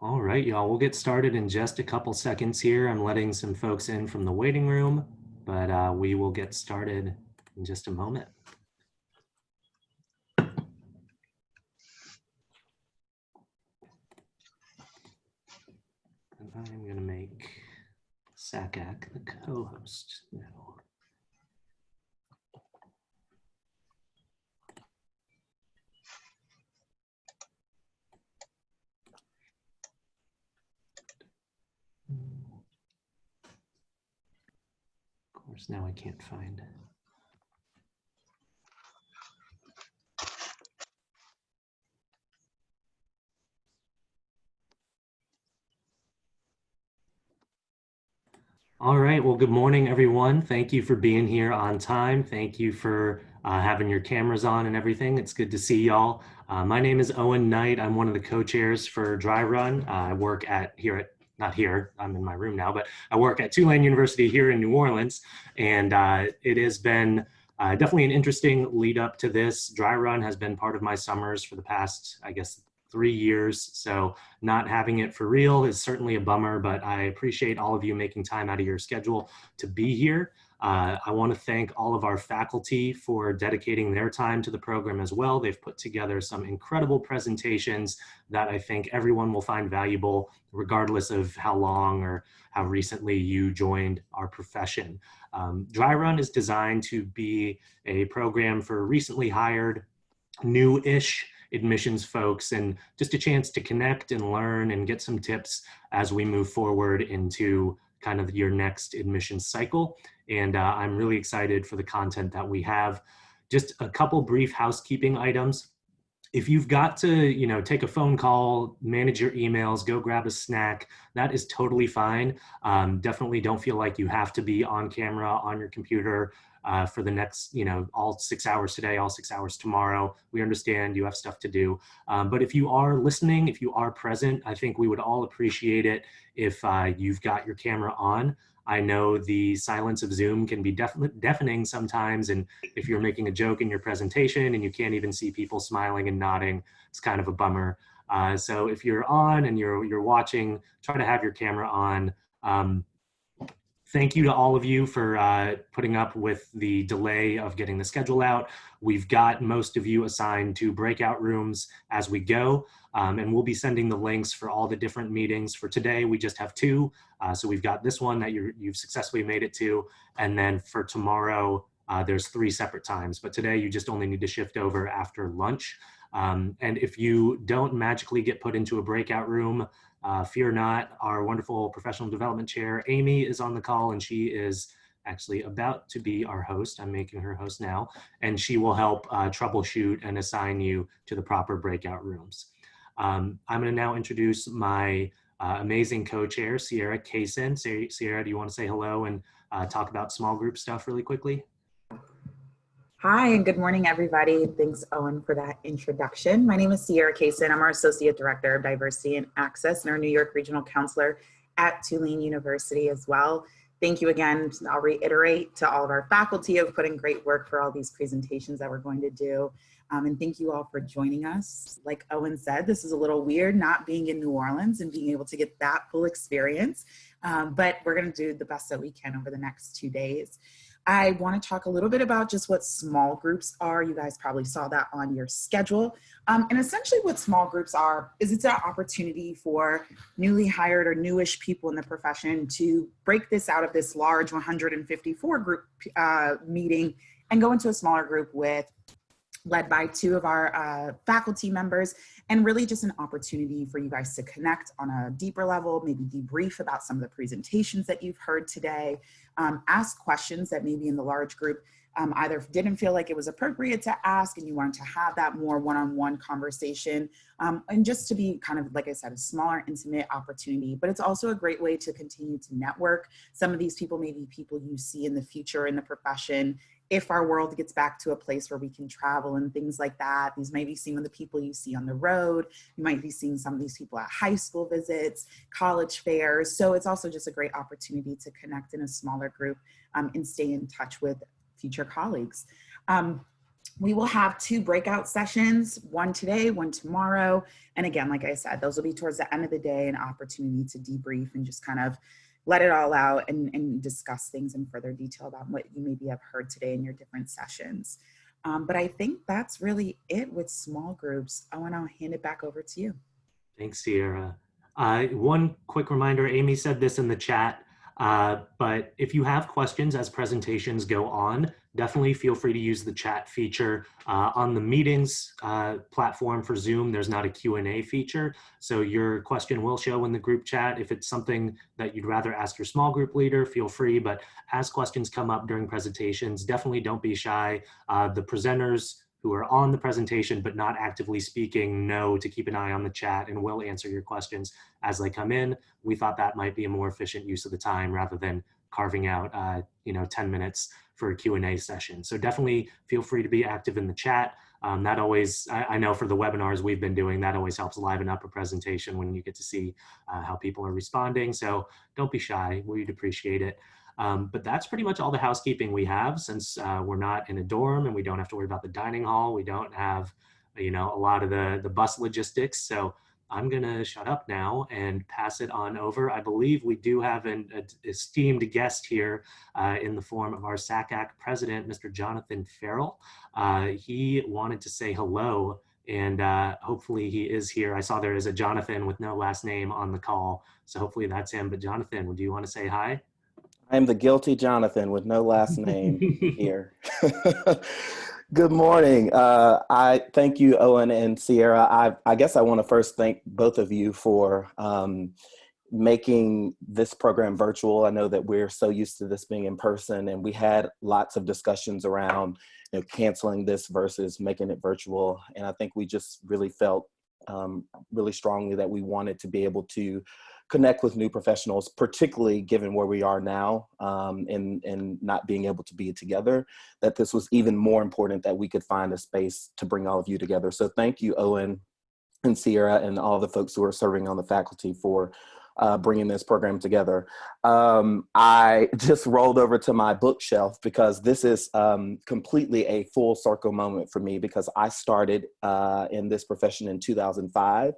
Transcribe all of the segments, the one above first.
All right, y'all, we'll get started in just a couple seconds here. I'm letting some folks in from the waiting room, but we will get started in just a moment. And I'm gonna make SACAC the co-host now. Of course, now I can't find. All right, well, good morning, everyone. Thank you for being here on time. Thank you for having your cameras on and everything. It's good to see y'all. My name is Owen Knight. I'm one of the co-chairs for Dry Run. I work not here, I'm in my room now, but I work at Tulane University here in New Orleans. And it has been definitely an interesting lead up to this. Dry Run has been part of my summers for the past, I guess, 3 years. So not having it for real is certainly a bummer, but I appreciate all of you making time out of your schedule to be here. I want to thank all of our faculty for dedicating their time to the program as well. They've put together some incredible presentations that I think everyone will find valuable, regardless of how long or how recently you joined our profession. Dry Run is designed to be a program for recently hired, new-ish admissions folks, and just a chance to connect and learn and get some tips as we move forward into kind of your next admissions cycle. And I'm really excited for the content that we have. Just a couple brief housekeeping items. If you've got to, take a phone call, manage your emails, go grab a snack, that is totally fine. Definitely don't feel like you have to be on camera, on your computer for the next, all 6 hours today, all 6 hours tomorrow. We understand you have stuff to do. But if you are listening, if you are present, I think we would all appreciate it if you've got your camera on. I know the silence of Zoom can be deafening sometimes, and if you're making a joke in your presentation and you can't even see people smiling and nodding, it's kind of a bummer. So if you're on and you're watching, try to have your camera on. Thank you to all of you for putting up with the delay of getting the schedule out. We've got most of you assigned to breakout rooms as we go, and we'll be sending the links for all the different meetings. For today, we just have 2. So we've got this one that you've successfully made it to, and then for tomorrow, there's 3 separate times. But today, you just only need to shift over after lunch. And if you don't magically get put into a breakout room, fear not, our wonderful professional development chair, Amy, is on the call, and she is actually about to be our host. I'm making her host now, and she will help troubleshoot and assign you to the proper breakout rooms. I'm going to now introduce my amazing co-chair, Sierra Kaysen. Sierra, do you want to say hello and talk about small group stuff really quickly? Hi, and good morning, everybody. Thanks, Owen, for that introduction. My name is Sierra Kaysen. I'm our Associate Director of Diversity and Access and our New York Regional Counselor at Tulane University as well. Thank you again. I'll reiterate to all of our faculty of putting great work for all these presentations that we're going to do. And thank you all for joining us. Like Owen said, this is a little weird not being in New Orleans and being able to get that full experience, but we're going to do the best that we can over the next 2 days. I want to talk a little bit about just what small groups are. You guys probably saw that on your schedule. And essentially what small groups are is it's an opportunity for newly hired or newish people in the profession to break this out of this large 154 group meeting and go into a smaller group led by 2 of our faculty members, and really just an opportunity for you guys to connect on a deeper level, maybe debrief about some of the presentations that you've heard today, ask questions that maybe in the large group either didn't feel like it was appropriate to ask and you wanted to have that more one-on-one conversation, and just to be kind of, like I said, a smaller, intimate opportunity. But it's also a great way to continue to network. Some of these people may be people you see in the future in the profession, if our world gets back to a place where we can travel and things like that. These may be some of the people you see on the road. You might be seeing some of these people at high school visits, college fairs. So it's also just a great opportunity to connect in a smaller group and stay in touch with future colleagues. We will have 2 breakout sessions, one today, one tomorrow. And again, like I said, those will be towards the end of the day, an opportunity to debrief and just kind of let it all out and discuss things in further detail about what you maybe have heard today in your different sessions. But I think that's really it with small groups. Owen, I'll hand it back over to you. Thanks, Sierra. One quick reminder, Amy said this in the chat, but if you have questions as presentations go on, definitely feel free to use the chat feature. On the meetings platform for Zoom, there's not a Q&A feature, so your question will show in the group chat. If it's something that you'd rather ask your small group leader, feel free, but as questions come up during presentations, definitely don't be shy. The presenters who are on the presentation but not actively speaking know to keep an eye on the chat and will answer your questions as they come in. We thought that might be a more efficient use of the time rather than carving out 10 minutes for a Q&A session. So definitely feel free to be active in the chat. That always, I know for the webinars we've been doing, that always helps liven up a presentation when you get to see how people are responding. So don't be shy, we'd appreciate it. But that's pretty much all the housekeeping we have, since we're not in a dorm and we don't have to worry about the dining hall. We don't have, a lot of the bus logistics. So I'm gonna shut up now and pass it on over. I believe we do have an esteemed guest here in the form of our SACAC president, Mr. Jonathan Farrell. He wanted to say hello, and hopefully he is here. I saw there is a Jonathan with no last name on the call, so hopefully that's him. But Jonathan, do you want to say hi? I am the guilty Jonathan with no last name here. Good morning. I thank you, Owen and Sierra. I guess I want to first thank both of you for making this program virtual. I know that we're so used to this being in person, and we had lots of discussions around canceling this versus making it virtual. And I think we just really felt really strongly that we wanted to be able to connect with new professionals, particularly given where we are now and not being able to be together, that this was even more important that we could find a space to bring all of you together. So thank you, Owen and Sierra and all the folks who are serving on the faculty for bringing this program together. I just rolled over to my bookshelf because this is completely a full circle moment for me, because I started in this profession in 2005.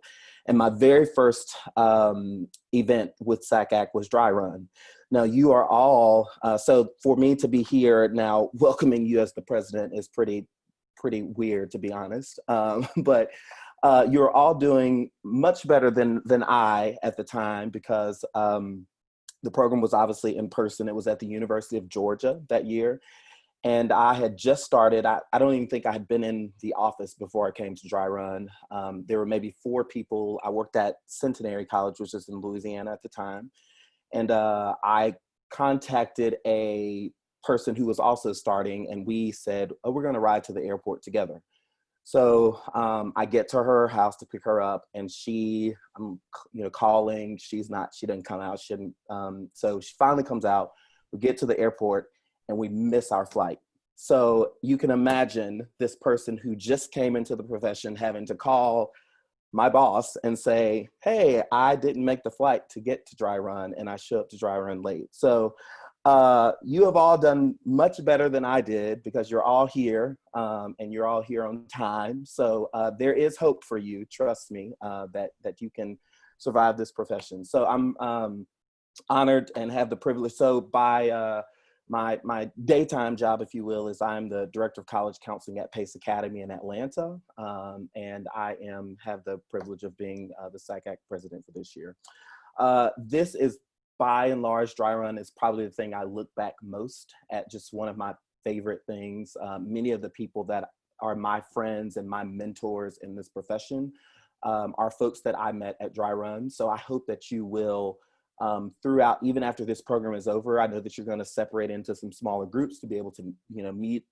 And my very first event with SACAC was Dry Run. Now you are all, so for me to be here now welcoming you as the president is pretty weird, to be honest. But you're all doing much better than I at the time, because the program was obviously in person. It was at the University of Georgia that year. And I had just started. I don't even think I had been in the office before I came to Dry Run. There were maybe 4 people. I worked at Centenary College, which is in Louisiana at the time. And I contacted a person who was also starting, and we said, oh, we're going to ride to the airport together. So I get to her house to pick her up, and I'm calling. She didn't come out. She didn't. So she finally comes out. We get to the airport, and we miss our flight. So you can imagine this person who just came into the profession having to call my boss and say, hey, I didn't make the flight to get to Dry Run, and I show up to Dry Run late. So you have all done much better than I did, because you're all here and you're all here on time. So there is hope for you, trust me, that you can survive this profession. So I'm honored and have the privilege. So by my daytime job, if you will, is I'm the director of college counseling at Pace Academy in Atlanta. And I have the privilege of being the SACAC president for this year. This is, by and large, Dry Run is probably the thing I look back most at, just one of my favorite things. Many of the people that are my friends and my mentors in this profession are folks that I met at Dry Run. So I hope that you will, throughout, even after this program is over, I know that you're going to separate into some smaller groups to be able to meet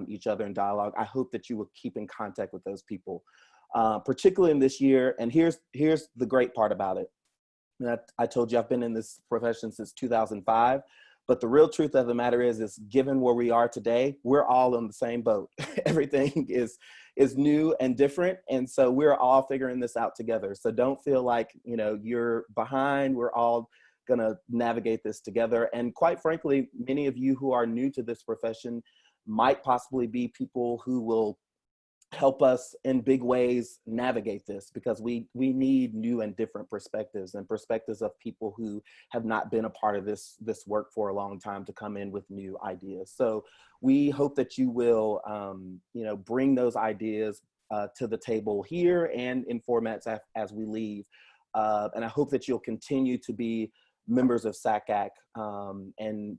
each other in dialogue. I hope that you will keep in contact with those people, particularly in this year. And here's the great part about it. I told you I've been in this profession since 2005, But the real truth of the matter is given where we are today, we're all in the same boat. Everything is new and different. And so we're all figuring this out together. So don't feel like, you know, you're behind. We're all going to navigate this together. And quite frankly, many of you who are new to this profession might possibly be people who will help us in big ways navigate this, because we need new and different perspectives, and perspectives of people who have not been a part of this work for a long time to come in with new ideas. So we hope that you will you know, bring those ideas to the table here and in formats as we leave. And I hope that you'll continue to be members of SACAC and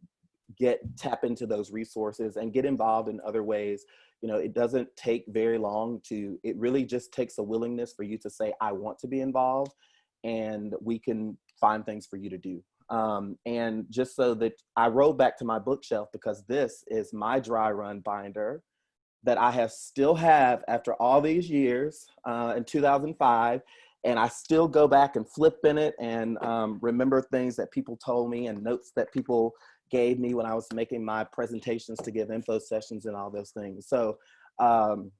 tap into those resources and get involved in other ways. You know, it doesn't take very long it really just takes a willingness for you to say, I want to be involved, and we can find things for you to do. And just so that I rolled back to my bookshelf, because this is my dry run binder that I still have after all these years, in 2005. And I still go back and flip in it and remember things that people told me and notes that people gave me when I was making my presentations to give info sessions and all those things. So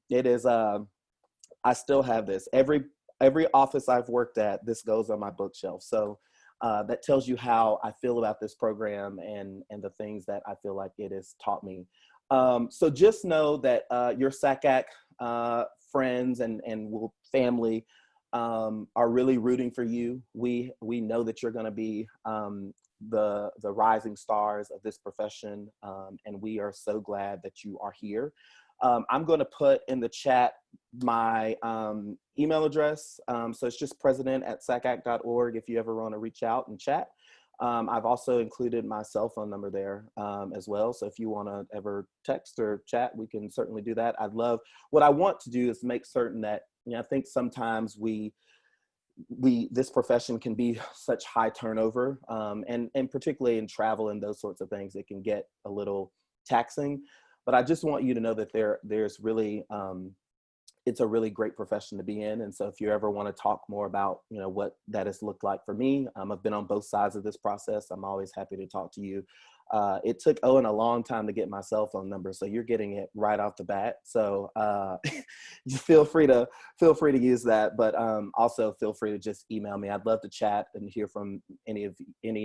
it is, I still have this. Every office I've worked at, this goes on my bookshelf. So that tells you how I feel about this program and the things that I feel like it has taught me. So just know that your SACAC friends and family are really rooting for you. We know that you're going to be the rising stars of this profession, and we are so glad that you are here. I'm going to put in the chat my email address. So it's just president@sacac.org if you ever want to reach out and chat. I've also included my cell phone number there as well. So if you want to ever text or chat, we can certainly do that. What I want to do is make certain that, you know, I think sometimes this profession can be such high turnover, and particularly in travel and those sorts of things, it can get a little taxing. But I just want you to know that there's really, it's a really great profession to be in. And so if you ever want to talk more about, you know, what that has looked like for me, I've been on both sides of this process. I'm always happy to talk to you. It took Owen a long time to get my cell phone number, so you're getting it right off the bat. So feel free to use that, but also feel free to just email me. I'd love to chat and hear from any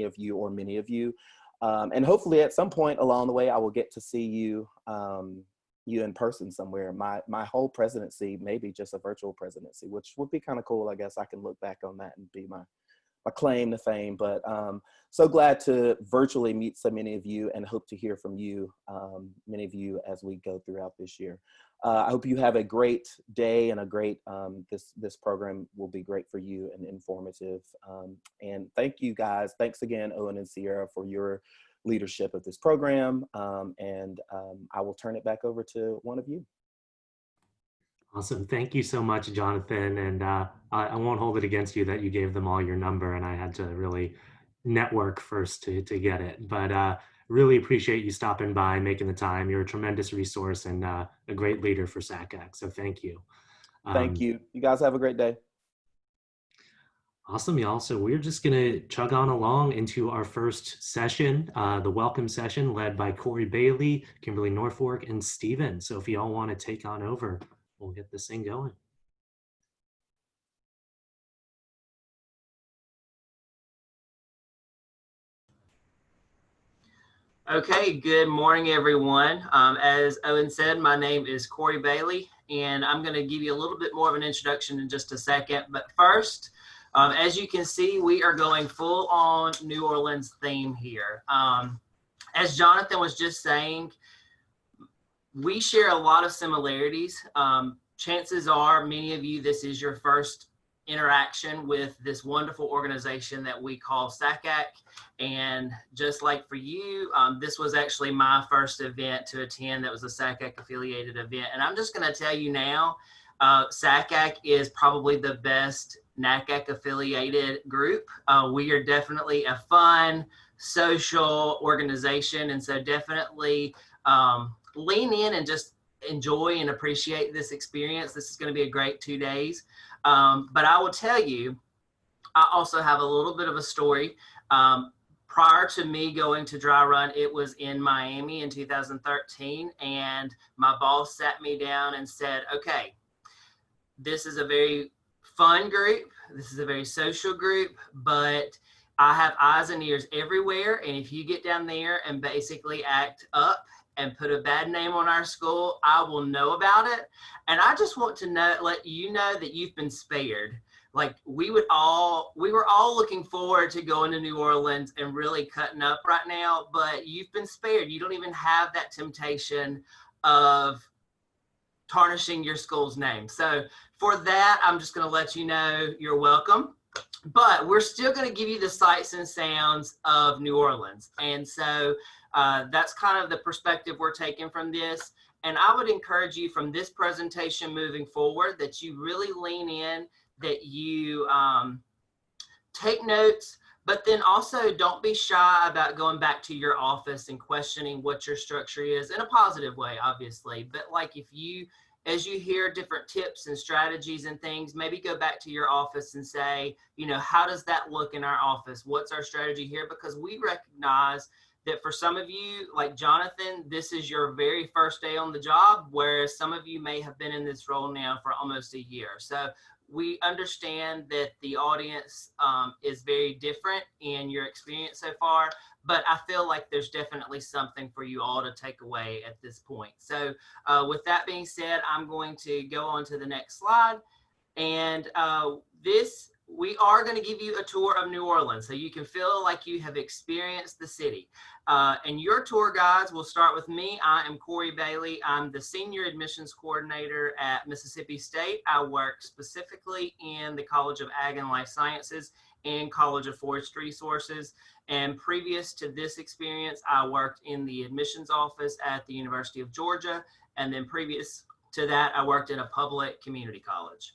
of you or many of you. And hopefully at some point along the way, I will get to see you in person somewhere. My whole presidency, maybe just a virtual presidency, which would be kind of cool. I guess I can look back on that and be my claim to fame. But so glad to virtually meet so many of you, and hope to hear from you, many of you, as we go throughout this year. I hope you have a great day and a great, this program will be great for you and informative. And thank you guys. Thanks again, Owen and Sierra, for your leadership of this program. And I will turn it back over to one of you. Awesome. Thank you so much, Jonathan. And I won't hold it against you that you gave them all your number and I had to really network first to get it. But really appreciate you stopping by, making the time. You're a tremendous resource and a great leader for SACAC. So thank you. Thank you. You guys have a great day. Awesome, y'all. So we're just going to chug on along into our first session, the welcome session led by Corey Bailey, Kimberly Norfolk, and Steven. So if y'all want to take on over, we'll get this thing going. Okay, good morning, everyone. As Owen said, my name is Corey Bailey, and I'm going to give you a little bit more of an introduction in just a second. But first, as you can see, we are going full on New Orleans theme here. As Jonathan was just saying, we share a lot of similarities. Chances are many of you, this is your first interaction with this wonderful organization that we call SACAC. And just like for you, this was actually my first event to attend that was a SACAC affiliated event. And I'm just going to tell you now, SACAC is probably the best NACAC affiliated group. We are definitely a fun, social organization. And so definitely lean in and just enjoy and appreciate this experience. This is going to be a great 2 days. But I will tell you, I also have a little bit of a story. Prior to me going to Dry Run, it was in Miami in 2013, and my boss sat me down and said, okay, this is a very fun group. This is a very social group, but I have eyes and ears everywhere. And if you get down there and basically act up and put a bad name on our school, I will know about it. And I just want to let you know that you've been spared. Like we were all looking forward to going to New Orleans and really cutting up right now, but you've been spared. You don't even have that temptation of tarnishing your school's name. So for that, I'm just going to let you know you're welcome. But we're still going to give you the sights and sounds of New Orleans. And so that's kind of the perspective we're taking from this. And I would encourage you from this presentation moving forward that you really lean in, that you take notes, but then also don't be shy about going back to your office and questioning what your structure is in a positive way, obviously. But like if you, as you hear different tips and strategies and things, maybe go back to your office and say, you know, how does that look in our office? What's our strategy here? Because we recognize that for some of you, like Jonathan, this is your very first day on the job, whereas some of you may have been in this role now for almost a year. So we understand that the audience is very different in your experience so far, but I feel like there's definitely something for you all to take away at this point. So with that being said, I'm going to go on to the next slide. And we are going to give you a tour of New Orleans so you can feel like you have experienced the city. And your tour guides will start with me. I am Corey Bailey. I'm the Senior Admissions Coordinator at Mississippi State. I work specifically in the College of Ag and Life Sciences and College of Forest Resources. And previous to this experience, I worked in the admissions office at the University of Georgia. And then previous to that, I worked in a public community college.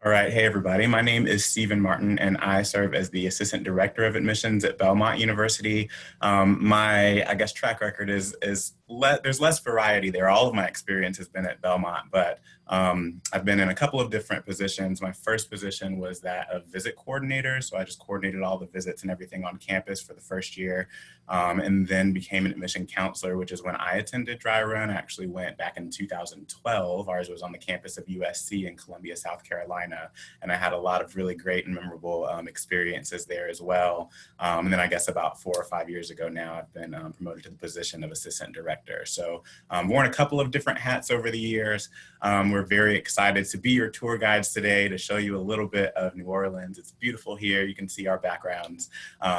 All right, hey everybody, my name is Stephen Martin and I serve as the Assistant Director of Admissions at Belmont University. My, I guess, track record is there's less variety there. All of my experience has been at Belmont, but I've been in a couple of different positions. My first position was that of visit coordinator, so I just coordinated all the visits and everything on campus for the first year, and then became an admission counselor, which is when I attended Dry Run. I actually went back in 2012. Ours was on the campus of USC in Columbia, South Carolina, and I had a lot of really great and memorable experiences there as well. And then I guess about 4 or 5 years ago now, I've been promoted to the position of assistant director. So worn a couple of different hats over the years. We're very excited to be your tour guides today to show you a little bit of New Orleans. It's beautiful here. You can see our backgrounds.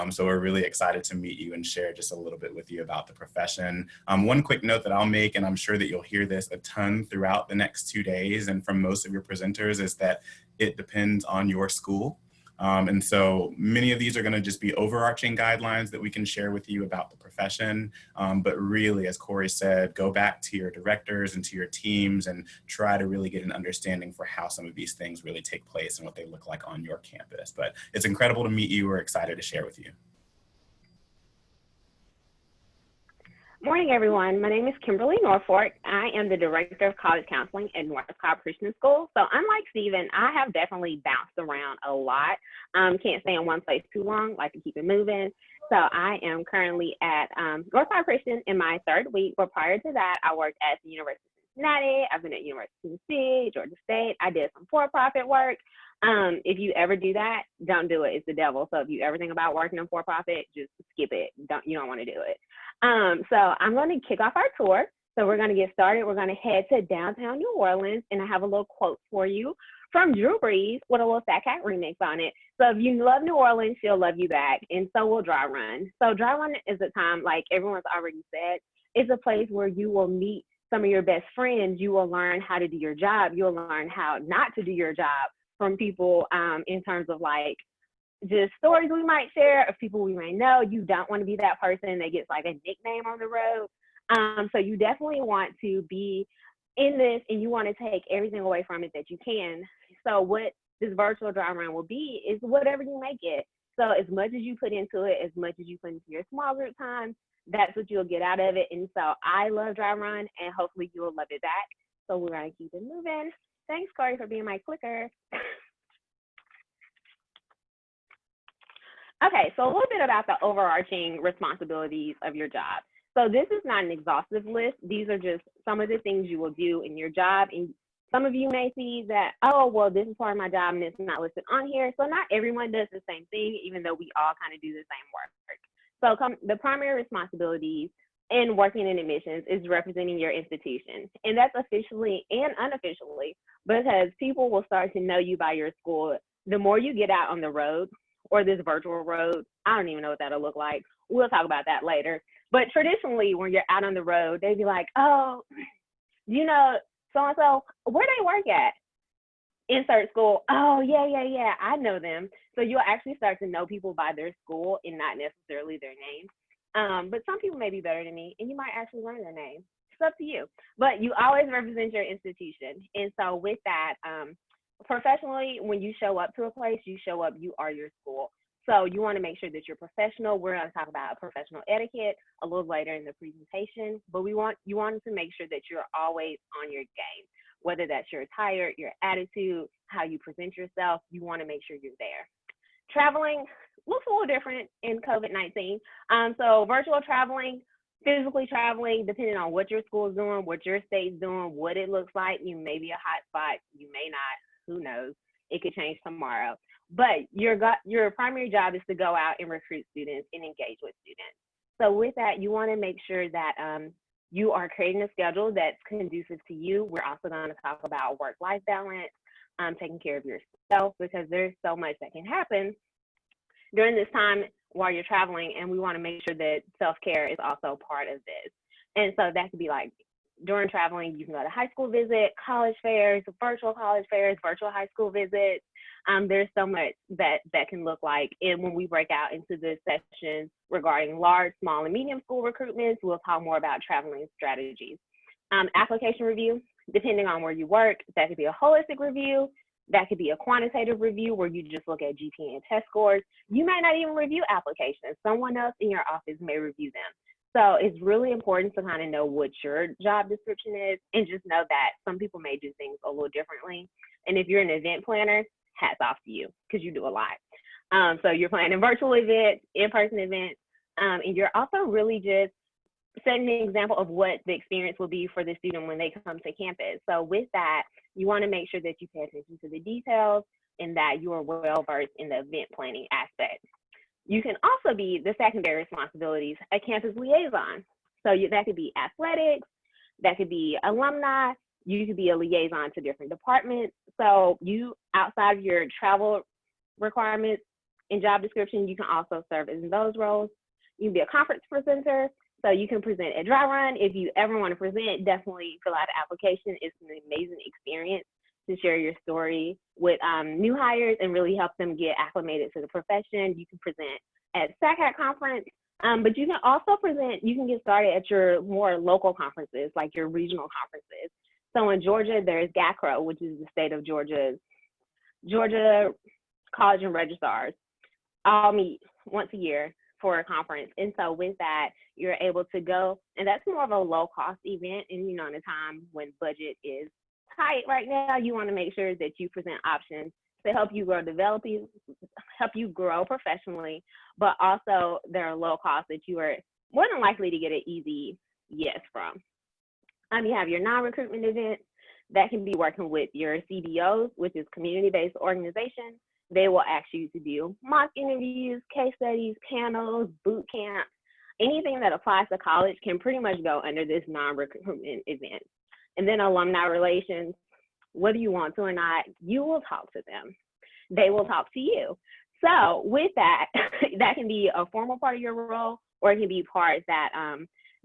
So we're really excited to meet you and share just a little bit with you about the profession. One quick note that I'll make, and I'm sure that you'll hear this a ton throughout the next 2 days and from most of your presenters, is that it depends on your school. And so many of these are going to just be overarching guidelines that we can share with you about the profession. But really, as Corey said, go back to your directors and to your teams and try to really get an understanding for how some of these things really take place and what they look like on your campus. But it's incredible to meet you. We're excited to share with you. Morning, everyone. My name is Kimberly Norfolk. I am the Director of College Counseling at North Cobb Christian School. So unlike Stephen, I have definitely bounced around a lot. Can't stay in one place too long, like to keep it moving. So I am currently at North Cobb Christian in my 3rd week, but prior to that, I worked at the University of Cincinnati. I've been at University of Tennessee, Georgia State. I did some for-profit work. If you ever do that, don't do it. It's the devil. So if you ever think about working in for-profit, just skip it. You don't want to do it. So I'm going to kick off our tour. So we're going to get started. We're going to head to downtown New Orleans, and I have a little quote for you from Drew Brees with a little Fat Cat remix on it. So if you love New Orleans, she'll love you back, and so will Dry Run. So Dry Run is a time, like everyone's already said, is a place where you will meet some of your best friends. You will learn how to do your job. You'll learn how not to do your job from people in terms of like just stories we might share of people we may know. You don't want to be that person that gets like a nickname on the road. So you definitely want to be in this and you want to take everything away from it that you can. So what this virtual Dry Run will be is whatever you make it. So as much as you put into it, as much as you put into your small group time, that's what you'll get out of it. And so I love Dry Run and hopefully you will love it back. So we're going to keep it moving. Thanks, Corey, for being my clicker. Okay, so a little bit about the overarching responsibilities of your job. So this is not an exhaustive list. These are just some of the things you will do in your job. And some of you may see that, oh, well, this is part of my job and it's not listed on here. So not everyone does the same thing, even though we all kind of do the same work. So the primary responsibilities in working in admissions is representing your institution. And that's officially and unofficially, because people will start to know you by your school. The more you get out on the road, or this virtual road, I don't even know what that'll look like. We'll talk about that later. But traditionally, when you're out on the road, they'd be like, oh, you know, so-and-so, where they work at? Insert school. Oh, yeah, I know them. So you'll actually start to know people by their school and not necessarily their name. But some people may be better than me, and you might actually learn their name. It's up to you. But you always represent your institution. And so with that, professionally, when you show up to a place, you show up, you are your school. So you want to make sure that you're professional. We're going to talk about professional etiquette a little later in the presentation, but you want to make sure that you're always on your game, whether that's your attire, your attitude, how you present yourself. You want to make sure you're there. Traveling looks a little different in COVID-19. So virtual traveling, physically traveling, depending on what your school is doing, what your state's doing, what it looks like. You may be a hot spot, you may not. Who knows? It could change tomorrow. But your primary job is to go out and recruit students and engage with students. So with that, you want to make sure that you are creating a schedule that's conducive to you. We're also going to talk about work-life balance, taking care of yourself, because there's so much that can happen during this time while you're traveling, and we want to make sure that self-care is also part of this. And so that could be like, during traveling, you can go to high school visit, college fairs, virtual high school visits. There's so much that can look like. And when we break out into the sessions regarding large, small, and medium school recruitments, we'll talk more about traveling strategies. Application review, depending on where you work, that could be a holistic review. That could be a quantitative review where you just look at GPA and test scores. You may not even review applications. Someone else in your office may review them. So it's really important to kind of know what your job description is, and just know that some people may do things a little differently. And if you're an event planner, hats off to you, because you do a lot. So you're planning virtual events, in-person events, and you're also really just setting an example of what the experience will be for the student when they come to campus. So with that, you want to make sure that you pay attention to the details and that you are well versed in the event planning aspect. You can also be the secondary responsibilities, a campus liaison. So that could be athletics, that could be alumni, you could be a liaison to different departments. So you, outside of your travel requirements and job description, you can also serve in those roles. You can be a conference presenter, so you can present at Dry Run. If you ever want to present, definitely fill out an application. It's an amazing experience to share your story with new hires and really help them get acclimated to the profession. You can present at SACAT conference, but you can also present, you can get started at your more local conferences, like your regional conferences. So in Georgia, there's GACRO, which is the state of Georgia College and Registrars. All meet once a year for a conference. And so with that, you're able to go, and that's more of a low cost event. And you know, in a time when budget is tight right now, you want to make sure that you present options to help you grow professionally, but also there are low costs that you are more than likely to get an easy yes from. You have your non-recruitment events that can be working with your CBOs, which is community-based organizations. They will ask you to do mock interviews, case studies, panels, boot camps. Anything that applies to college can pretty much go under this non-recruitment event. And then alumni relations, whether you want to or not, you will talk to them. They will talk to you. So with that, that can be a formal part of your role, or it can be parts that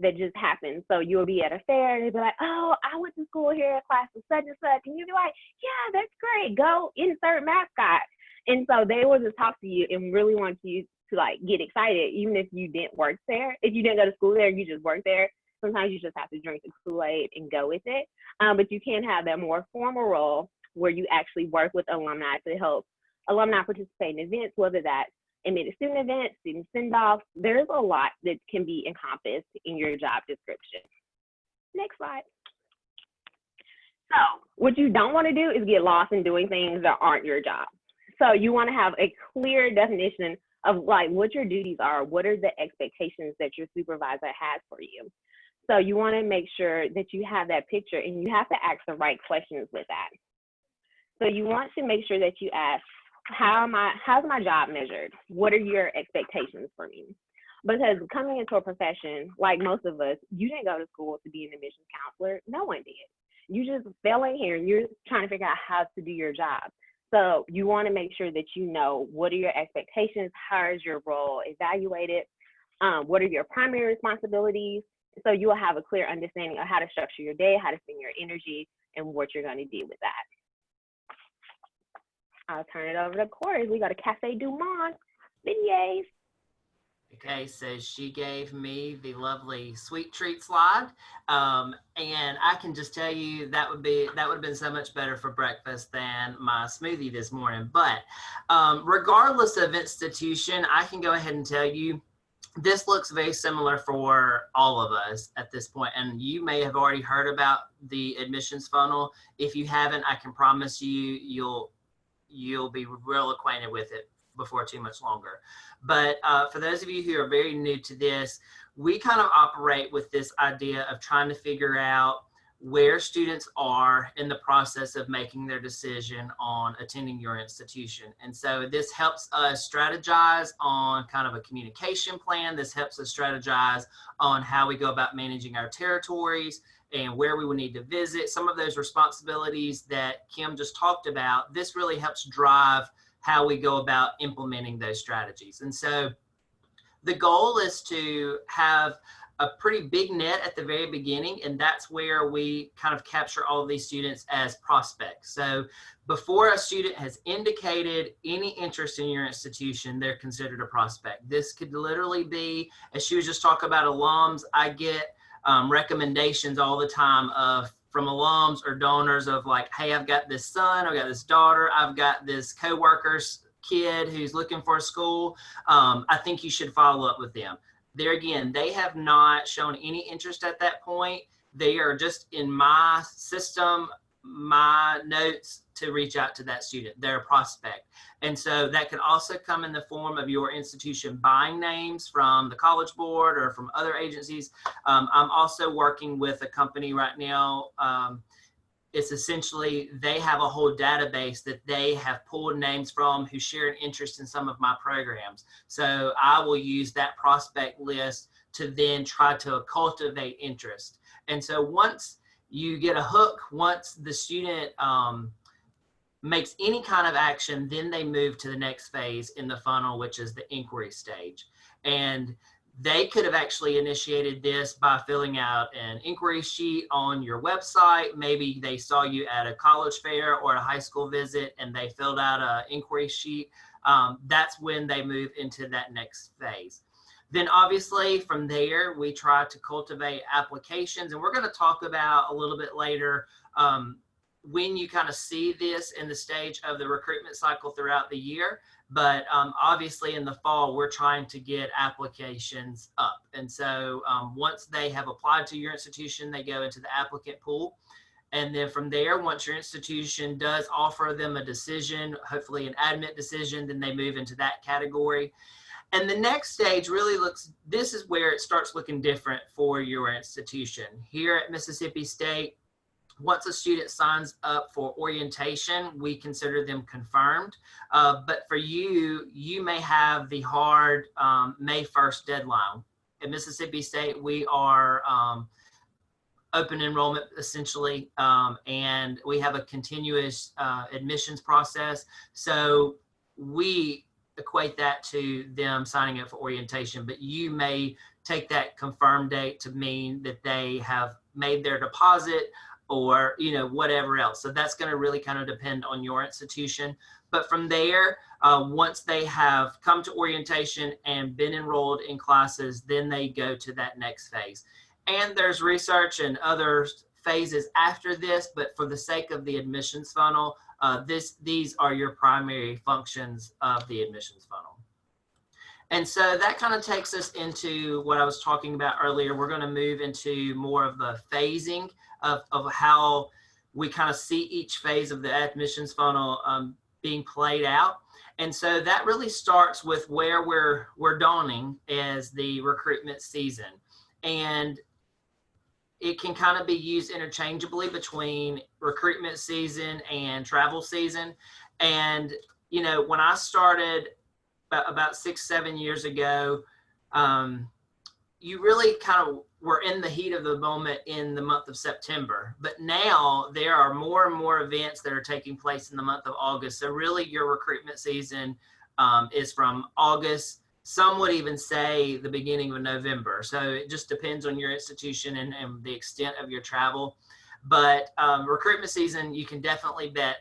that just happens. So you'll be at a fair and they'll be like, oh, I went to school here at class of such and such. And you'll be like, yeah, that's great. Go insert mascot. And so they will just talk to you and really want you to like get excited, even if you didn't work there. If you didn't go to school there, you just worked there. Sometimes you just have to drink the Kool-Aid and go with it. But you can have that more formal role where you actually work with alumni to help alumni participate in events, whether that's admitted student events, student send-offs. There's a lot that can be encompassed in your job description. Next slide. So what you don't want to do is get lost in doing things that aren't your job. So you want to have a clear definition of like what your duties are, what are the expectations that your supervisor has for you. So you want to make sure that you have that picture, and you have to ask the right questions with that. So you want to make sure that you ask, how's my job measured? What are your expectations for me? Because coming into a profession, like most of us, you didn't go to school to be an admissions counselor. No one did. You just fell in here and you're trying to figure out how to do your job. So you want to make sure that you know what are your expectations, how is your role evaluated, what are your primary responsibilities. So you will have a clear understanding of how to structure your day, how to spend your energy, and what you're going to do with that. I'll turn it over to Corey. We got a Cafe Du Monde. Beignets. Okay, so she gave me the lovely sweet treat slide, and I can just tell you that would have been so much better for breakfast than my smoothie this morning. But regardless of institution, I can go ahead and tell you this looks very similar for all of us at this point. And you may have already heard about the admissions funnel. If you haven't, I can promise you you'll be real acquainted with it before too much longer. But for those of you who are very new to this, we kind of operate with this idea of trying to figure out where students are in the process of making their decision on attending your institution. And so this helps us strategize on kind of a communication plan. This helps us strategize on how we go about managing our territories and where we would need to visit. Some of those responsibilities that Kim just talked about, this really helps drive how we go about implementing those strategies. And so the goal is to have a pretty big net at the very beginning, and that's where we kind of capture all of these students as prospects. So before a student has indicated any interest in your institution, they're considered a prospect. This could literally be, as she was just talking about alums, I get recommendations all the time from alums or donors of like, hey, I've got this son, I've got this daughter, I've got this coworker's kid who's looking for a school. I think you should follow up with them. There again, they have not shown any interest at that point. They are just in my system, my notes to reach out to that student. They're a prospect. And so that can also come in the form of your institution buying names from the College Board or from other agencies. I'm also working with a company right now. It's essentially, they have a whole database that they have pulled names from who share an interest in some of my programs. So I will use that prospect list to then try to cultivate interest. And so once you get a hook, once the student makes any kind of action, then they move to the next phase in the funnel, which is the inquiry stage. And they could have actually initiated this by filling out an inquiry sheet on your website. Maybe they saw you at a college fair or a high school visit and they filled out an inquiry sheet. That's when they move into that next phase. Then obviously from there, we try to cultivate applications, and we're going to talk about a little bit later when you kind of see this in the stage of the recruitment cycle throughout the year. But obviously in the fall, we're trying to get applications up. And so once they have applied to your institution, they go into the applicant pool. And then from there, once your institution does offer them a decision, hopefully an admit decision, then they move into that category. And the next stage really this is where it starts looking different for your institution. Here at Mississippi State, once a student signs up for orientation, we consider them confirmed. But for you, you may have the hard May 1st deadline. At Mississippi State, we are open enrollment essentially, and we have a continuous admissions process. So we equate that to them signing up for orientation, but you may take that confirmed date to mean that they have made their deposit or, whatever else. So that's going to really kind of depend on your institution. But from there, once they have come to orientation and been enrolled in classes, then they go to that next phase. And there's research and other phases after this, but for the sake of the admissions funnel, these are your primary functions of the admissions funnel. And so that kind of takes us into what I was talking about earlier. We're going to move into more of the phasing of how we kind of see each phase of the admissions funnel being played out. And so that really starts with where we're dawning as the recruitment season. And it can kind of be used interchangeably between recruitment season and travel season. And, you know, when I started about 6-7 years ago, you really kind of were in the heat of the moment in the month of September. But now there are more and more events that are taking place in the month of August. So really your recruitment season is from August. Some would even say the beginning of November. So it just depends on your institution and the extent of your travel. But recruitment season, you can definitely bet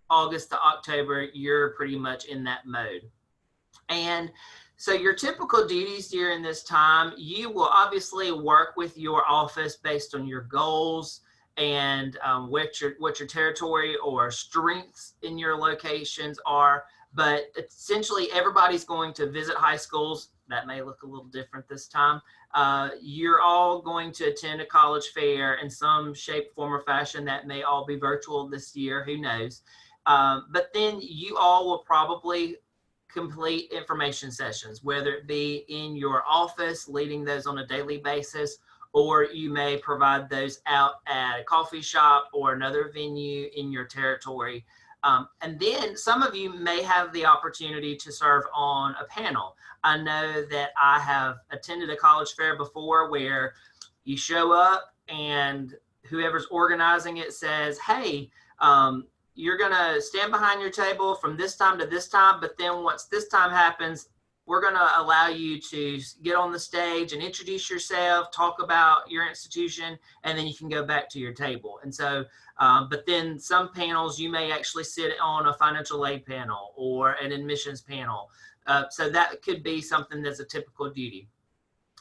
August to October, you're pretty much in that mode. And so your typical duties during this time, you will obviously work with your office based on your goals and what your territory or strengths in your locations are. But essentially everybody's going to visit high schools. That may look a little different this time. You're all going to attend a college fair in some shape, form, or fashion. That may all be virtual this year, who knows. But then you all will probably complete information sessions, whether it be in your office, leading those on a daily basis, or you may provide those out at a coffee shop or another venue in your territory. And then some of you may have the opportunity to serve on a panel. I know that I have attended a college fair before where you show up and whoever's organizing it says, hey, you're going to stand behind your table from this time to this time, but then once this time happens, we're going to allow you to get on the stage and introduce yourself, talk about your institution, and then you can go back to your table. And so, but then some panels, you may actually sit on a financial aid panel or an admissions panel. So that could be something that's a typical duty.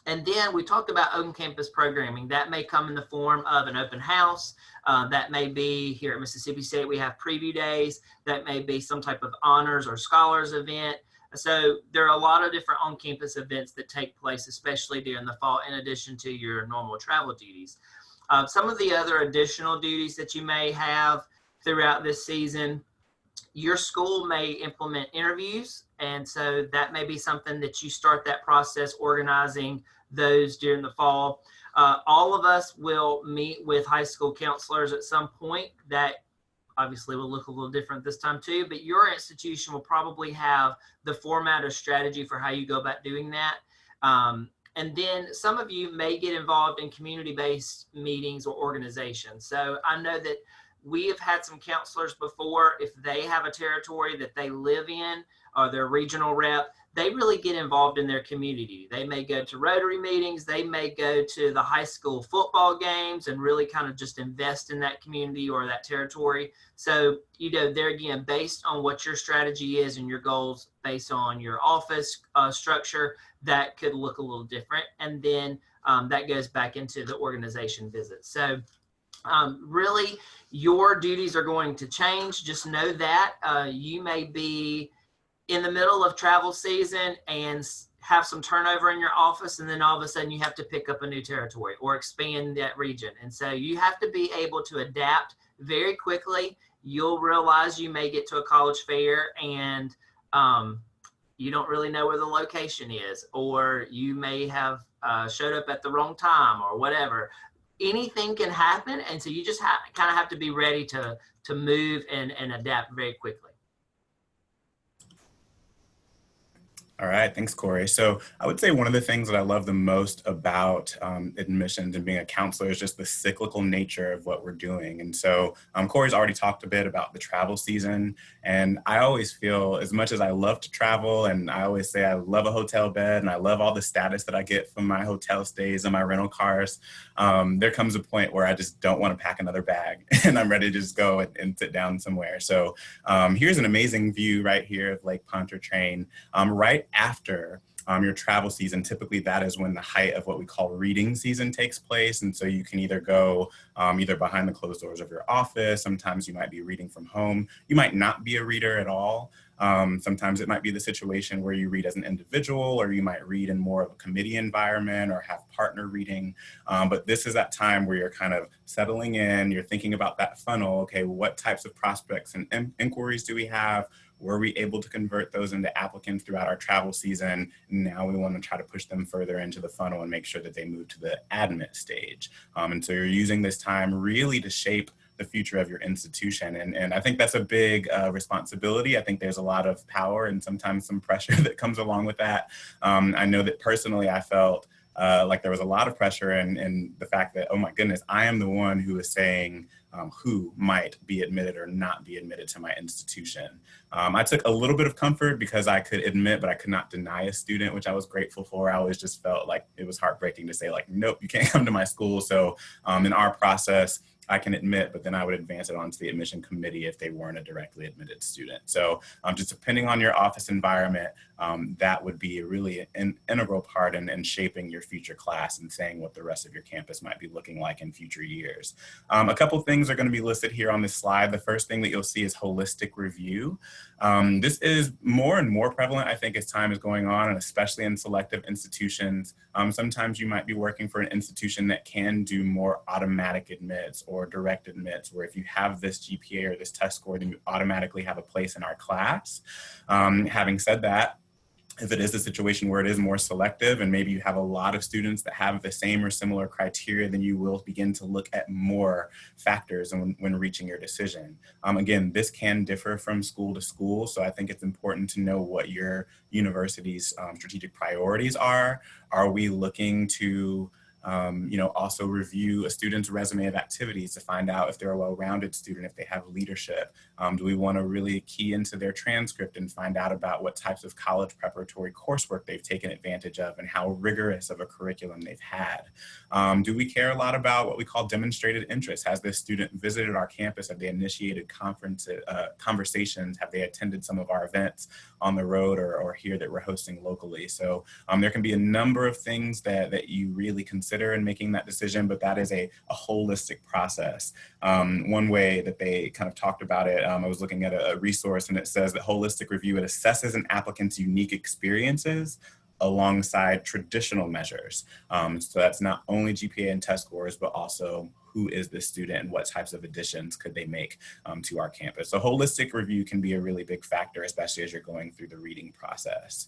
And then we talked about open campus programming. That may come in the form of an open house. That may be here at Mississippi State, we have preview days. That may be some type of honors or scholars event. So there are a lot of different on-campus events that take place, especially during the fall, in addition to your normal travel duties. Some of the other additional duties that you may have throughout this season, your school may implement interviews. And so that may be something that you start that process organizing those during the fall. All of us will meet with high school counselors at some point. That obviously will look a little different this time too, but your institution will probably have the format or strategy for how you go about doing that. And then some of you may get involved in community-based meetings or organizations. So I know that we have had some counselors before, if they have a territory that they live in or their regional rep, they really get involved in their community. They may go to Rotary meetings, they may go to the high school football games and really kind of just invest in that community or that territory. So, you know, there again, based on what your strategy is and your goals, based on your office structure, that could look a little different. And then that goes back into the organization visits. So really, your duties are going to change. Just know that you may be in the middle of travel season and have some turnover in your office, and then all of a sudden you have to pick up a new territory or expand that region. And so you have to be able to adapt very quickly. You'll realize you may get to a college fair and you don't really know where the location is, or you may have showed up at the wrong time or whatever. Anything can happen. And so you just kind of have to be ready to move and adapt very quickly. All right, thanks, Corey. So I would say one of the things that I love the most about admissions and being a counselor is just the cyclical nature of what we're doing. And so Corey's already talked a bit about the travel season. And I always feel, as much as I love to travel, and I always say I love a hotel bed and I love all the status that I get from my hotel stays and my rental cars, there comes a point where I just don't want to pack another bag and I'm ready to just go and sit down somewhere. So here's an amazing view right here of Lake Pontchartrain. Right after your travel season, typically that is when the height of what we call reading season takes place. And so you can either go either behind the closed doors of your office. Sometimes you might be reading from home. You might not be a reader at all. Sometimes it might be the situation where you read as an individual, or you might read in more of a committee environment or have partner reading. But this is that time where you're kind of settling in, you're thinking about that funnel. Okay, what types of prospects and inquiries do we have? Were we able to convert those into applicants throughout our travel season? Now we want to try to push them further into the funnel and make sure that they move to the admit stage. And so you're using this time really to shape the future of your institution. And I think that's a big responsibility. I think there's a lot of power and sometimes some pressure that comes along with that. I know that personally I felt like there was a lot of pressure in the fact that, oh my goodness, I am the one who is saying who might be admitted or not be admitted to my institution. I took a little bit of comfort because I could admit, but I could not deny a student, which I was grateful for. I always just felt like it was heartbreaking to say like, nope, you can't come to my school. So in our process, I can admit, but then I would advance it onto the admission committee if they weren't a directly admitted student. So just depending on your office environment, that would be really an integral part in shaping your future class and saying what the rest of your campus might be looking like in future years. A couple things are going to be listed here on this slide. The first thing that you'll see is holistic review. This is more and more prevalent, I think, as time is going on, and especially in selective institutions. Sometimes you might be working for an institution that can do more automatic admits or direct admits, where if you have this GPA or this test score, then you automatically have a place in our class. Having said that, if it is a situation where it is more selective and maybe you have a lot of students that have the same or similar criteria, then you will begin to look at more factors when reaching your decision. Again, this can differ from school to school, so I think it's important to know what your university's strategic priorities are. Are we looking to also review a student's resume of activities to find out if they're a well-rounded student, if they have leadership? Do we want to really key into their transcript and find out about what types of college preparatory coursework they've taken advantage of and how rigorous of a curriculum they've had? Do we care a lot about what we call demonstrated interest? Has this student visited our campus? Have they initiated conversations? Have they attended some of our events on the road or here that we're hosting locally? So there can be a number of things that you really consider in making that decision, but that is a holistic process. One way that they kind of talked about it, I was looking at a resource and it says that holistic review, it assesses an applicant's unique experiences alongside traditional measures. So that's not only GPA and test scores, but also who is this student and what types of additions could they make to our campus. So holistic review can be a really big factor, especially as you're going through the reading process.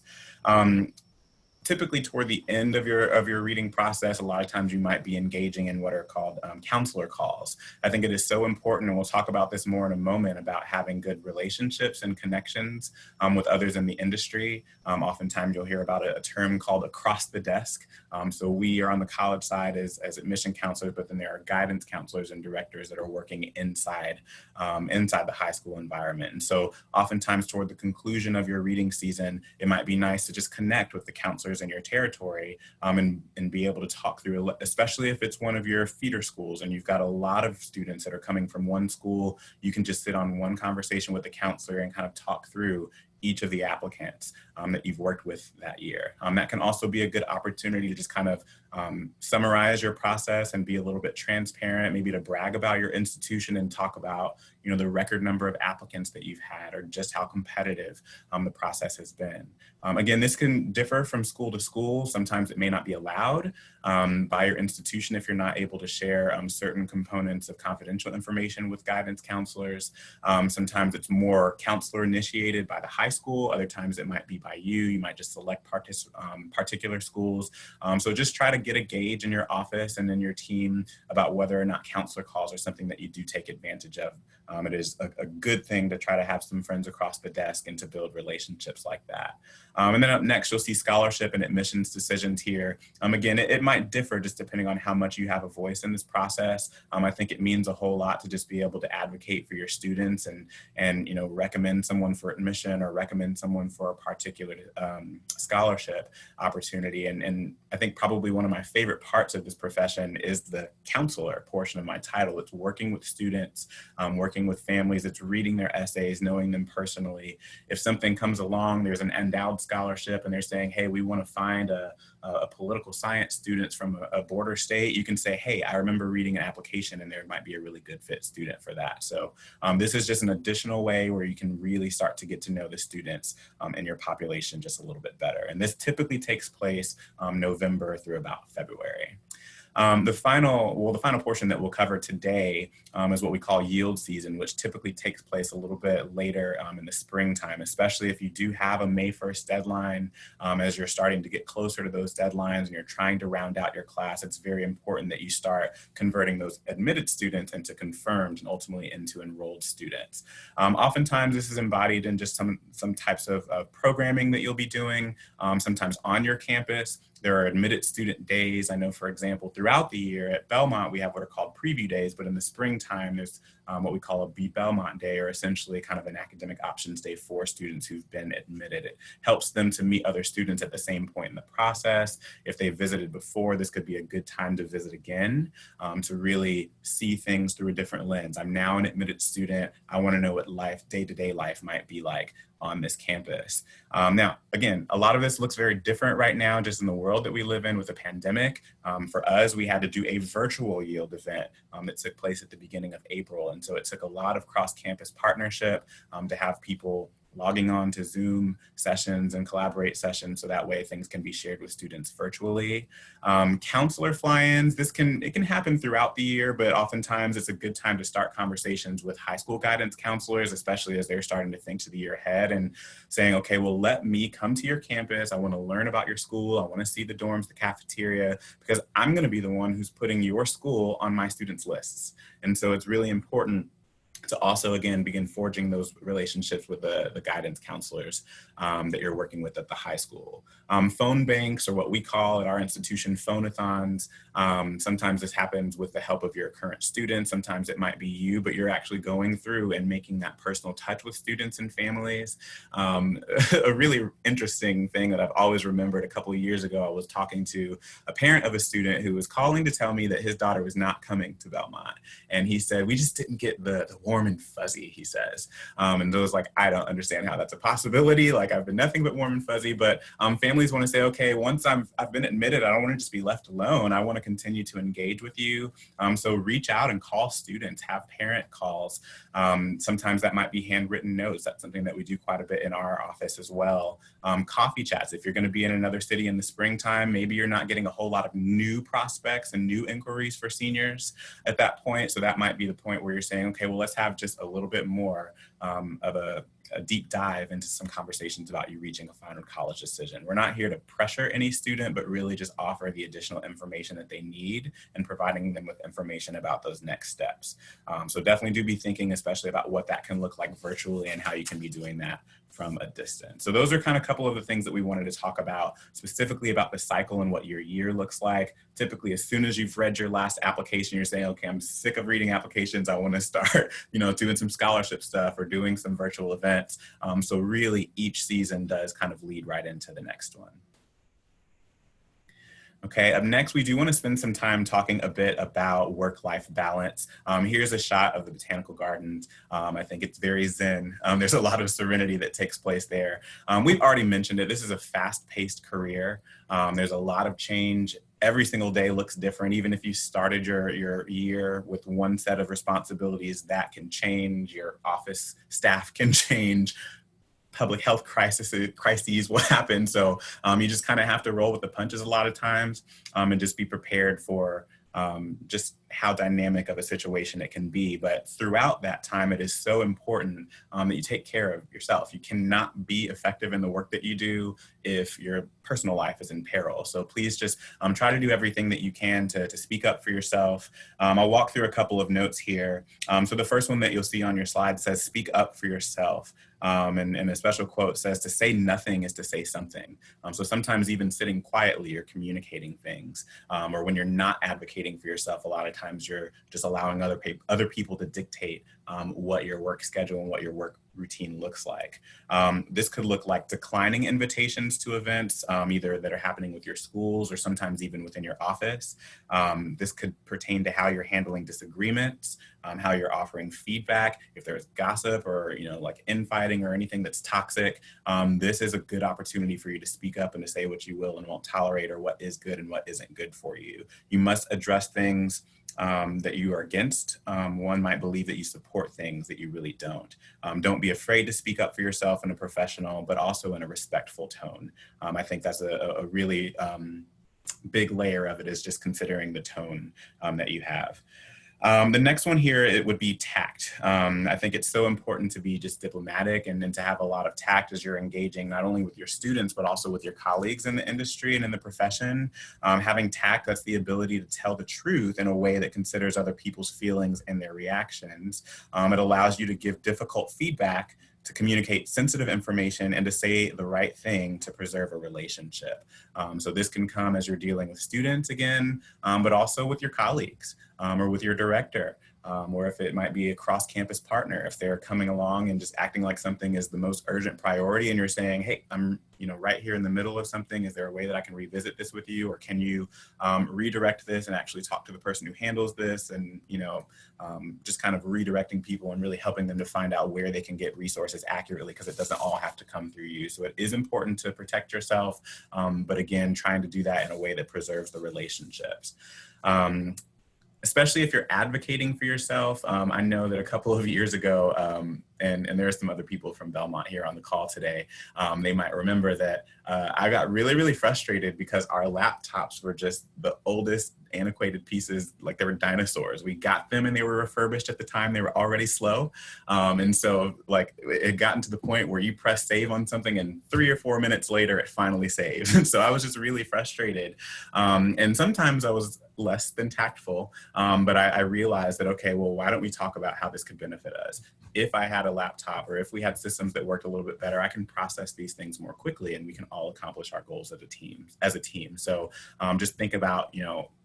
Typically toward the end of your reading process, a lot of times you might be engaging in what are called counselor calls. I think it is so important, and we'll talk about this more in a moment, about having good relationships and connections with others in the industry. Oftentimes you'll hear about a term called across the desk. So we are on the college side as admission counselors, but then there are guidance counselors and directors that are working inside the high school environment. And so oftentimes toward the conclusion of your reading season, it might be nice to just connect with the counselors in your territory and be able to talk through, especially if it's one of your feeder schools and you've got a lot of students that are coming from one school. You can just sit on one conversation with the counselor and kind of talk through each of the applicants that you've worked with that year. That can also be a good opportunity to just kind of summarize your process and be a little bit transparent, maybe to brag about your institution and talk about, the record number of applicants that you've had or just how competitive the process has been. Again, this can differ from school to school. Sometimes it may not be allowed by your institution if you're not able to share certain components of confidential information with guidance counselors. Sometimes it's more counselor initiated by the high school. Other times it might be by you. You might just select particular schools. So just try to get a gauge in your office and in your team about whether or not counselor calls are something that you do take advantage of. It is a good thing to try to have some friends across the desk and to build relationships like that. And then up next, you'll see scholarship and admissions decisions here. Again, it might differ just depending on how much you have a voice in this process. I think it means a whole lot to just be able to advocate for your students and recommend someone for admission or recommend someone for a particular scholarship opportunity. And I think probably one of my favorite parts of this profession is the counselor portion of my title. It's working with students, working with families, it's reading their essays, knowing them personally. If something comes along, there's an endowed scholarship and they're saying, hey, we want to find a a political science students from a border state, you can say, hey, I remember reading an application and there might be a really good fit student for that. So this is just an additional way where you can really start to get to know the students in your population just a little bit better. And this typically takes place November through about February. The final portion that we'll cover today is what we call yield season, which typically takes place a little bit later in the springtime, especially if you do have a May 1st deadline. As you're starting to get closer to those deadlines and you're trying to round out your class, it's very important that you start converting those admitted students into confirmed and ultimately into enrolled students. Oftentimes this is embodied in just some types of programming that you'll be doing, sometimes on your campus. There are admitted student days. I know, for example, throughout the year at Belmont, we have what are called preview days, but in the springtime, there's what we call a Be Belmont Day, or essentially kind of an academic options day for students who've been admitted. It helps them to meet other students at the same point in the process. If they visited before, this could be a good time to visit again, to really see things through a different lens. I'm now an admitted student. I want to know what life, day-to-day life might be like on this campus. Now, again, a lot of this looks very different right now, just in the world that we live in with the pandemic. For us, we had to do a virtual yield event that took place at the beginning of April. And so it took a lot of cross-campus partnership to have people logging on to Zoom sessions and Collaborate sessions, so that way things can be shared with students virtually. Counselor fly-ins, it can happen throughout the year, but oftentimes it's a good time to start conversations with high school guidance counselors, especially as they're starting to think to the year ahead and saying, okay, well, let me come to your campus. I want to learn about your school. I want to see the dorms, the cafeteria, because I'm going to be the one who's putting your school on my students' lists. And so it's really important to also, again, begin forging those relationships with the guidance counselors that you're working with at the high school. Phone banks, or what we call at our institution, phone-a-thons. Sometimes this happens with the help of your current students. Sometimes it might be you, but you're actually going through and making that personal touch with students and families. A really interesting thing that I've always remembered, a couple of years ago, I was talking to a parent of a student who was calling to tell me that his daughter was not coming to Belmont. And he said, we just didn't get the warm and fuzzy, he says. And those like, I don't understand how that's a possibility. Like, I've been nothing but warm and fuzzy, but families want to say, okay, once I've been admitted, I don't want to just be left alone. I want to continue to engage with you. So reach out and call students, have parent calls. Sometimes that might be handwritten notes. That's something that we do quite a bit in our office as well. Coffee chats. If you're going to be in another city in the springtime, maybe you're not getting a whole lot of new prospects and new inquiries for seniors at that point. So that might be the point where you're saying, okay, well, let's have just a little bit more of a deep dive into some conversations about you reaching a final college decision. We're not here to pressure any student, but really just offer the additional information that they need and providing them with information about those next steps. So definitely do be thinking, especially about what that can look like virtually and how you can be doing that from a distance. So those are kind of a couple of the things that we wanted to talk about, specifically about the cycle and what your year looks like. Typically, as soon as you've read your last application, you're saying, okay, I'm sick of reading applications. I want to start, doing some scholarship stuff or doing some virtual events. So really each season does kind of lead right into the next one. Okay, up next, we do want to spend some time talking a bit about work-life balance. Here's a shot of the Botanical Gardens. I think it's very zen. There's a lot of serenity that takes place there. We've already mentioned it. This is a fast-paced career. There's a lot of change. Every single day looks different. Even if you started your year with one set of responsibilities, that can change. Your office staff can change. Public health crises will happen. So you just kind of have to roll with the punches a lot of times and just be prepared for just how dynamic of a situation it can be. But throughout that time, it is so important that you take care of yourself. You cannot be effective in the work that you do if your personal life is in peril. So please just try to do everything that you can to speak up for yourself. I'll walk through a couple of notes here. So the first one that you'll see on your slide says, speak up for yourself. And a special quote says, to say nothing is to say something. So sometimes even sitting quietly, you're communicating things. Or when you're not advocating for yourself, a lot of times you're just allowing other people to dictate what your work schedule and what your work routine looks like. This could look like declining invitations to events, either that are happening with your schools or sometimes even within your office. This could pertain to how you're handling disagreements, how you're offering feedback. If there's gossip or, like infighting or anything that's toxic, this is a good opportunity for you to speak up and to say what you will and won't tolerate, or what is good and what isn't good for you. You must address things that you are against. One might believe that you support things that you really don't. Don't be afraid to speak up for yourself in a professional, but also in a respectful tone. I think that's a really big layer of it, is just considering the tone that you have. The next one here, it would be tact. I think it's so important to be just diplomatic and to have a lot of tact as you're engaging not only with your students, but also with your colleagues in the industry and in the profession. Having tact, that's the ability to tell the truth in a way that considers other people's feelings and their reactions. It allows you to give difficult feedback, to communicate sensitive information, and to say the right thing to preserve a relationship. So this can come as you're dealing with students again, but also with your colleagues or with your director, or if it might be a cross-campus partner, if they're coming along and just acting like something is the most urgent priority and you're saying, hey, I'm right here in the middle of something. Is there a way that I can revisit this with you? Or can you redirect this and actually talk to the person who handles this? And, just kind of redirecting people and really helping them to find out where they can get resources accurately, because it doesn't all have to come through you. So it is important to protect yourself, but again, trying to do that in a way that preserves the relationships. Especially if you're advocating for yourself. I know that a couple of years ago, and there are some other people from Belmont here on the call today, they might remember that I got really, really frustrated because our laptops were just the oldest antiquated pieces, like they were dinosaurs. We got them and they were refurbished at the time. They were already slow. And so like it had gotten to the point where you press save on something and 3 or 4 minutes later, it finally saved. And so I was just really frustrated. And sometimes I was less than tactful, but I realized that, okay, well, why don't we talk about how this could benefit us? If I had a laptop or if we had systems that worked a little bit better, I can process these things more quickly and we can all accomplish our goals as a team. So just think about,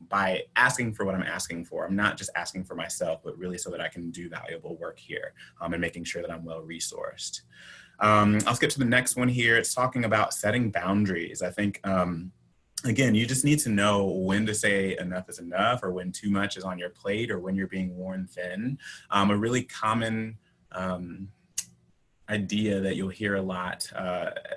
by asking for what I'm asking for, I'm not just asking for myself, but really so that I can do valuable work here and making sure that I'm well resourced. I'll skip to the next one here. It's talking about setting boundaries. I think, again, you just need to know when to say enough is enough, or when too much is on your plate, or when you're being worn thin. A really common idea that you'll hear a lot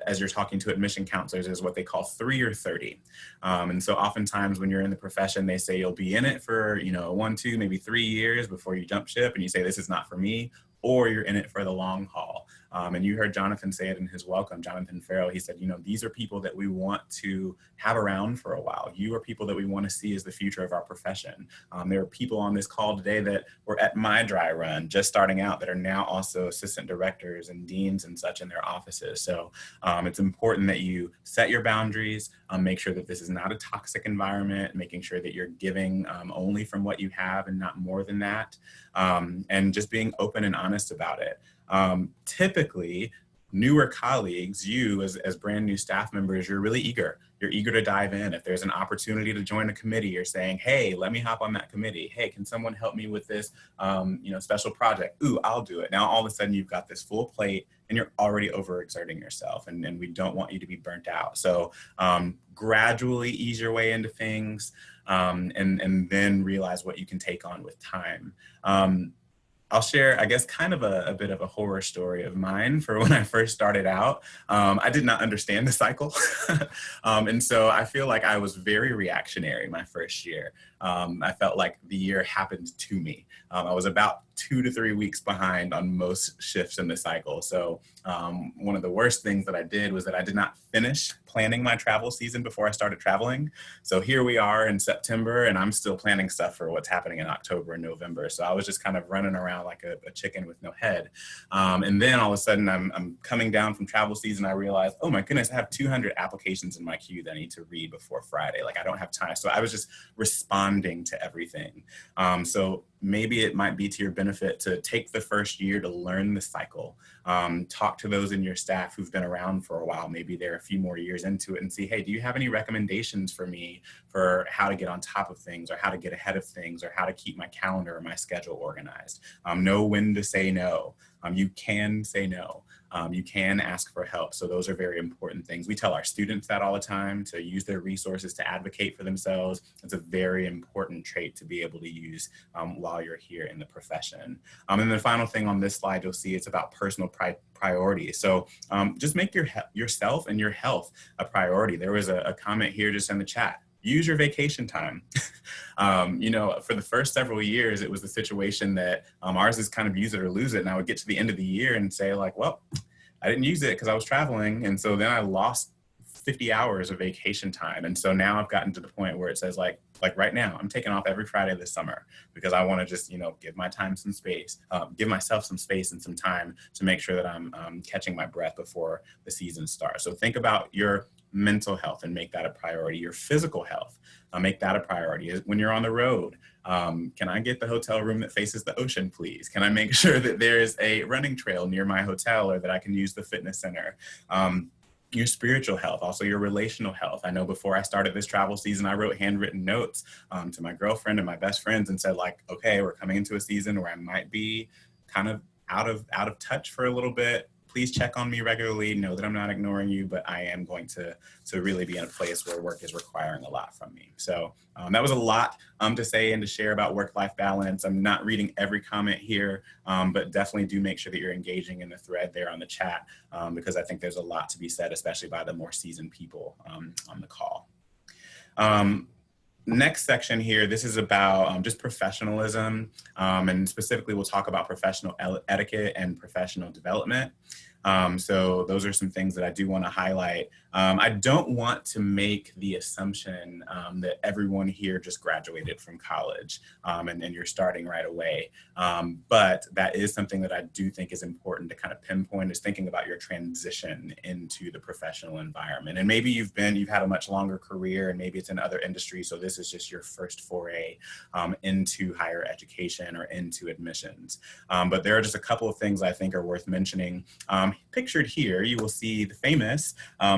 as you're talking to admission counselors is what they call 3 or 30. And so oftentimes when you're in the profession, they say you'll be in it for 1, 2, maybe 3 years before you jump ship and you say, this is not for me, or you're in it for the long haul. And you heard Jonathan say it in his welcome, Jonathan Farrell. He said, these are people that we want to have around for a while. You are people that we want to see as the future of our profession. There are people on this call today that were at my dry run, just starting out, that are now also assistant directors and deans and such in their offices. So it's important that you set your boundaries, make sure that this is not a toxic environment, making sure that you're giving only from what you have and not more than that, and just being open and honest about it. Typically, newer colleagues, you as brand new staff members, you're really eager. You're eager to dive in. If there's an opportunity to join a committee, you're saying, hey, let me hop on that committee. Hey, can someone help me with this special project? Ooh, I'll do it. Now, all of a sudden, you've got this full plate and you're already overexerting yourself. And we don't want you to be burnt out. So gradually ease your way into things and then realize what you can take on with time. I'll share, I guess, kind of a bit of a horror story of mine for when I first started out. I did not understand the cycle. And so I feel like I was very reactionary my first year. I felt like the year happened to me. I was about 2 to 3 weeks behind on most shifts in the cycle. So one of the worst things that I did was that I did not finish planning my travel season before I started traveling. So here we are in September and I'm still planning stuff for what's happening in October and November. So I was just kind of running around like a chicken with no head. And then all of a sudden I'm coming down from travel season. I realized, oh my goodness, I have 200 applications in my queue that I need to read before Friday. Like I don't have time. So I was just responding to everything. So maybe it might be to your benefit to take the first year to learn the cycle. Talk to those in your staff who've been around for a while. Maybe they're a few more years into it and see, hey, do you have any recommendations for me for how to get on top of things or how to get ahead of things or how to keep my calendar or my schedule organized? Know when to say no. You can say no. You can ask for help. So those are very important things. We tell our students that all the time, to use their resources to advocate for themselves. It's a very important trait to be able to use while you're here in the profession. And the final thing on this slide, you'll see it's about personal priorities. So just make yourself and your health a priority. There was a comment here just in the chat. Use your vacation time. For the first several years, it was the situation that ours is kind of use it or lose it. And I would get to the end of the year and say like, well, I didn't use it because I was traveling. And so then I lost 50 hours of vacation time. And so now I've gotten to the point where it says like right now, I'm taking off every Friday this summer because I want to just, give my time some space, give myself some space and some time to make sure that I'm catching my breath before the season starts. So think about your mental health and make that a priority. Your physical health, make that a priority. When you're on the road, can I get the hotel room that faces the ocean, please? Can I make sure that there's a running trail near my hotel or that I can use the fitness center? Your spiritual health, also your relational health. I know before I started this travel season, I wrote handwritten notes to my girlfriend and my best friends and said like, okay, we're coming into a season where I might be kind of out of touch for a little bit. Please check on me regularly. Know that I'm not ignoring you, but I am going to really be in a place where work is requiring a lot from me. So that was a lot to say and to share about work-life balance. I'm not reading every comment here, but definitely do make sure that you're engaging in the thread there on the chat because I think there's a lot to be said, especially by the more seasoned people on the call. Next section here, this is about just professionalism, and specifically we'll talk about professional etiquette and professional development. So those are some things that I do want to highlight. I don't want to make the assumption that everyone here just graduated from college and you're starting right away. But that is something that I do think is important to kind of pinpoint, is thinking about your transition into the professional environment. And maybe you've had a much longer career and maybe it's in other industries. So this is just your first foray into higher education or into admissions. But there are just a couple of things I think are worth mentioning. Pictured here, you will see the famous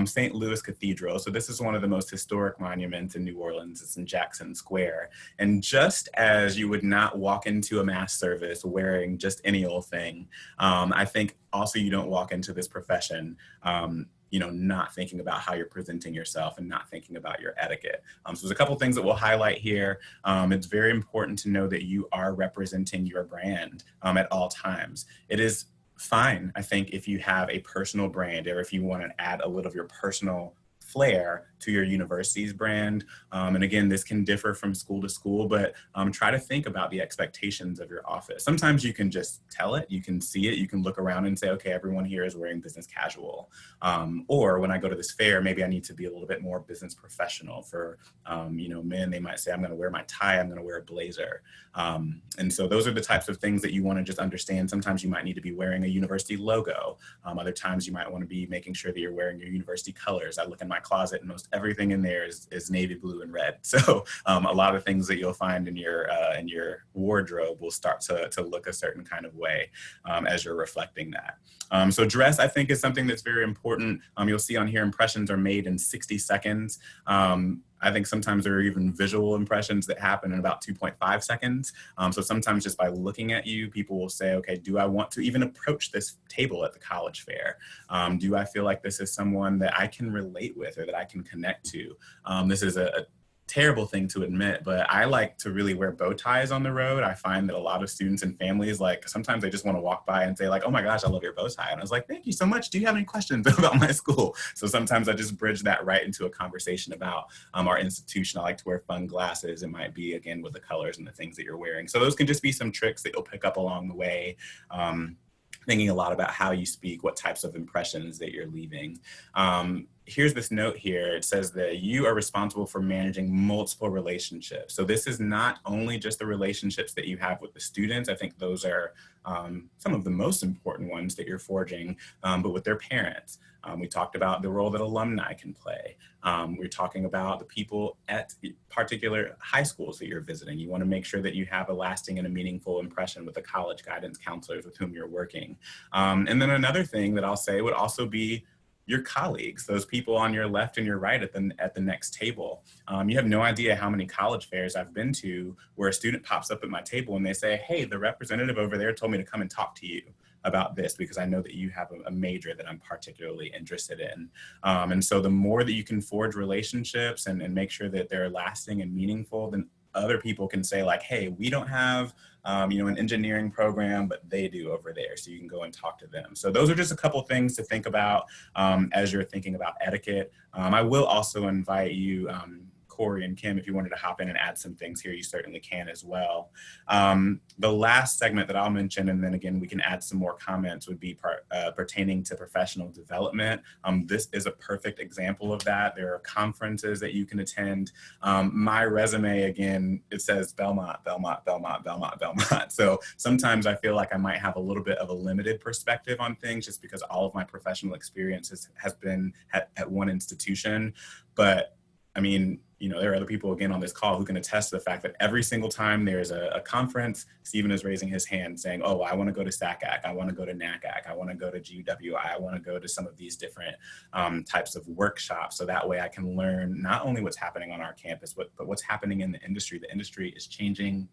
St. Louis Cathedral. So this is one of the most historic monuments in New Orleans. It's in Jackson Square. And just as you would not walk into a mass service wearing just any old thing, I think also you don't walk into this profession not thinking about how you're presenting yourself and not thinking about your etiquette. So there's a couple things that we'll highlight here. It's very important to know that you are representing your brand at all times. It is fine, I think, if you have a personal brand or if you want to add a little of your personal flair to your university's brand. And again, this can differ from school to school, but try to think about the expectations of your office. Sometimes you can just tell it, you can see it, you can look around and say, okay, everyone here is wearing business casual. Or when I go to this fair, maybe I need to be a little bit more business professional. For men, they might say, I'm gonna wear my tie, I'm gonna wear a blazer. And so those are the types of things that you wanna just understand. Sometimes you might need to be wearing a university logo. Other times you might wanna be making sure that you're wearing your university colors. I look in my closet and most everything in there is navy blue and red. So a lot of things that you'll find in your wardrobe will start to look a certain kind of way as you're reflecting that. So dress, I think, is something that's very important. You'll see on here, impressions are made in 60 seconds. I think sometimes there are even visual impressions that happen in about 2.5 seconds. So sometimes just by looking at you, people will say, okay, do I want to even approach this table at the college fair? Do I feel like this is someone that I can relate with or that I can connect to? This is a terrible thing to admit, but I like to really wear bow ties on the road. I find that a lot of students and families, like, sometimes they just want to walk by and say like, oh my gosh, I love your bow tie. And I was like, thank you so much. Do you have any questions about my school? So sometimes I just bridge that right into a conversation about our institution. I like to wear fun glasses. It might be, again, with the colors and the things that you're wearing. So those can just be some tricks that you'll pick up along the way. Thinking a lot about how you speak, what types of impressions that you're leaving. Here's this note here. It says that you are responsible for managing multiple relationships. So this is not only just the relationships that you have with the students. I think those are some of the most important ones that you're forging, but with their parents. We talked about the role that alumni can play. We're talking about the people at particular high schools that you're visiting. You want to make sure that you have a lasting and a meaningful impression with the college guidance counselors with whom you're working. And then another thing that I'll say would also be your colleagues, those people on your left and your right at the next table. You have no idea how many college fairs I've been to where a student pops up at my table and they say, hey, the representative over there told me to come and talk to you. about this because I know that you have a major that I'm particularly interested in. And so the more that you can forge relationships and make sure that they're lasting and meaningful, then other people can say like, hey, we don't have an engineering program, but they do over there. So you can go and talk to them. So those are just a couple things to think about as you're thinking about etiquette. I will also invite you, Corey and Kim, if you wanted to hop in and add some things here, you certainly can as well. The last segment that I'll mention, and then again, we can add some more comments, would be pertaining to professional development. This is a perfect example of that. There are conferences that you can attend. My resume, again, it says Belmont, Belmont, Belmont, Belmont, Belmont. So sometimes I feel like I might have a little bit of a limited perspective on things just because all of my professional experience has been at one institution. But I mean, there are other people again on this call who can attest to the fact that every single time there's a conference, Stephen is raising his hand saying, oh, I want to go to SACAC, I want to go to NACAC, I want to go to GWI, I want to go to some of these different types of workshops. So that way I can learn not only what's happening on our campus, but what's happening in the industry. The industry is changing,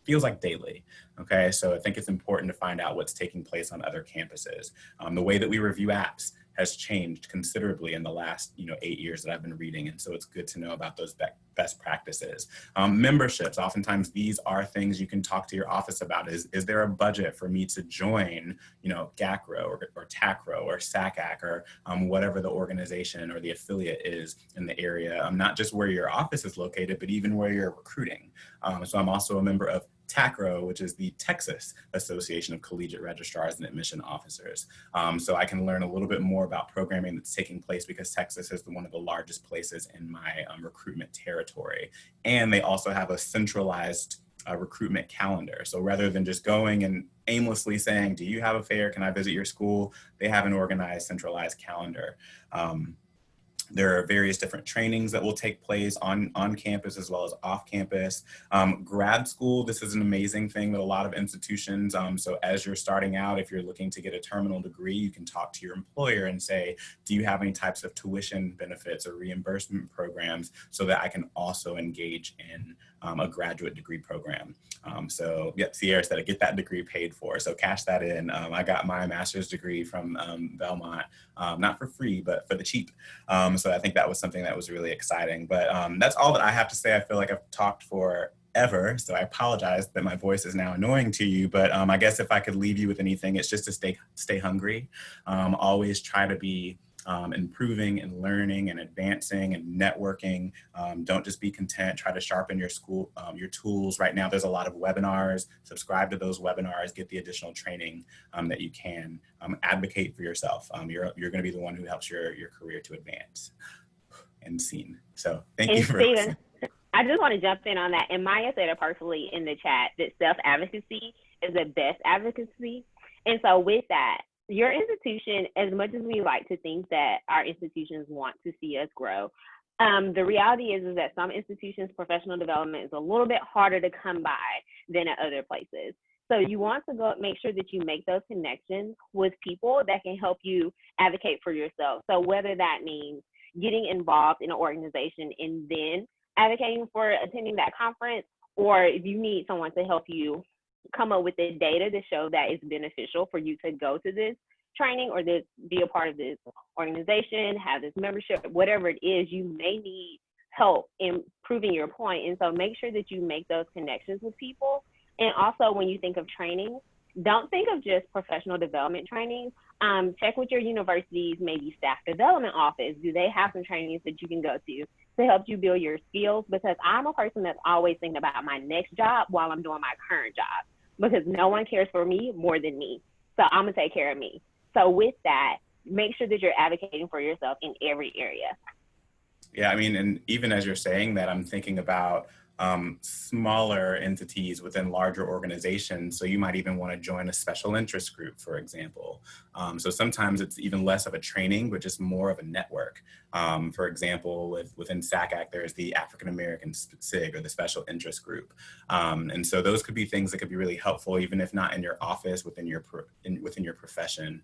feels like daily. Okay, so I think it's important to find out what's taking place on other campuses. The way that we review apps has changed considerably in the last 8 years that I've been reading, and so it's good to know about those best practices. Memberships, oftentimes these are things you can talk to your office about. Is there a budget for me to join GACRO or TACRO or SACAC or whatever the organization or the affiliate is in the area, not just where your office is located, but even where you're recruiting. So I'm also a member of TACRO, which is the Texas Association of Collegiate Registrars and Admission Officers. So I can learn a little bit more about programming that's taking place because Texas is one of the largest places in my recruitment territory. And they also have a centralized recruitment calendar. So rather than just going and aimlessly saying, do you have a fair? Can I visit your school? They have an organized, centralized calendar. There are various different trainings that will take place on campus as well as off campus. Grad school, this is an amazing thing that a lot of institutions, so as you're starting out, if you're looking to get a terminal degree, you can talk to your employer and say, do you have any types of tuition benefits or reimbursement programs so that I can also engage in a graduate degree program. So yeah, Sierra said, get that degree paid for. So cash that in. I got my master's degree from Belmont, not for free, but for the cheap. So I think that was something that was really exciting. But that's all that I have to say. I feel like I've talked forever, so I apologize that my voice is now annoying to you. But I guess if I could leave you with anything, it's just to stay hungry. Always try to be improving and learning and advancing and networking. Don't just be content. Try to sharpen your tools. Right now, there's a lot of webinars. Subscribe to those webinars. Get the additional training that you can. Advocate for yourself. You're going to be the one who helps your career to advance and seen. So thank you for listening. I just want to jump in on that. And Maya said it personally in the chat that self-advocacy is the best advocacy. And so with that, your institution, as much as we like to think that our institutions want to see us grow, the reality is that some institutions' professional development is a little bit harder to come by than at other places. So you want to go make sure that you make those connections with people that can help you advocate for yourself. So whether that means getting involved in an organization and then advocating for attending that conference, or if you need someone to help you come up with the data to show that it's beneficial for you to go to this training or this, be a part of this organization, have this membership, whatever it is, you may need help in proving your point. And so make sure that you make those connections with people. And also when you think of training, don't think of just professional development training. Check with your university's maybe staff development office. Do they have some trainings that you can go to help you build your skills? Because I'm a person that's always thinking about my next job while I'm doing my current job, because no one cares for me more than me. So I'm gonna take care of me. So with that, make sure that you're advocating for yourself in every area. Yeah, I mean, and even as you're saying that, I'm thinking about smaller entities within larger organizations. So you might even want to join a special interest group, for example. So sometimes it's even less of a training, but just more of a network. For example, within SACAC, there's the African American SIG, or the special interest group. And so those could be things that could be really helpful, even if not in your office, within your profession.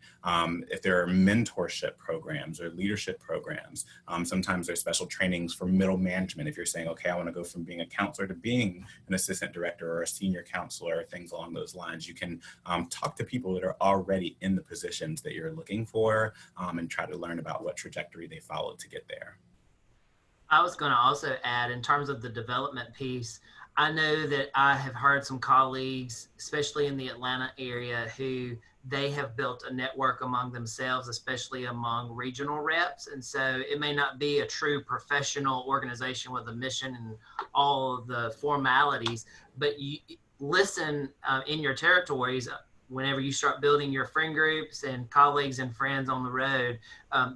If there are mentorship programs or leadership programs, sometimes there's special trainings for middle management. If you're saying, okay, I want to go from being a counselor to being an assistant director or a senior counselor, or things along those lines. You can talk to people that are already in the positions that you're looking for, and try to learn about what trajectory they followed to get there. I was going to also add, in terms of the development piece, I know that I have heard some colleagues, especially in the Atlanta area, who they have built a network among themselves, especially among regional reps. And so it may not be a true professional organization with a mission and all of the formalities, but you listen in your territories. Whenever you start building your friend groups and colleagues and friends on the road,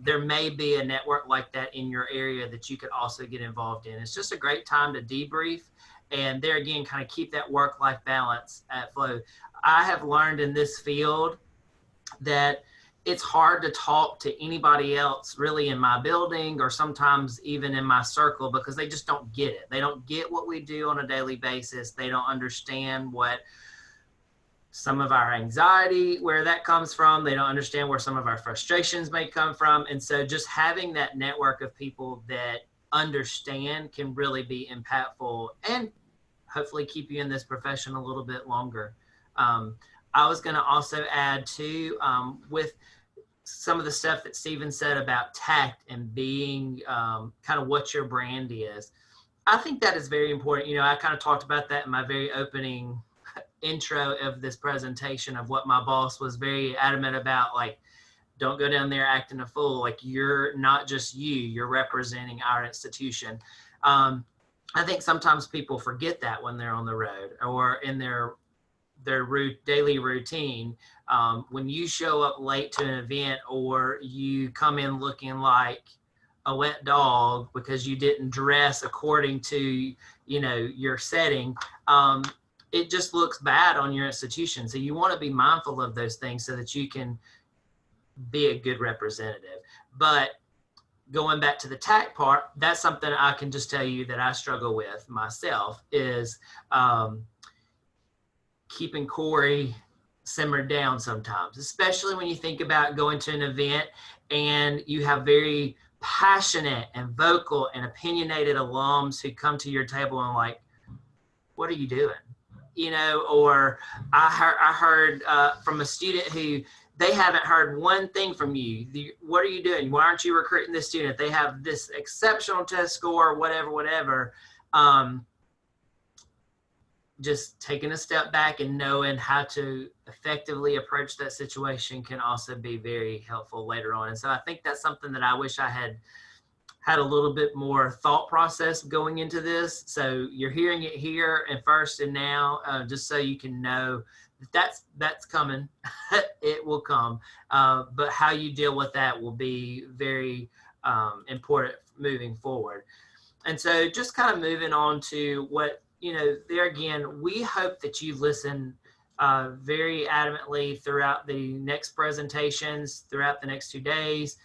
there may be a network like that in your area that you could also get involved in. It's just a great time to debrief, and there again, kind of keep that work-life balance at flow. I have learned in this field that it's hard to talk to anybody else really in my building, or sometimes even in my circle, because they just don't get it. They don't get what we do on a daily basis. They don't understand what some of our anxiety, where that comes from. They don't understand where some of our frustrations may come from. And so just having that network of people that understand can really be impactful and hopefully keep you in this profession a little bit longer. I was going to also add too, with some of the stuff that Stephen said about tact and being kind of what your brand is. I think that is very important. You know, I kind of talked about that in my very opening intro of this presentation, of what my boss was very adamant about, like, don't go down there acting a fool. Like, you're not just you're representing our institution. I think sometimes people forget that when they're on the road or in their daily routine. When you show up late to an event, or you come in looking like a wet dog because you didn't dress according to, you know, your setting, it just looks bad on your institution. So you want to be mindful of those things so that you can be a good representative. But going back to the tact part, that's something I can just tell you that I struggle with myself, is keeping Corey simmered down sometimes, especially when you think about going to an event and you have very passionate and vocal and opinionated alums who come to your table and like, what are you doing? You know, or I heard from a student who, they haven't heard one thing from you. What are you doing? Why aren't you recruiting this student? They have this exceptional test score, whatever. Just taking a step back and knowing how to effectively approach that situation can also be very helpful later on. And so I think that's something that I wish I had a little bit more thought process going into this. So you're hearing it here and first and now, just so you can know that's coming. It will come. But how you deal with that will be very important moving forward. And so just kind of moving on to what, you know, there again, we hope that you listen very adamantly throughout the next presentations, throughout the next 2 days.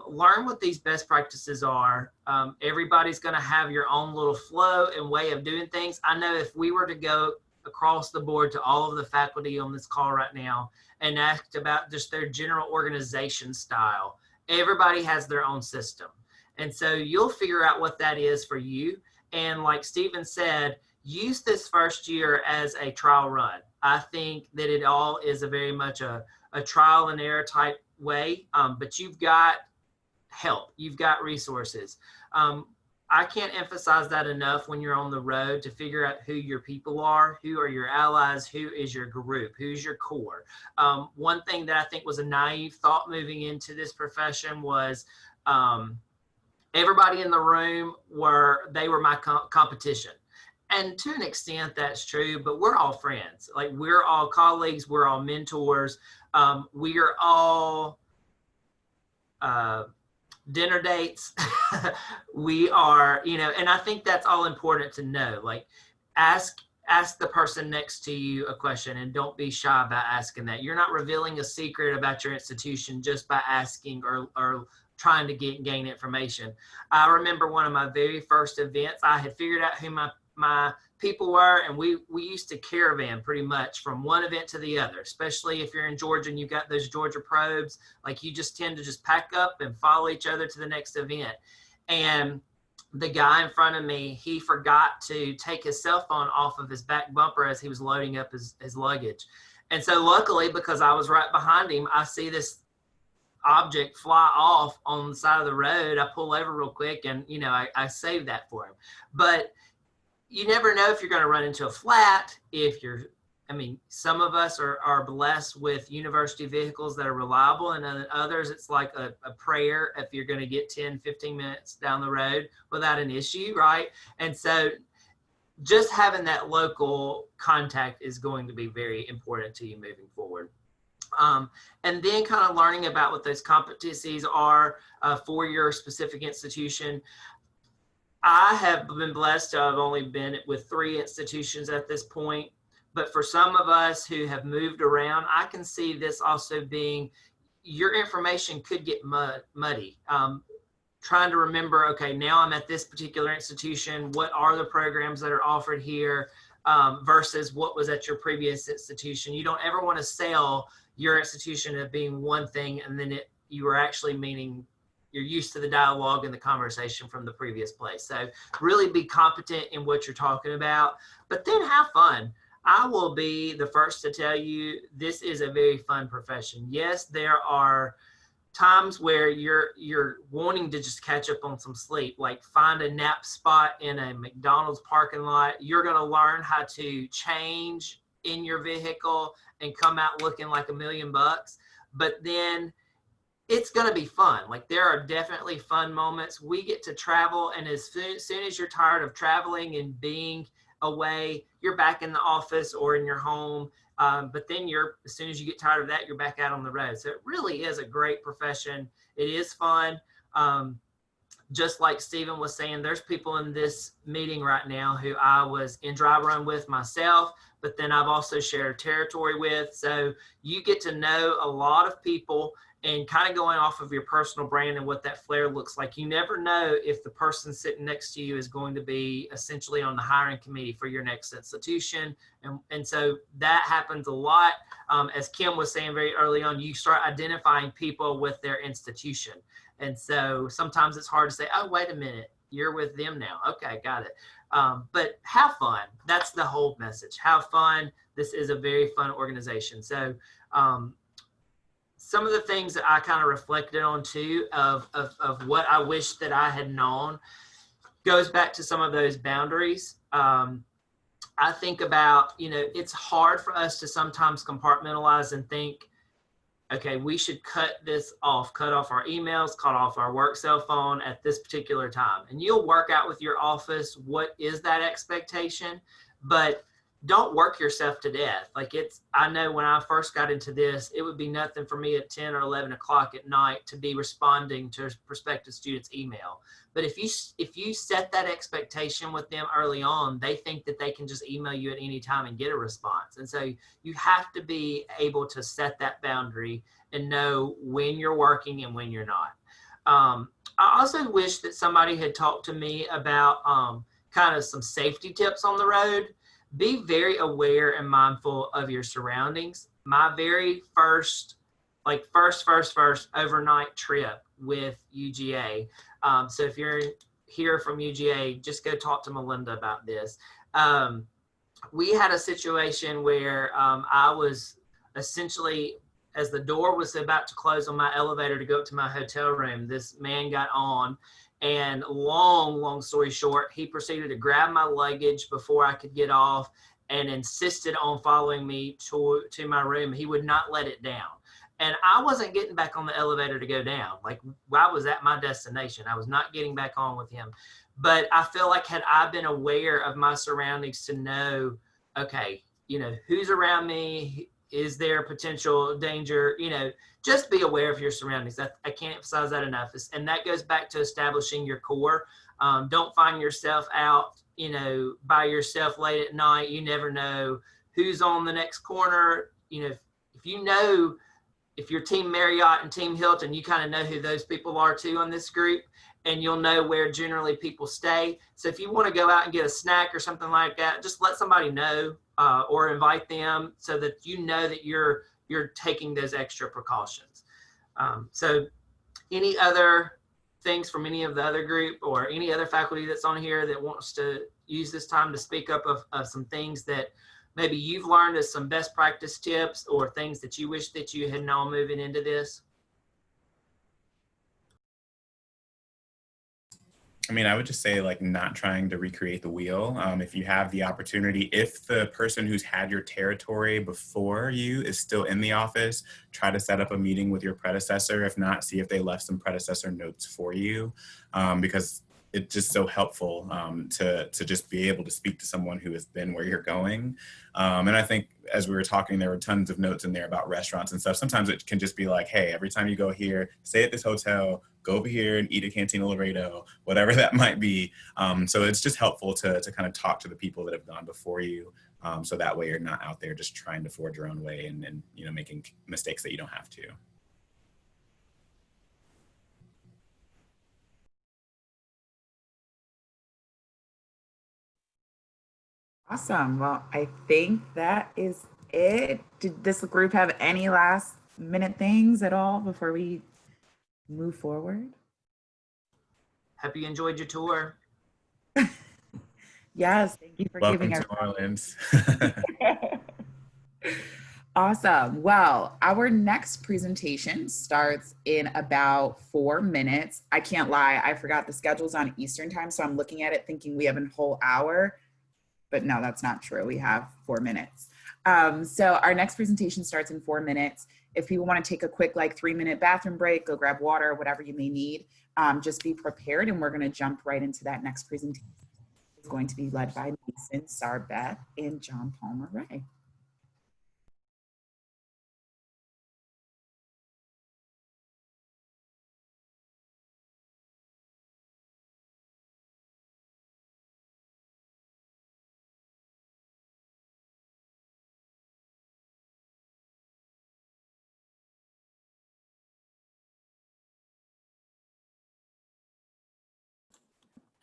Learn what these best practices are. Everybody's going to have your own little flow and way of doing things. I know if we were to go across the board to all of the faculty on this call right now and asked about just their general organization style, everybody has their own system. And so you'll figure out what that is for you. And like Stephen said, use this first year as a trial run. I think that it all is a very much a trial and error type way, but you've got help, you've got resources. I can't emphasize that enough when you're on the road, to figure out who your people are, who are your allies, who is your group, who's your core. One thing that I think was a naive thought moving into this profession was everybody in the room were my competition. And to an extent that's true, but we're all friends. Like, we're all colleagues, we're all mentors. We are all dinner dates. We are, you know, and I think that's all important to know. Like, ask the person next to you a question, and don't be shy about asking that. You're not revealing a secret about your institution just by asking or trying to gain information. I remember one of my very first events, I had figured out who my people were, and we used to caravan pretty much from one event to the other, especially if you're in Georgia and you've got those Georgia probes. Like, you just tend to just pack up and follow each other to the next event. And the guy in front of me, he forgot to take his cell phone off of his back bumper as he was loading up his luggage. And so luckily, because I was right behind him, I see this object fly off on the side of the road. I pull over real quick and, you know, I saved that for him. But you never know if you're going to run into a flat. Some of us are blessed with university vehicles that are reliable, and then others, it's like a prayer if you're going to get 10, 15 minutes down the road without an issue, right? And so just having that local contact is going to be very important to you moving forward. And then kind of learning about what those competencies are for your specific institution. I have been blessed to have only been with 3 institutions at this point, but for some of us who have moved around, I can see this also being, your information could get muddy. Trying to remember, okay, now I'm at this particular institution, what are the programs that are offered here versus what was at your previous institution. You don't ever want to sell your institution as being one thing and then you were actually meaning you're used to the dialogue and the conversation from the previous place. So really be competent in what you're talking about, but then have fun. I will be the first to tell you, this is a very fun profession. Yes, there are times where you're wanting to just catch up on some sleep, like find a nap spot in a McDonald's parking lot. You're going to learn how to change in your vehicle and come out looking like $1 million. But then it's going to be fun. Like, there are definitely fun moments. We get to travel, and as soon as you're tired of traveling and being away, you're back in the office or in your home. But then as soon as you get tired of that, you're back out on the road. So it really is a great profession. It is fun. Just like Stephen was saying, there's people in this meeting right now who I was in dry run with myself, but then I've also shared territory with. So you get to know a lot of people, and kind of going off of your personal brand and what that flair looks like. You never know if the person sitting next to you is going to be essentially on the hiring committee for your next institution. And so that happens a lot. As Kim was saying very early on, you start identifying people with their institution. And so sometimes it's hard to say, oh, wait a minute, you're with them now. Okay, got it. But have fun. That's the whole message. Have fun. This is a very fun organization. So some of the things that I kind of reflected on too of what I wish that I had known goes back to some of those boundaries. I think about, it's hard for us to sometimes compartmentalize and think, okay, we should cut off our emails, cut off our work cell phone at this particular time. And you'll work out with your office what is that expectation, but don't work yourself to death. I know when I first got into this, it would be nothing for me at 10 or 11 o'clock at night to be responding to prospective students' email. But if you set that expectation with them early on, they think that they can just email you at any time and get a response. And so you have to be able to set that boundary and know when you're working and when you're not. I also wish that somebody had talked to me about kind of some safety tips on the road. Be very aware and mindful of your surroundings. My very first overnight trip with UGA. So if you're here from UGA, just go talk to Melinda about this. We had a situation where I was essentially, as the door was about to close on my elevator to go up to my hotel room, this man got on. And long story short, he proceeded to grab my luggage before I could get off and insisted on following me to my room. He would not let it down. And I wasn't getting back on the elevator to go down. Like, I was at my destination. I was not getting back on with him. But I feel like had I been aware of my surroundings to know, okay, who's around me, is there potential danger, just be aware of your surroundings. I can't emphasize that enough. And that goes back to establishing your core. Don't find yourself out, by yourself late at night. You never know who's on the next corner. If you're Team Marriott and Team Hilton, you kind of know who those people are too on this group, and you'll know where generally people stay. So if you want to go out and get a snack or something like that, just let somebody know or invite them so that you know that you're taking those extra precautions. So any other things from any of the other group or any other faculty that's on here that wants to use this time to speak up of some things that maybe you've learned as some best practice tips or things that you wish that you had known moving into this? I mean, I would just say like not trying to recreate the wheel. If you have the opportunity, if the person who's had your territory before you is still in the office, try to set up a meeting with your predecessor. If not, see if they left some predecessor notes for you, because it's just so helpful to just be able to speak to someone who has been where you're going. And I think as we were talking, there were tons of notes in there about restaurants and stuff. Sometimes it can just be like, hey, every time you go here, stay at this hotel, go over here and eat at Cantina Laredo, whatever that might be. So it's just helpful to kind of talk to the people that have gone before you. So that way you're not out there just trying to forge your own way and you know, making mistakes that you don't have to. Awesome. Well, I think that is it. Did this group have any last minute things at all before we move forward? Hope you enjoyed your tour. Yes, thank you for Welcome giving to Orleans. Awesome. Well, our next presentation starts in about 4 minutes. I can't lie, I forgot the schedule's on Eastern time, so I'm looking at it thinking we have a whole hour, but no, that's not true. We have 4 minutes. So our next presentation starts in 4 minutes. If people want to take a quick like 3-minute bathroom break, go grab water, whatever you may need, just be prepared, and we're going to jump right into that next presentation. It's going to be led by Mason Sarbeth and John Palmer Ray.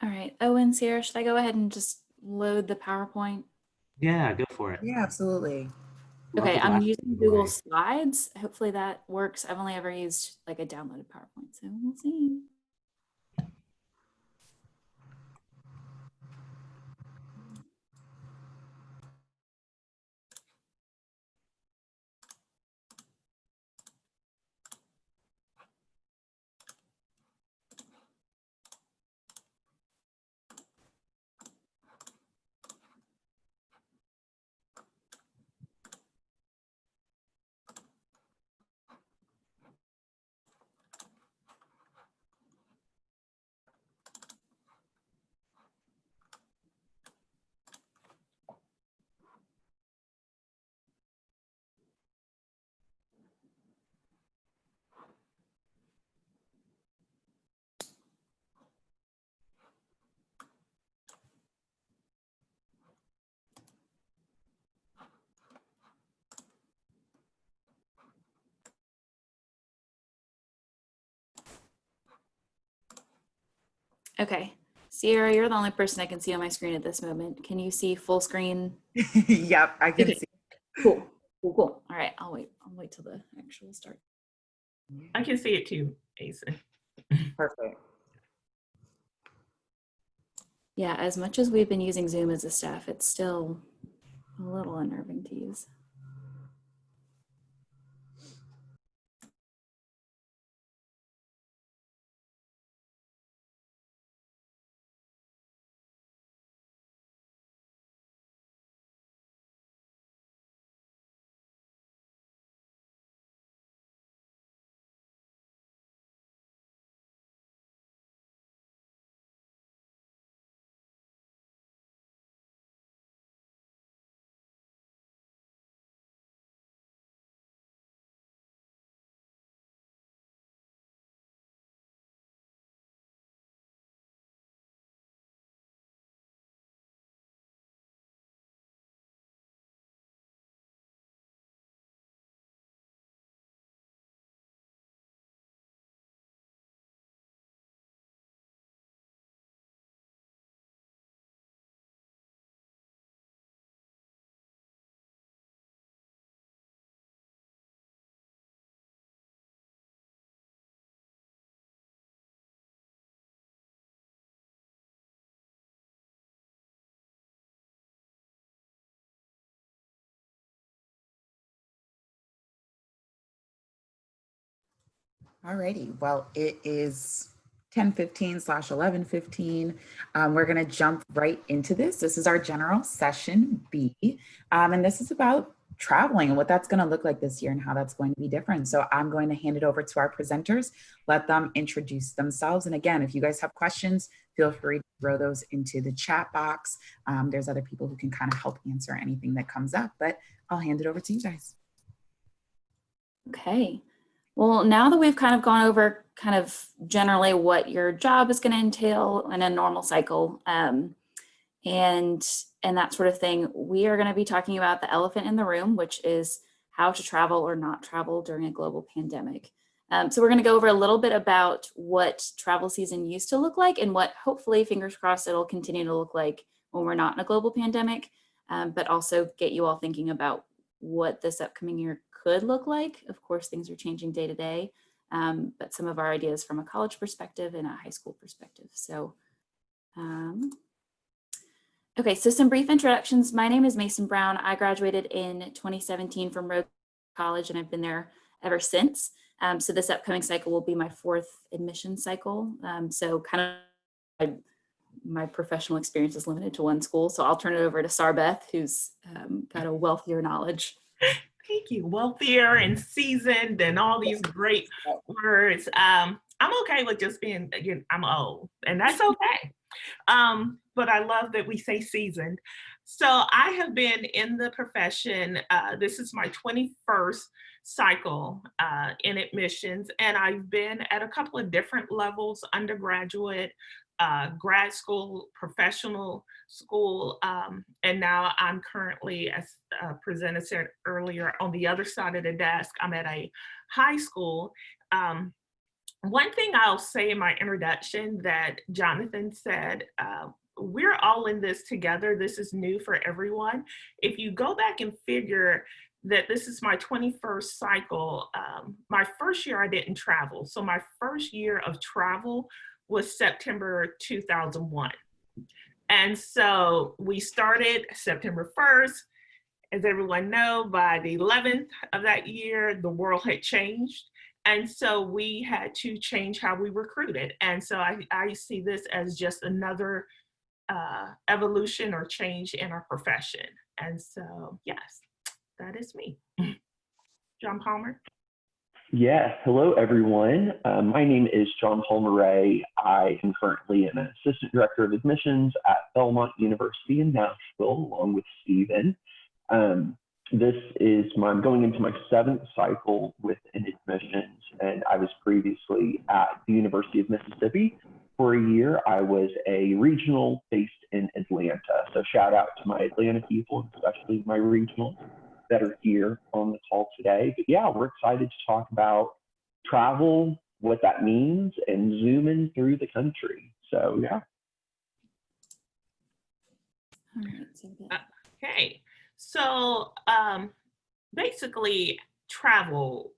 All right, Owen, Sierra, should I go ahead and just load the PowerPoint? Yeah, go for it. Yeah, absolutely. Love Okay, the I'm last using one, Google Lori. Slides. Hopefully that works. I've only ever used like a downloaded PowerPoint, so we'll see. Okay, Sierra, you're the only person I can see on my screen at this moment. Can you see full screen? Yep, I can Okay. see. Cool, cool, cool. All right, I'll wait till the actual start. I can see it too, Asa. Perfect. Yeah, as much as we've been using Zoom as a staff, it's still a little unnerving to use. Alrighty, well, it is 10:15/11:15. We're going to jump right into this. This is our general session B, and this is about traveling and what that's going to look like this year and how that's going to be different. So I'm going to hand it over to our presenters, let them introduce themselves. And again, if you guys have questions, feel free to throw those into the chat box. There's other people who can kind of help answer anything that comes up, but I'll hand it over to you guys. Okay. Well, now that we've kind of gone over kind of generally what your job is going to entail in a normal cycle, and that sort of thing, we are going to be talking about the elephant in the room, which is how to travel or not travel during a global pandemic. So we're going to go over a little bit about what travel season used to look like and what hopefully, fingers crossed, it'll continue to look like when we're not in a global pandemic, but also get you all thinking about what this upcoming year could look like. Of course, things are changing day to day, but some of our ideas from a college perspective and a high school perspective. So, okay, so some brief introductions. My name is Mason Brown. I graduated in 2017 from Rogue College, and I've been there ever since. So this upcoming cycle will be my 4th admission cycle. So kind of my professional experience is limited to one school. So I'll turn it over to Sarbeth, who's got a wealthier knowledge. Thank you. Wealthier and seasoned and all these great words. I'm okay with just being, again, I'm old, and that's okay. But I love that we say seasoned. So I have been in the profession. This is my 21st cycle in admissions, and I've been at a couple of different levels: undergraduate, grad school, professional school, and now I'm currently, as presenter said earlier, on the other side of the desk. I'm at a high school. One thing I'll say in my introduction that Jonathan said, we're all in this together. This is new for everyone. If you go back and figure that this is my 21st cycle, my first year I didn't travel. So my first year of travel was September 2001. And so we started September 1st. As everyone knows, by the 11th of that year, the world had changed. And so we had to change how we recruited. And so I see this as just another evolution or change in our profession. And so, yes, that is me. John Palmer. Yes, hello everyone. My name is John Palmer-Ray. I am currently an Assistant Director of Admissions at Belmont University in Nashville, along with Stephen. I'm going into my 7th cycle within admissions, and I was previously at the University of Mississippi. For a year, I was a regional based in Atlanta. So shout out to my Atlanta people, especially my regionals that are here on the call today. But yeah, we're excited to talk about travel, what that means, and zooming through the country. So yeah. Okay, so basically travel,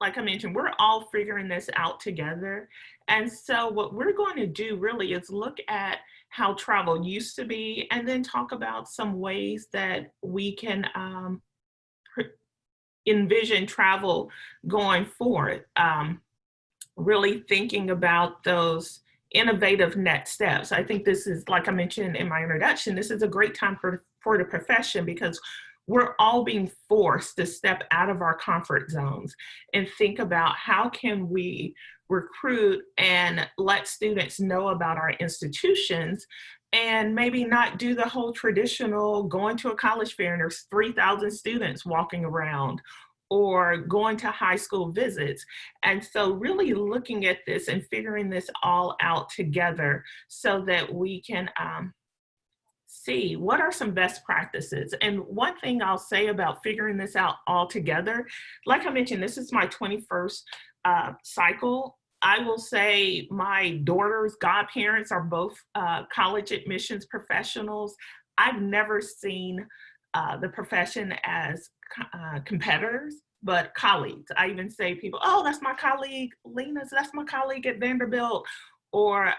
like I mentioned, we're all figuring this out together. And so what we're going to do really is look at how travel used to be, and then talk about some ways that we can envision travel going forward, really thinking about those innovative next steps. I think this is, like I mentioned in my introduction, this is a great time for the profession because we're all being forced to step out of our comfort zones and think about how can we recruit and let students know about our institutions, and maybe not do the whole traditional going to a college fair and there's 3,000 students walking around, or going to high school visits. And so really looking at this and figuring this all out together so that we can see what are some best practices. And one thing I'll say about figuring this out all together, like I mentioned, this is my 21st cycle. I will say my daughter's godparents are both college admissions professionals. I've never seen the profession as competitors, but colleagues. I even say people, oh, that's my colleague, Lena's, that's my colleague at Vanderbilt, or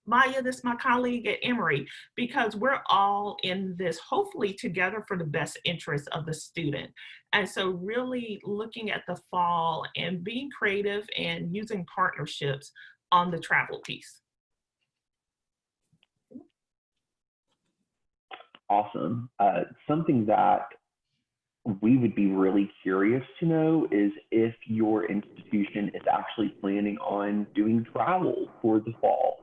Maya, this is my colleague at Emory, because we're all in this hopefully together for the best interest of the student. And so really looking at the fall and being creative and using partnerships on the travel piece. Awesome. Something that we would be really curious to know is if your institution is actually planning on doing travel for the fall.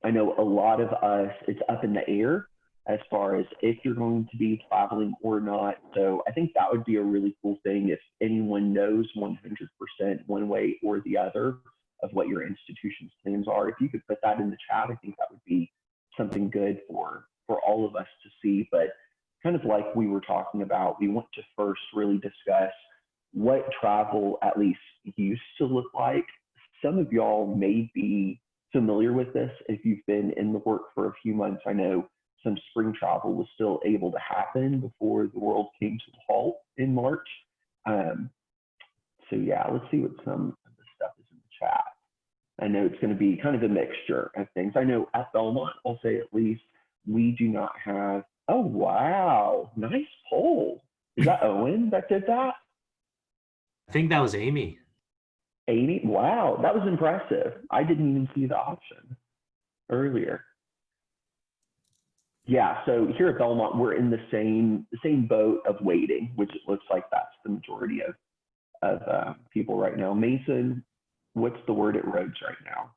I know a lot of us, it's up in the air as far as if you're going to be traveling or not. So I think that would be a really cool thing if anyone knows 100% one way or the other of what your institution's plans are. If you could put that in the chat, I think that would be something good for all of us to see. But kind of like we were talking about, we want to first really discuss what travel at least used to look like. Some of y'all may be familiar with this if you've been in the work for a few months. I know some spring travel was still able to happen before the world came to a halt in March. So yeah, let's see what some of the stuff is in the chat. I know it's going to be kind of a mixture of things. I know at Belmont, I'll say at least, we do not have, oh wow, nice poll. Is that Owen that did that? I think that was Amy. Amy, wow, that was impressive. I didn't even see the option earlier. Yeah, so here at Belmont, we're in the same boat of waiting, which it looks like that's the majority of people right now. Mason, what's the word at Rhodes right now?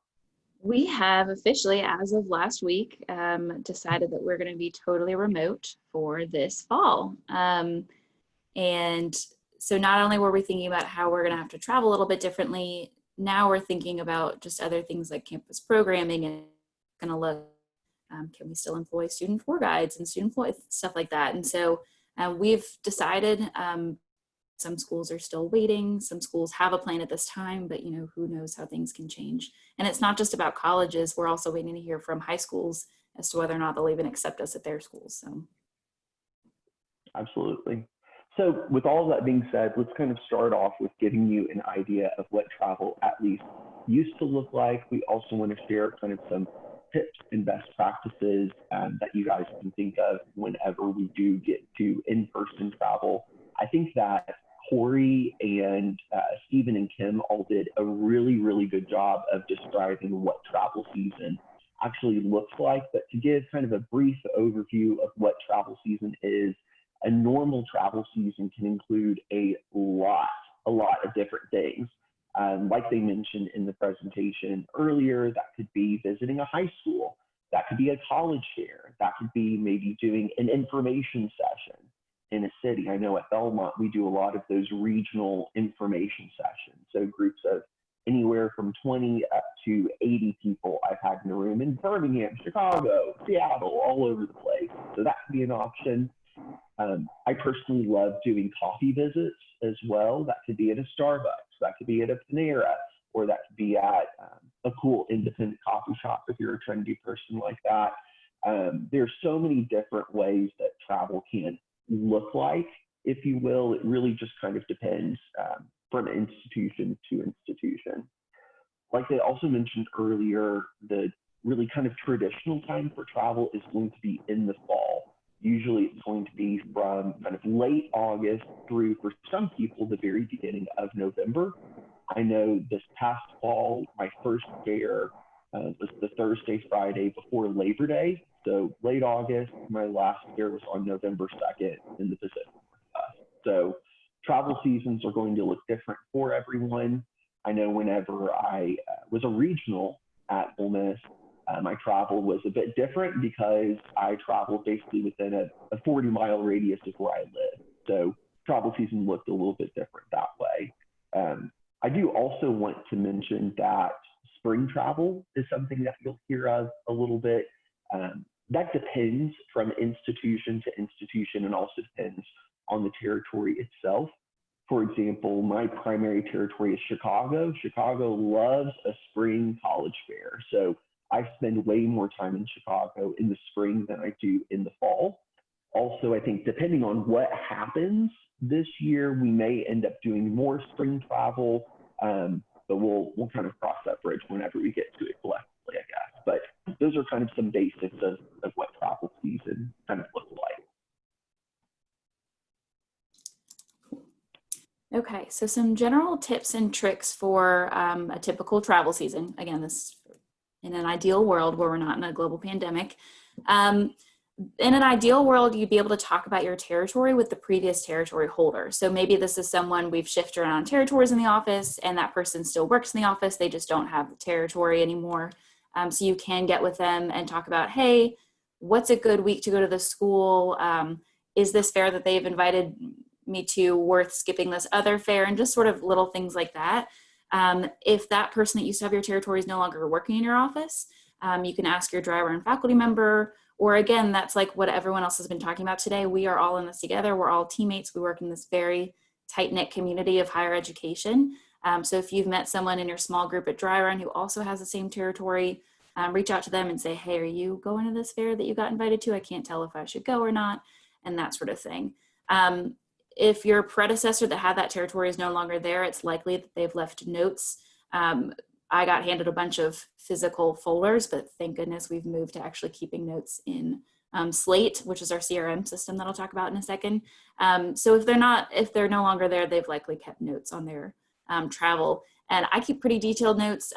We have officially, as of last week, decided that we're going to be totally remote for this fall. And so not only were we thinking about how we're going to have to travel a little bit differently, now we're thinking about just other things like campus programming and going to look, can we still employ student tour guides and student stuff like that. And so we've decided some schools are still waiting. Some schools have a plan at this time, but who knows how things can change. And it's not just about colleges. We're also waiting to hear from high schools as to whether or not they'll even accept us at their schools. So. Absolutely. So with all of that being said, let's kind of start off with giving you an idea of what travel at least used to look like. We also want to share kind of some tips and best practices that you guys can think of whenever we do get to in-person travel. I think that Corey and Stephen and Kim all did a really, really good job of describing what travel season actually looks like. But to give kind of a brief overview of what travel season is, a normal travel season can include a lot of different things. Like they mentioned in the presentation earlier, that could be visiting a high school, that could be a college fair, that could be maybe doing an information session in a city. I know at Belmont, we do a lot of those regional information sessions. So groups of anywhere from 20 up to 80 people I've had in a room in Birmingham, Chicago, Seattle, all over the place. So that could be an option. I personally love doing coffee visits as well. That could be at a Starbucks, that could be at a Panera, or that could be at a cool independent coffee shop if you're a trendy person like that. There's so many different ways that travel can look like, if you will. It really just kind of depends from institution to institution. Like they also mentioned earlier, the really kind of traditional time for travel is going to be in the fall. Usually it's going to be from kind of late August through, for some people, the very beginning of November. I know this past fall, my first fair was the Thursday, Friday before Labor Day. So late August, my last fair was on November 2nd in the Pacific Northwest. So travel seasons are going to look different for everyone. I know whenever I was a regional at Ole Miss, my travel was a bit different because I traveled basically within a 40-mile radius of where I live. So travel season looked a little bit different that way. I do also want to mention that spring travel is something that you'll hear of a little bit. That depends from institution to institution and also depends on the territory itself. For example, my primary territory is Chicago. Chicago loves a spring college fair. So I spend way more time in Chicago in the spring than I do in the fall. Also, I think depending on what happens this year, we may end up doing more spring travel, but we'll kind of cross that bridge whenever we get to it collectively, I guess. But those are kind of some basics of what travel season kind of looks like. Okay, so some general tips and tricks for a typical travel season. Again, this in an ideal world where we're not in a global pandemic. In an ideal world, you'd be able to talk about your territory with the previous territory holder. So maybe this is someone we've shifted around territories in the office and that person still works in the office. They just don't have the territory anymore. So you can get with them and talk about, hey, what's a good week to go to the school? Is this fair that they've invited me to worth skipping this other fair? And just sort of little things like that. If that person that used to have your territory is no longer working in your office, you can ask your driver and faculty member, or again, that's like what everyone else has been talking about today. We are all in this together. We're all teammates. We work in this very tight-knit community of higher education. So if you've met someone in your small group at Dry Run who also has the same territory, reach out to them and say, hey, are you going to this fair that you got invited to? I can't tell if I should go or not, and that sort of thing. If your predecessor that had that territory is no longer there, it's likely that they've left notes. I got handed a bunch of physical folders, but thank goodness we've moved to actually keeping notes in Slate, which is our CRM system that I'll talk about in a second. So if they're no longer there, they've likely kept notes on their travel. And I keep pretty detailed notes.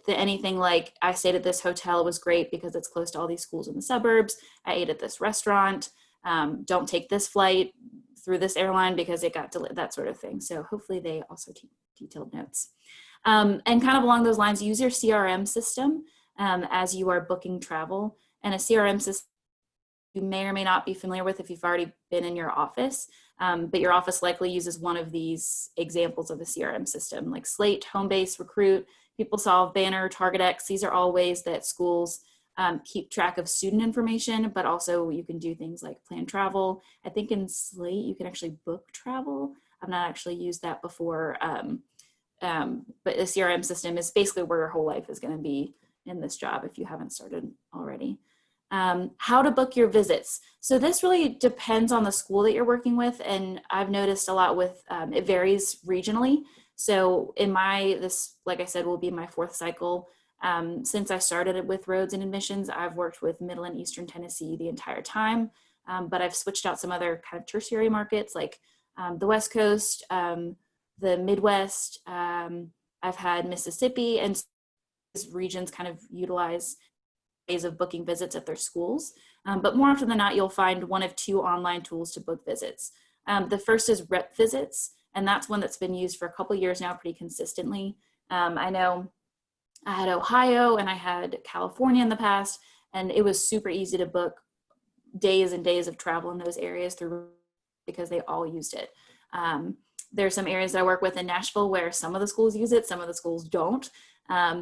Anything like, I stayed at this hotel, it was great because it's close to all these schools in the suburbs. I ate at this restaurant. Don't take this flight through this airline because it got delayed, that sort of thing. So hopefully they also keep detailed notes. And kind of along those lines, use your CRM system as you are booking travel. And a CRM system you may or may not be familiar with if you've already been in your office, but your office likely uses one of these examples of a CRM system like Slate, Homebase, Recruit, PeopleSolve, Banner, TargetX. These are all ways that schools keep track of student information, but also you can do things like plan travel. I think in Slate, you can actually book travel. I've not actually used that before, but the CRM system is basically where your whole life is going to be in this job if you haven't started already. How to book your visits. So this really depends on the school that you're working with, and I've noticed a lot with, it varies regionally. So in this, like I said, will be my 4th cycle. Since I started with roads and admissions, I've worked with Middle and Eastern Tennessee the entire time, but I've switched out some other kind of tertiary markets like the West Coast, the Midwest. I've had Mississippi, and these regions kind of utilize ways of booking visits at their schools. But more often than not, you'll find one of 2 online tools to book visits. The first is Rep Visits, and that's one that's been used for a couple years now pretty consistently. I know I had Ohio and I had California in the past, and it was super easy to book days and days of travel in those areas through because they all used it. There's some areas that I work with in Nashville where some of the schools use it, some of the schools don't.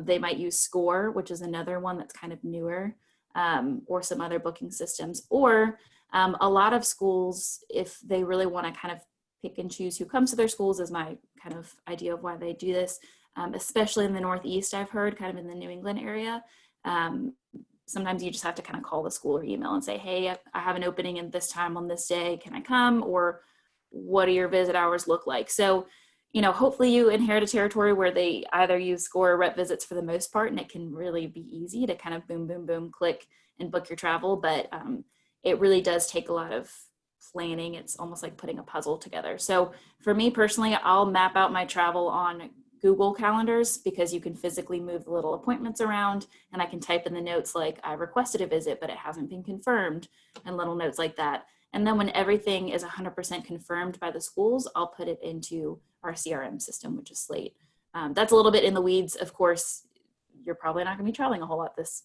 They might use Score, which is another one that's kind of newer, or some other booking systems. Or a lot of schools, if they really want to kind of pick and choose who comes to their schools, is my kind of idea of why they do this, especially in the Northeast, I've heard, kind of in the New England area. Sometimes you just have to kind of call the school or email and say, hey, I have an opening in this time on this day, can I come? Or what do your visit hours look like? So, you know, hopefully you inherit a territory where they either use Score or Rep Visits for the most part, and it can really be easy to kind of boom, boom, boom, click and book your travel. But it really does take a lot of planning. It's almost like putting a puzzle together. So for me personally, I'll map out my travel on Google Calendars because you can physically move the little appointments around, and I can type in the notes like I requested a visit, but it hasn't been confirmed, and little notes like that. And then when everything is 100% confirmed by the schools, I'll put it into our CRM system, which is Slate. That's a little bit in the weeds. Of course, you're probably not going to be traveling a whole lot this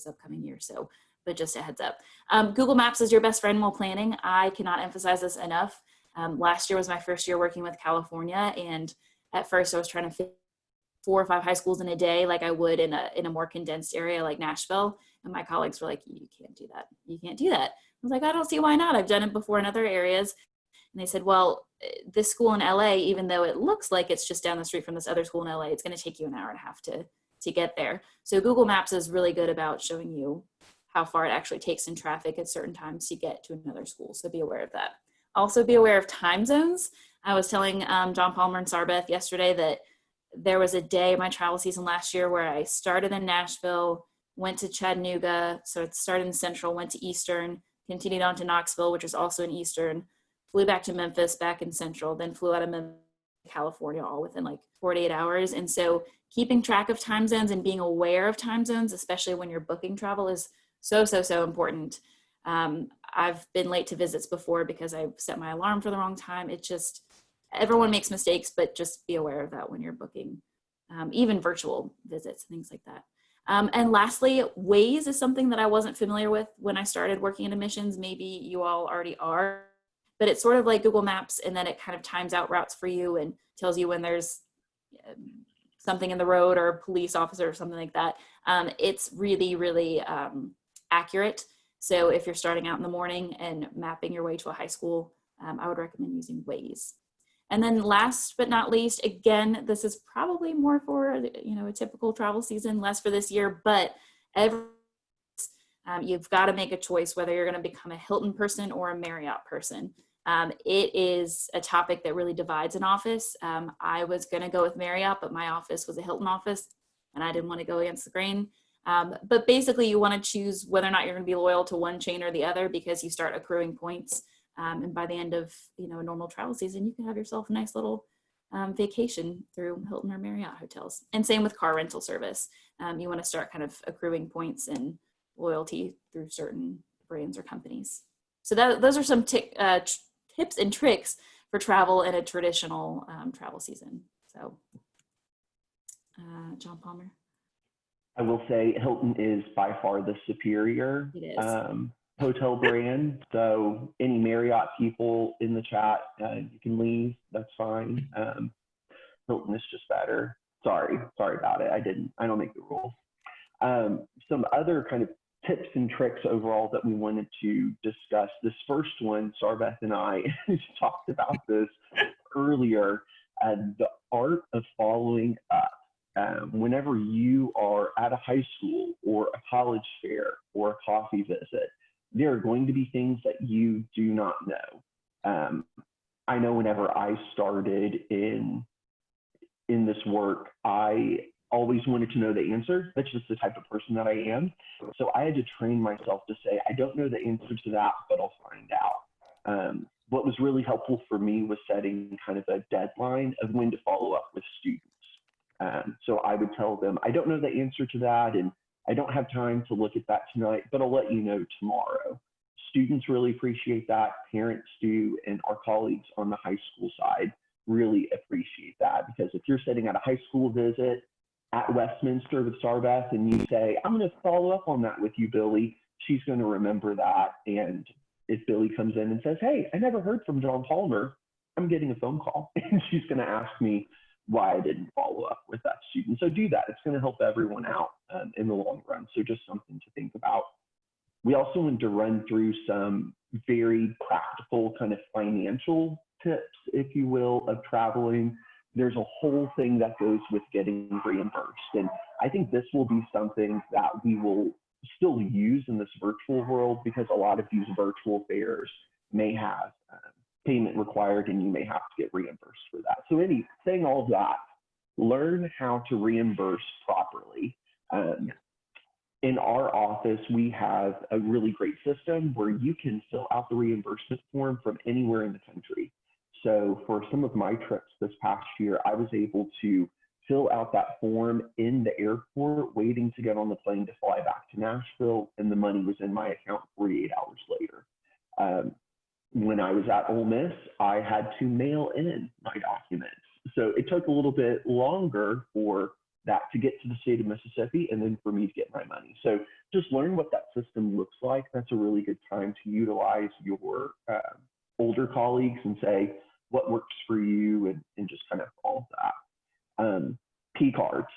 upcoming year. So, but just a heads up. Google Maps is your best friend while planning. I cannot emphasize this enough. Last year was my first year working with California, and at first I was trying to fit 4 or 5 high schools in a day like I would in a more condensed area like Nashville. And my colleagues were like, you can't do that. You can't do that. I was like, I don't see why not. I've done it before in other areas. And they said, well, this school in LA, even though it looks like it's just down the street from this other school in LA, it's going to take you an hour and a half to get there. So Google Maps is really good about showing you how far it actually takes in traffic at certain times to get to another school. So be aware of that. Also be aware of time zones. I was telling John Palmer and Sarbeth yesterday that there was a day in my travel season last year where I started in Nashville, went to Chattanooga, so it started in Central, went to Eastern, continued on to Knoxville, which is also in Eastern, flew back to Memphis, back in Central, then flew out of Memphis, California, all within like 48 hours. And so keeping track of time zones and being aware of time zones, especially when you're booking travel, is so important. I've been late to visits before because I set my alarm for the wrong time. It just, everyone makes mistakes, but just be aware of that when you're booking, even virtual visits, things like that. And lastly, Waze is something that I wasn't familiar with when I started working in admissions. Maybe you all already are, but it's sort of like Google Maps, and then it kind of times out routes for you and tells you when there's something in the road or a police officer or something like that. It's really accurate. So if you're starting out in the morning and mapping your way to a high school, I would recommend using Waze. And then last but not least, again, this is probably more for, a typical travel season, less for this year, but you've got to make a choice whether you're going to become a Hilton person or a Marriott person. It is a topic that really divides an office. I was going to go with Marriott, but my office was a Hilton office and I didn't want to go against the grain. But basically you want to choose whether or not you're going to be loyal to one chain or the other, because you start accruing points. And by the end of a normal travel season, you can have yourself a nice little vacation through Hilton or Marriott hotels. And same with car rental service. You want to start kind of accruing points and loyalty through certain brands or companies. So those are some tips and tricks for travel in a traditional travel season. So, John Palmer. I will say Hilton is by far the superior hotel brand. So any Marriott people in the chat, you can leave. That's fine. Hilton is just better. Sorry about it. I don't make the rules. Some other kind of tips and tricks overall that we wanted to discuss. This first one, Sarbeth and I talked about this earlier, the art of following up. Whenever you are at a high school or a college fair or a coffee visit, there are going to be things that you do not know. I know whenever I started in this work, I always wanted to know the answer. That's just the type of person that I am. So I had to train myself to say, I don't know the answer to that, but I'll find out. What was really helpful for me was setting kind of a deadline of when to follow up with students. So I would tell them, I don't know the answer to that, and I don't have time to look at that tonight, but I'll let you know tomorrow. Students really appreciate that, parents do, and our colleagues on the high school side really appreciate that, because if you're sitting at a high school visit at Westminster with Sarbeth and you say, I'm going to follow up on that with you, Billy, she's going to remember that. And if Billy comes in and says, hey, I never heard from John Palmer, I'm getting a phone call, and she's going to ask me why I didn't follow up with that student. So do that. It's going to help everyone out in the long run. So just something to think about. We also want to run through some very practical kind of financial tips, if you will, of traveling. There's a whole thing that goes with getting reimbursed. And I think this will be something that we will still use in this virtual world, because a lot of these virtual fairs may have payment required and you may have to get reimbursed for that. So saying all of that, learn how to reimburse properly. In our office, we have a really great system where you can fill out the reimbursement form from anywhere in the country. So for some of my trips this past year, I was able to fill out that form in the airport, waiting to get on the plane to fly back to Nashville, and the money was in my account 48 hours later. When I was at Ole Miss, I had to mail in my documents. So it took a little bit longer for that to get to the state of Mississippi, and then for me to get my money. So just learn what that system looks like. That's a really good time to utilize your older colleagues and say what works for you, and just kind of all of that. P cards.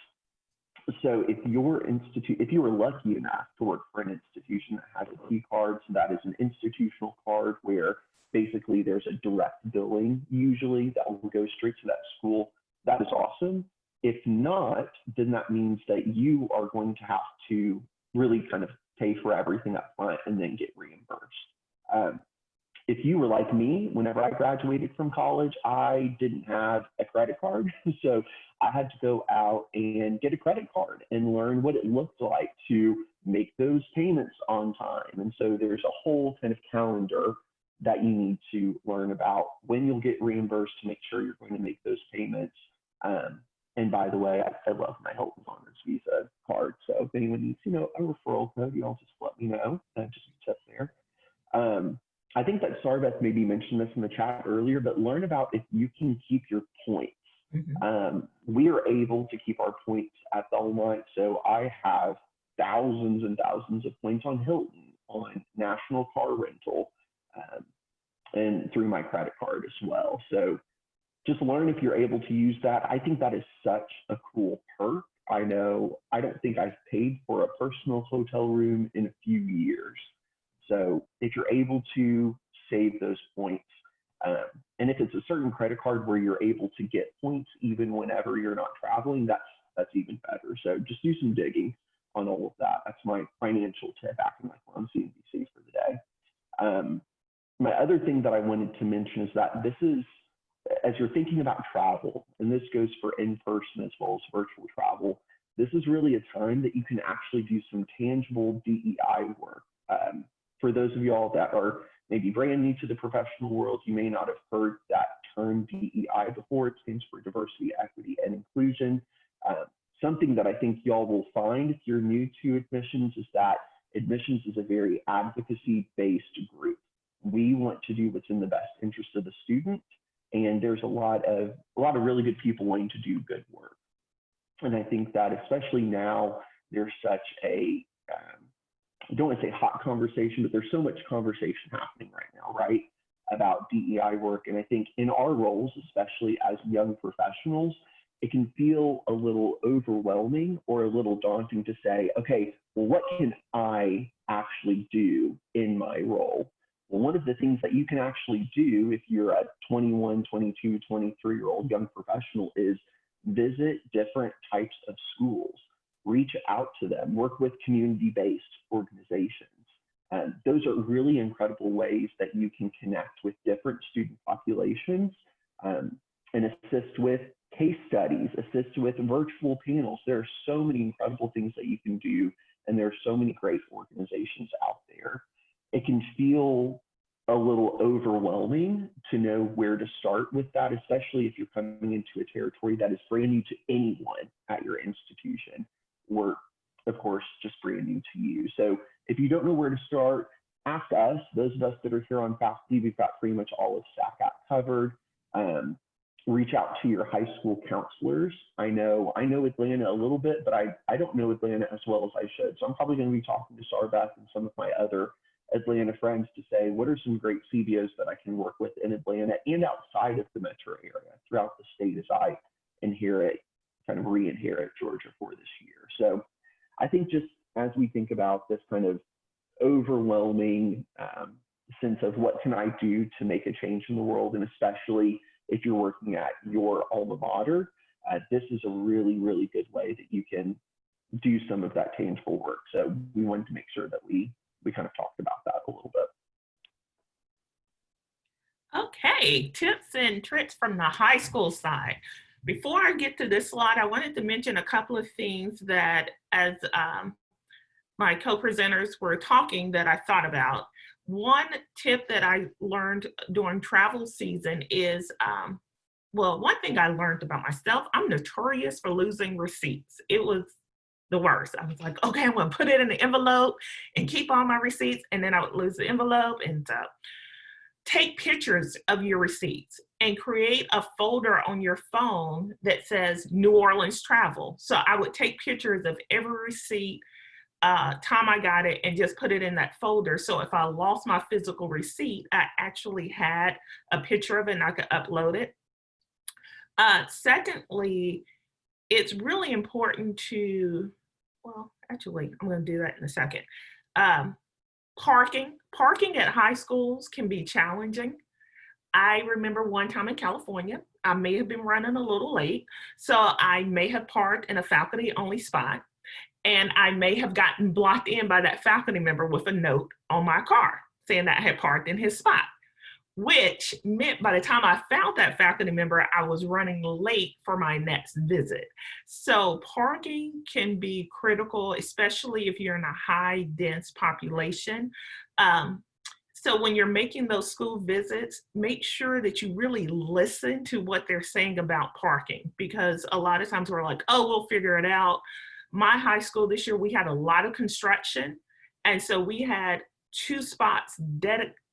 So if you are lucky enough to work for an institution that has a P card, so that is an institutional card where basically there's a direct billing usually that will go straight to that school, that is awesome. If not, then that means that you are going to have to really kind of pay for everything up front and then get reimbursed. if you were like me, whenever I graduated from college, I didn't have a credit card. So I had to go out and get a credit card and learn what it looked like to make those payments on time. And so there's a whole kind of calendar that you need to learn about when you'll get reimbursed to make sure you're going to make those payments. And by the way, I love my Hilton Honors Visa card. So if anyone needs, a referral code, y'all just let me know. Just a tip there. I think that Sarbeth maybe mentioned this in the chat earlier, but learn about if you can keep your points. We are able to keep our points at Belmont. So I have thousands and thousands of points on Hilton, on National Car Rental, and through my credit card as well. So just learn if you're able to use that. I think that is such a cool perk. I don't think I've paid for a personal hotel room in a few years. So if you're able to save those points, and if it's a certain credit card where you're able to get points even whenever you're not traveling, that's even better. So just do some digging on all of that. That's my financial tip acting like we're on CNBC for the day. My other thing that I wanted to mention is that this is, as you're thinking about travel, and this goes for in-person as well as virtual travel, this is really a time that you can actually do some tangible DEI work. For those of y'all that are maybe brand new to the professional world, you may not have heard that term DEI before. It stands for diversity, equity, and inclusion. Something that I think y'all will find if you're new to admissions is that admissions is a very advocacy-based group. We want to do what's in the best interest of the student, and there's a lot of really good people wanting to do good work. And I think that especially now, there's such a I don't want to say hot conversation, but there's so much conversation happening right now, right, about DEI work. And I think in our roles, especially as young professionals, it can feel a little overwhelming or a little daunting to say, okay, well, what can I actually do in my role? Well, one of the things that you can actually do if you're a 21, 22, 23-year-old young professional is visit different types of schools. Reach out to them, work with community-based organizations. Those are really incredible ways that you can connect with different student populations and assist with case studies, assist with virtual panels. There are so many incredible things that you can do, and there are so many great organizations out there. It can feel a little overwhelming to know where to start with that, especially if you're coming into a territory that is brand new to anyone at your institution, or of course, just brand new to you. So if you don't know where to start, ask us. Those of us that are here on faculty, we've got pretty much all of SACAT covered. Reach out to your high school counselors. I know Atlanta a little bit, but I don't know Atlanta as well as I should. So I'm probably going to be talking to Sarbeth and some of my other Atlanta friends to say, what are some great CBOs that I can work with in Atlanta and outside of the metro area throughout the state as I re-inherit Georgia for this year. So I think just as we think about this kind of overwhelming sense of what can I do to make a change in the world, and especially if you're working at your alma mater, this is a really, really good way that you can do some of that tangible work. So we wanted to make sure that we kind of talked about that a little bit. Okay, tips and tricks from the high school side. Before I get to this slide, I wanted to mention a couple of things that as my co-presenters were talking that I thought about. One tip that I learned during travel season is, one thing I learned about myself, I'm notorious for losing receipts. It was the worst. I was like, okay, I'm gonna put it in the envelope and keep all my receipts, and then I would lose the envelope. And take pictures of your receipts and create a folder on your phone that says New Orleans travel. So I would take pictures of every receipt, time I got it, and just put it in that folder. So if I lost my physical receipt, I actually had a picture of it and I could upload it. Secondly, it's really important to, I'm gonna do that in a second. Parking at high schools can be challenging. I remember one time in California, I may have been running a little late, so I may have parked in a faculty only spot, and I may have gotten blocked in by that faculty member with a note on my car saying that I had parked in his spot. which meant by the time I found that faculty member, I was running late for my next visit. So parking can be critical, especially if you're in a high dense population. So when you're making those school visits, make sure that you really listen to what they're saying about parking, because a lot of times we're like, oh, we'll figure it out. My high school this year, we had a lot of construction. And so we had 2 spots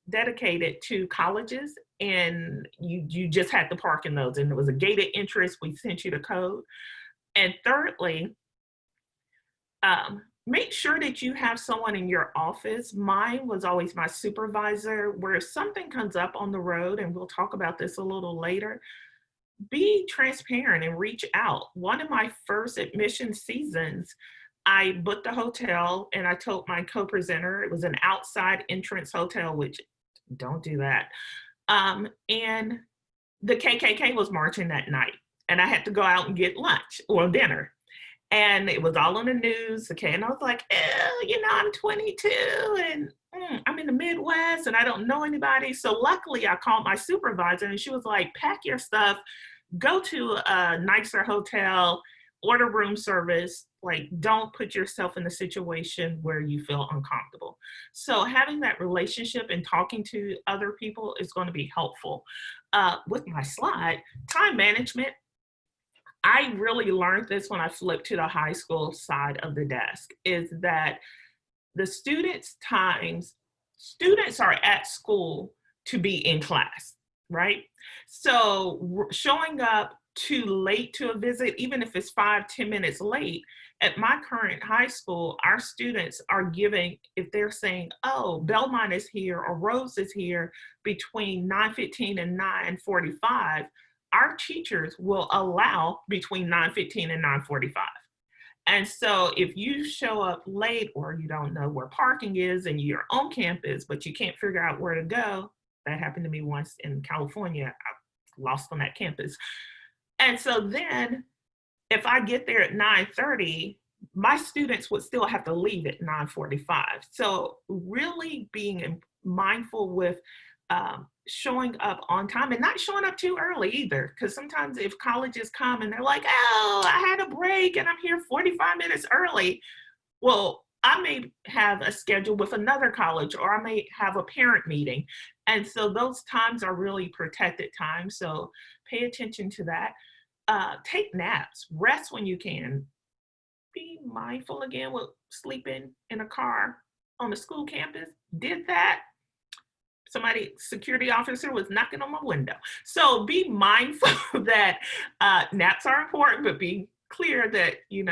dedicated to colleges, and you just had to park in those, and it was a gated entrance. We sent you the code. And thirdly, make sure that you have someone in your office. Mine was always my supervisor, where if something comes up on the road, and we'll talk about this a little later, be transparent and reach out. One of my first admission seasons, I booked a hotel and I told my co-presenter, it was an outside entrance hotel, which don't do that. And the KKK was marching that night, and I had to go out and get lunch or dinner. And it was all on the news, okay? And I was like, I'm 22 and I'm in the Midwest and I don't know anybody. So luckily I called my supervisor and she was like, pack your stuff, go to a nicer hotel, order room service. Like, don't put yourself in a situation where you feel uncomfortable. So having that relationship and talking to other people is going to be helpful. With my slide, time management, I really learned this when I flipped to the high school side of the desk, is that the students are at school to be in class, right? So showing up too late to a visit, even if it's 5-10 minutes late, at my current high school, our students are giving, if they're saying, oh, Belmont is here or Rose is here between 9:15 and 9:45, our teachers will allow between 9:15 and 9:45. And so if you show up late or you don't know where parking is and you're on campus, but you can't figure out where to go, that happened to me once in California, I lost on that campus. And so then if I get there at 9:30, my students would still have to leave at 9:45. So really being mindful with showing up on time and not showing up too early either. Because sometimes if colleges come and they're like, oh, I had a break and I'm here 45 minutes early. Well, I may have a schedule with another college, or I may have a parent meeting. And so those times are really protected times. So pay attention to that. Take naps, rest when you can. Be mindful again with sleeping in a car on the school campus. Did that. Security officer was knocking on my window. So be mindful that naps are important, but be clear that, you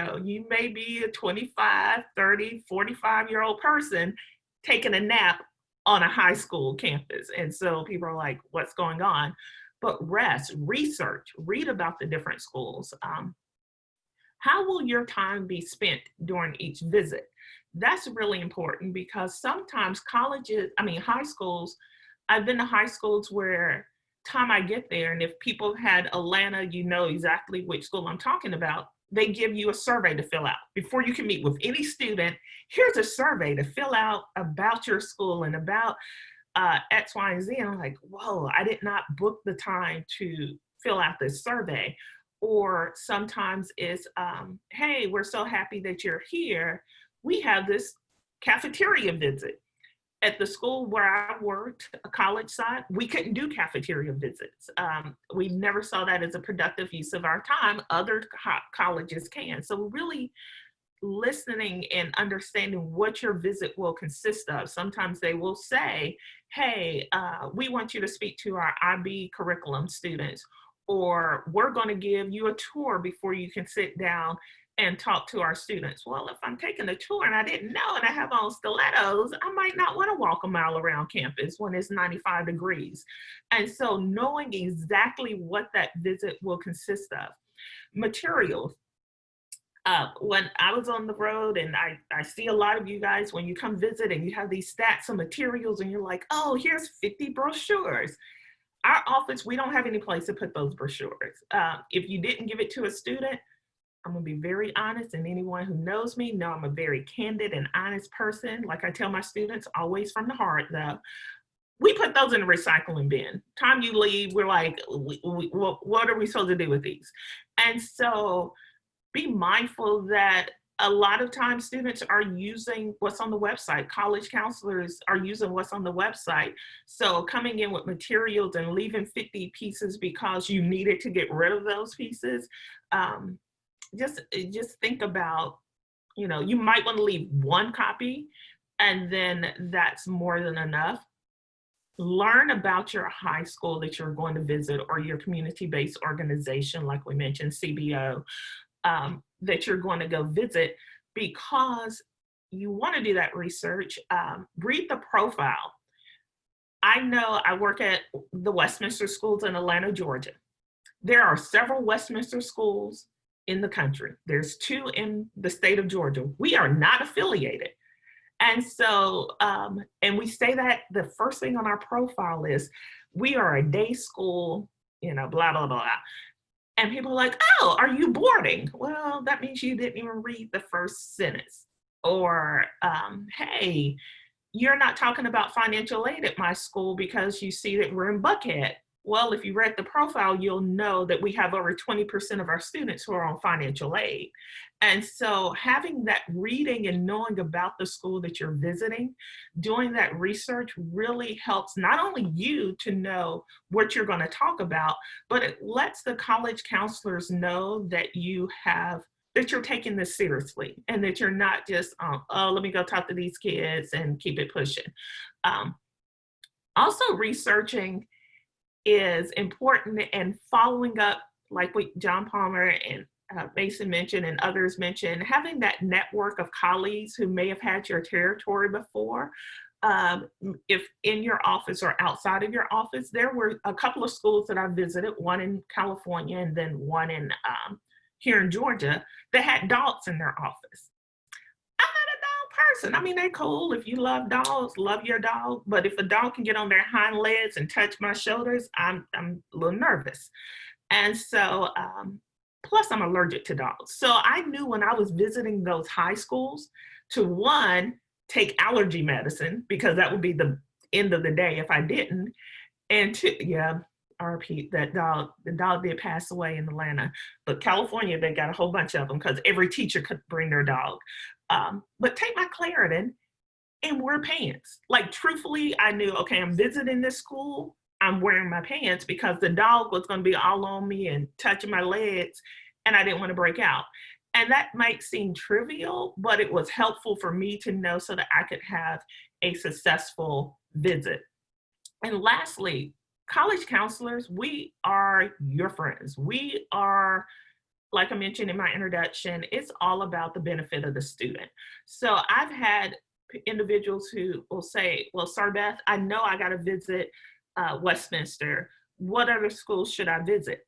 may be a 25, 30, 45-year-old person taking a nap on a high school campus. And so people are like, what's going on? But rest, research, read about the different schools. How will your time be spent during each visit? That's really important, because sometimes high schools, I've been to high schools where time I get there, and if people had Atlanta, you know exactly which school I'm talking about, they give you a survey to fill out. Before you can meet with any student, here's a survey to fill out about your school and about X, Y, and Z. And I'm like, whoa, I did not book the time to fill out this survey. Or sometimes it's, hey, we're so happy that you're here. We have this cafeteria visit. At the school where I worked, a college side, we couldn't do cafeteria visits. We never saw that as a productive use of our time. Other colleges can. So really listening and understanding what your visit will consist of. Sometimes they will say, hey, we want you to speak to our IB curriculum students, or we're going to give you a tour before you can sit down and talk to our students. Well, if I'm taking a tour and I didn't know and I have on stilettos, I might not want to walk a mile around campus when it's 95 degrees. And so knowing exactly what that visit will consist of. Materials. When I was on the road, and I see a lot of you guys when you come visit and you have these stacks of materials and you're like, oh, here's 50 brochures. Our office, we don't have any place to put those brochures. If you didn't give it to a student, I'm gonna be very honest, and anyone who knows me know I'm a very candid and honest person. Like I tell my students, always from the heart though. we put those in the recycling bin. Time you leave, we're like, what are we supposed to do with these? And so be mindful that a lot of times students are using what's on the website. College counselors are using what's on the website. So coming in with materials and leaving 50 pieces because you needed to get rid of those pieces, just think about, you know, you might want to leave one copy, and then that's more than enough. Learn about your high school that you're going to visit, or your community-based organization, like we mentioned, CBO, that you're going to go visit, because you want to do that research. Read the profile. I know I work at the Westminster schools in Atlanta, Georgia. There are several Westminster schools in the country. There's 2 in the state of Georgia. We are not affiliated. And so, and we say that the first thing on our profile is, we are a day school, you know, blah, blah, blah. And people are like, oh, are you boarding? Well, that means you didn't even read the first sentence. Or, hey, you're not talking about financial aid at my school because you see that we're in Buckhead. Well, if you read the profile, you'll know that we have over 20% of our students who are on financial aid. And so having that reading and knowing about the school that you're visiting, doing that research really helps not only you to know what you're going to talk about, but it lets the college counselors know that that you're taking this seriously, and that you're not just, oh, let me go talk to these kids and keep it pushing. Also, researching is important, and following up, like what John Palmer and Mason mentioned and others mentioned, having that network of colleagues who may have had your territory before. If in your office or outside of your office, there were a couple of schools that I visited, one in California and then one in here in Georgia, that had dogs in their office. I'm not a dog person. I mean, they're cool. If you love dogs, love your dog. But if a dog can get on their hind legs and touch my shoulders, I'm a little nervous. And so, plus I'm allergic to dogs. So I knew when I was visiting those high schools to, one, take allergy medicine, because that would be the end of the day if I didn't. And two, yeah, RP, that dog, the dog did pass away in Atlanta, but California, they got a whole bunch of them because every teacher could bring their dog. But take my Claritin and wear pants. Like, truthfully, I knew, okay, I'm visiting this school, I'm wearing my pants, because the dog was going to be all on me and touching my legs, and I didn't want to break out. And that might seem trivial, but it was helpful for me to know so that I could have a successful visit. And lastly, college counselors, we are your friends. We are, like I mentioned in my introduction, it's all about the benefit of the student. So I've had individuals who will say, well, Sarbeth, I know I got to visit Westminster. What other schools should I visit?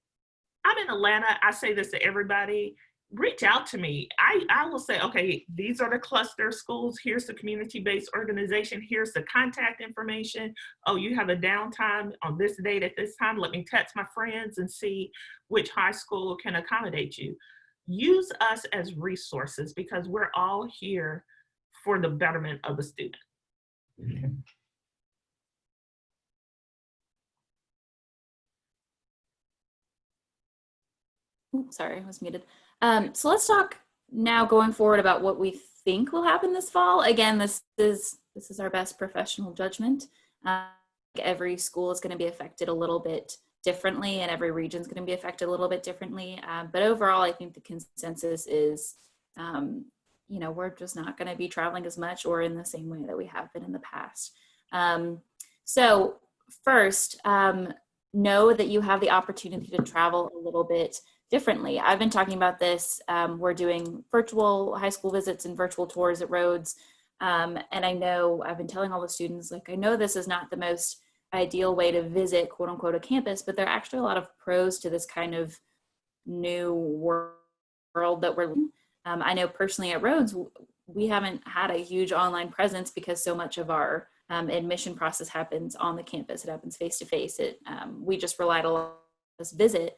I'm in Atlanta. I say this to everybody. Reach out to me. I will say, okay, these are the cluster schools. Here's the community-based organization. Here's the contact information. Oh, you have a downtime on this date at this time. Let me text my friends and see which high school can accommodate you. Use us as resources, because we're all here for the betterment of the student. Okay. Oops, sorry, I was muted. So let's talk now going forward about what we think will happen this fall. Again, this is our best professional judgment. Every school is going to be affected a little bit differently, and every region is going to be affected a little bit differently. But overall, I think the consensus is, you know, we're just not going to be traveling as much or in the same way that we have been in the past. So first, know that you have the opportunity to travel a little bit differently. I've been talking about this. We're doing virtual high school visits and virtual tours at Rhodes. And I know I've been telling all the students, like, I know this is not the most ideal way to visit, quote unquote, a campus, but there are actually a lot of pros to this kind of new world that we're in. I know personally at Rhodes, we haven't had a huge online presence because so much of our admission process happens on the campus. It happens face-to-face. We just relied a lot on this visit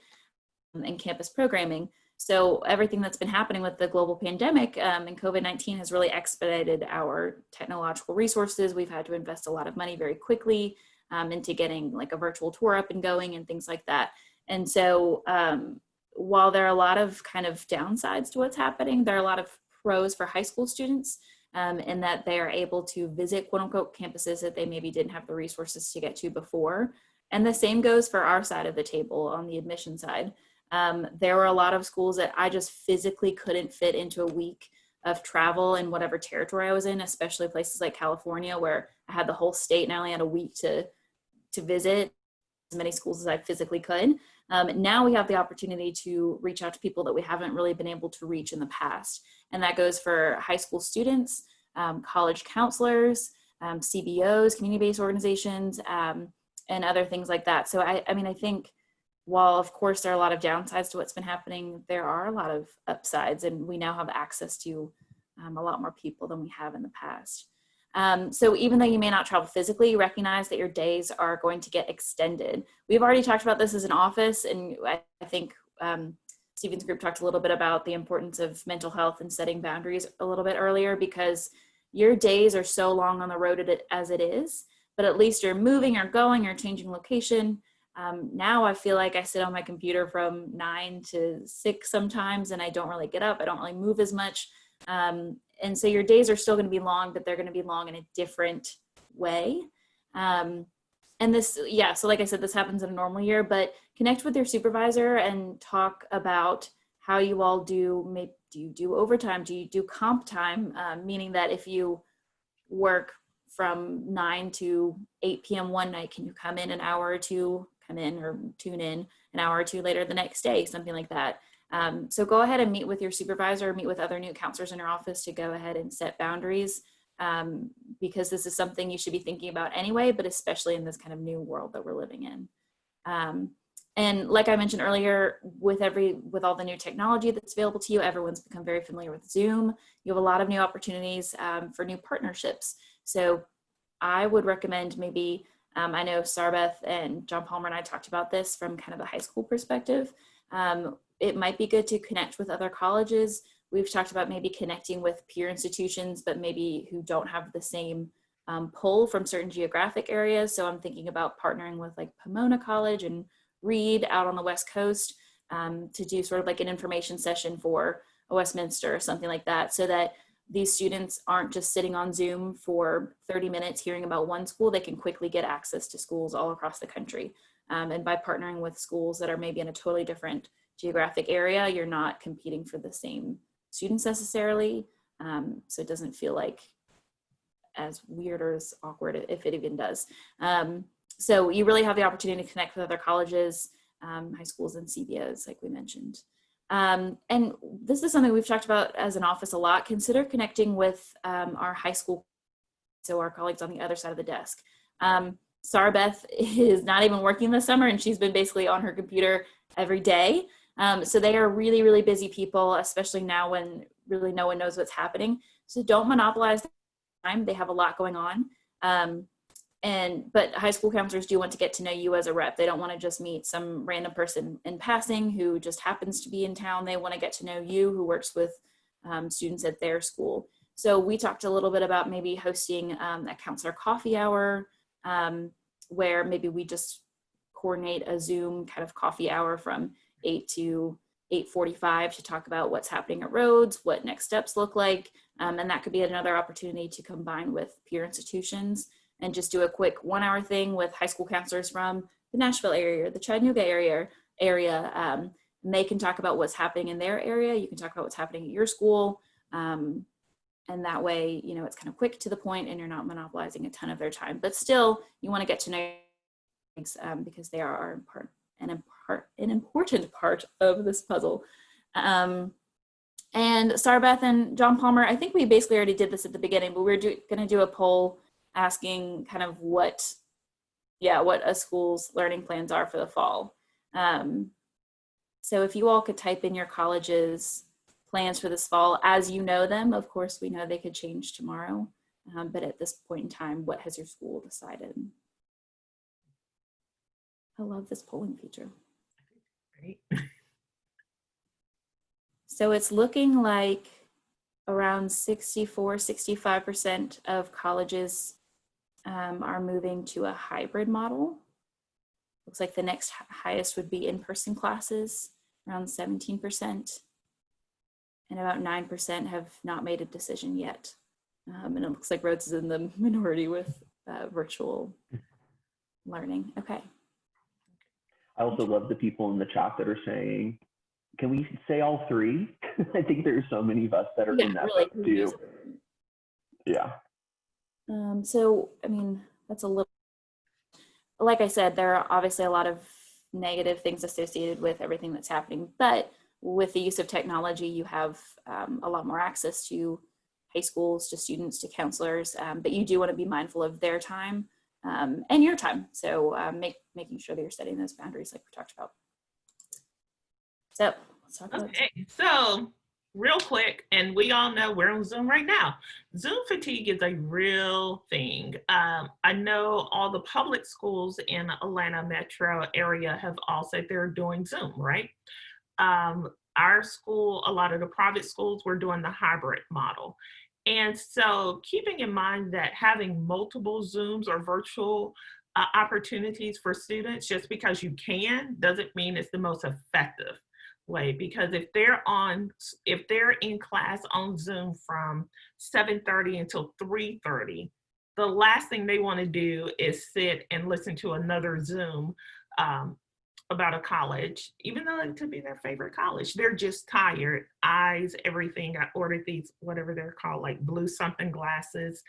and campus programming. So everything that's been happening with the global pandemic and COVID-19 has really expedited our technological resources. We've had to invest a lot of money very quickly. into getting like a virtual tour up and going and things like that. And so while there are a lot of kind of downsides to what's happening, there are a lot of pros for high school students in that they are able to visit quote unquote campuses that they maybe didn't have the resources to get to before. And the same goes for our side of the table on the admission side. There were a lot of schools that I just physically couldn't fit into a week of travel in whatever territory I was in, especially places like California, where I had the whole state and I only had a week to visit as many schools as I physically could. Now we have the opportunity to reach out to people that we haven't really been able to reach in the past. And that goes for high school students, college counselors, CBOs, community-based organizations, and other things like that. So I mean, I think while of course there are a lot of downsides to what's been happening, there are a lot of upsides, and we now have access to a lot more people than we have in the past. So even though you may not travel physically, recognize that your days are going to get extended. We've already talked about this as an office, and I think Stephen's group talked a little bit about the importance of mental health and setting boundaries a little bit earlier, because your days are so long on the road as it is, but at least you're moving or going or changing location. Now I feel like I sit on my computer from 9 to 6 sometimes, and I don't really get up. I don't really move as much. And so your days are still going to be long, but they're going to be long in a different way. And this, yeah, so like I said, this happens in a normal year, but connect with your supervisor and talk about how you all do. Maybe, do you do overtime? Do you do comp time? Meaning that if you work from 9 to 8 p.m. one night, can you come in an hour or two, come in or tune in an hour or two later the next day, something like that. So go ahead and meet with your supervisor, meet with other new counselors in your office to go ahead and set boundaries, because this is something you should be thinking about anyway, but especially in this kind of new world that we're living in. And like I mentioned earlier, with all the new technology that's available to you, everyone's become very familiar with Zoom. You have a lot of new opportunities for new partnerships. So I would recommend maybe, I know Sarbeth and John Palmer and I talked about this from kind of a high school perspective. It might be good to connect with other colleges. We've talked about maybe connecting with peer institutions, but maybe who don't have the same pull from certain geographic areas. So I'm thinking about partnering with like Pomona College and Reed out on the West Coast to do sort of like an information session for a Westminster or something like that, so that these students aren't just sitting on Zoom for 30 minutes hearing about one school. They can quickly get access to schools all across the country. And by partnering with schools that are maybe in a totally different geographic area, you're not competing for the same students necessarily. So it doesn't feel like as weird or as awkward, if it even does. So you really have the opportunity to connect with other colleges, high schools and CBOs, like we mentioned. And this is something we've talked about as an office a lot. Consider connecting with our high school, so our colleagues on the other side of the desk. Sarbeth is not even working this summer, and she's been basically on her computer every day. So they are really, really busy people, especially now when really no one knows what's happening. So don't monopolize the time. They have a lot going on. But high school counselors do want to get to know you as a rep. They don't want to just meet some random person in passing who just happens to be in town. They want to get to know you, who works with students at their school. So we talked a little bit about maybe hosting a counselor coffee hour, where maybe we just coordinate a Zoom kind of coffee hour from 8 to 8:45 to talk about what's happening at Rhodes, what next steps look like. And that could be another opportunity to combine with peer institutions and just do a quick 1 hour thing with high school counselors from the Nashville area, or the Chattanooga area. And they can talk about what's happening in their area. You can talk about what's happening at your school. And that way, you know, it's kind of quick to the point and you're not monopolizing a ton of their time, but still you want to get to know because they are an important part of this puzzle. And Sarbeth and John Palmer, I think we basically already did this at the beginning, but we're going to do a poll asking kind of what a school's learning plans are for the fall. So if you all could type in your college's plans for this fall as you know them. Of course, we know they could change tomorrow, but at this point in time, what has your school decided? I love this polling feature. Great. So it's looking like around 64, 65% of colleges are moving to a hybrid model. Looks like the next highest would be in-person classes, around 17%. And about 9% have not made a decision yet. And it looks like Rhodes is in the minority with virtual learning. Okay. I also love the people in the chat that are saying, can we say all three? I think there's so many of us that are in that really boat too. Yeah. So, I mean, that's a little, like I said, there are obviously a lot of negative things associated with everything that's happening, but with the use of technology, you have a lot more access to high schools, to students, to counselors, but you do want to be mindful of their time and your time. So making sure that you're setting those boundaries like we talked about. So let's talk about Okay, so real quick, and we all know we're on Zoom right now. Zoom fatigue is a real thing. I know all the public schools in Atlanta metro area have all said they're doing Zoom, right? Our school, a lot of the private schools, we're doing the hybrid model. And so keeping in mind that having multiple Zooms or virtual opportunities for students, just because you can, doesn't mean it's the most effective way, because if they're in class on Zoom from 7:30 until 3:30, the last thing they want to do is sit and listen to another Zoom about a college, even though it could be their favorite college. They're just tired, eyes, everything. I ordered these, whatever they're called, like blue something glasses.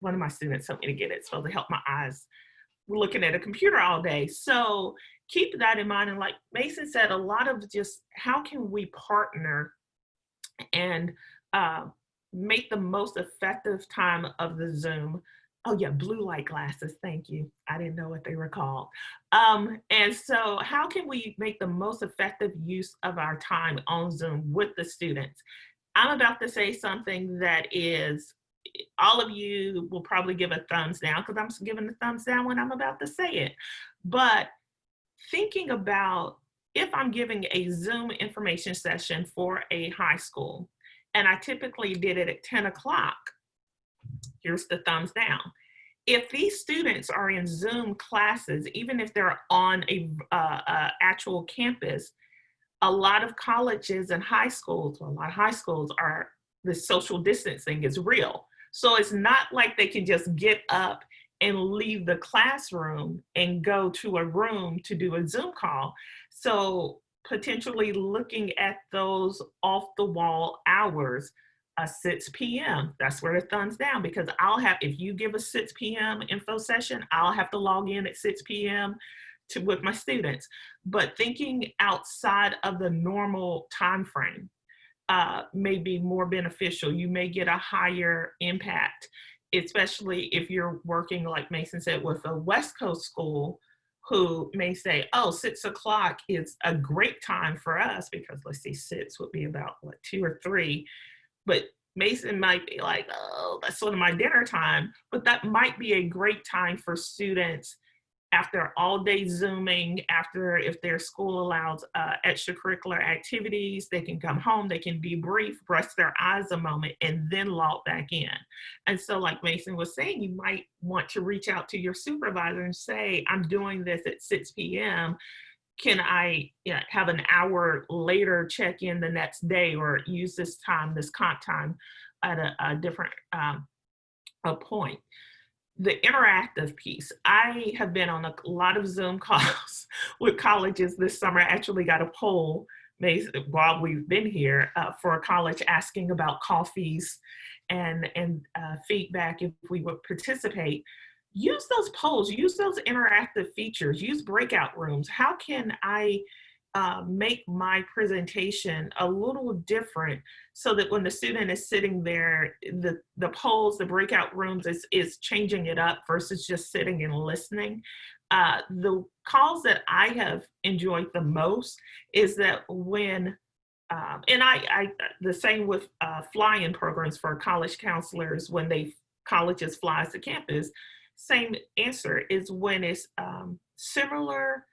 One of my students told me to get it, so to help my eyes. We're looking at a computer all day. So keep that in mind. And like Mason said, a lot of just how can we partner and make the most effective time of the Zoom. Oh yeah, blue light glasses, thank you. I didn't know what they were called. And so how can we make the most effective use of our time on Zoom with the students? I'm about to say something that is, all of you will probably give a thumbs down because I'm giving a thumbs down when I'm about to say it. But thinking about if I'm giving a Zoom information session for a high school, and I typically did it at 10 o'clock, here's the thumbs down. If these students are in Zoom classes, even if they're on a actual campus, a lot of colleges and high schools, well, a lot of high schools are, the social distancing is real. So it's not like they can just get up and leave the classroom and go to a room to do a Zoom call. So potentially looking at those off the wall hours, 6 p.m. That's where the thumbs down, because I'll have, if you give a 6 p.m. info session, I'll have to log in at 6 p.m. with my students. But thinking outside of the normal time frame may be more beneficial. You may get a higher impact, especially if you're working, like Mason said, with a West Coast school who may say, oh, 6 o'clock is a great time for us, because let's see, 6 would be about what, 2 or 3. But Mason might be like, oh, that's sort of my dinner time. But that might be a great time for students after all day Zooming, after, if their school allows extracurricular activities, they can come home, they can debrief, rest their eyes a moment, and then log back in. And so like Mason was saying, you might want to reach out to your supervisor and say, I'm doing this at 6 p.m. Can I have an hour later check in the next day, or use this time, this comp time at a different point? The interactive piece. I have been on a lot of Zoom calls with colleges this summer. I actually got a poll made while we've been here for a college asking about coffees and feedback if we would participate. Use those polls, use those interactive features, use breakout rooms. How can I make my presentation a little different so that when the student is sitting there, the polls, the breakout rooms is changing it up versus just sitting and listening. The calls that I have enjoyed the most is that when, and the same with fly-in programs for college counselors, when colleges flies to campus, same answer is when it's similar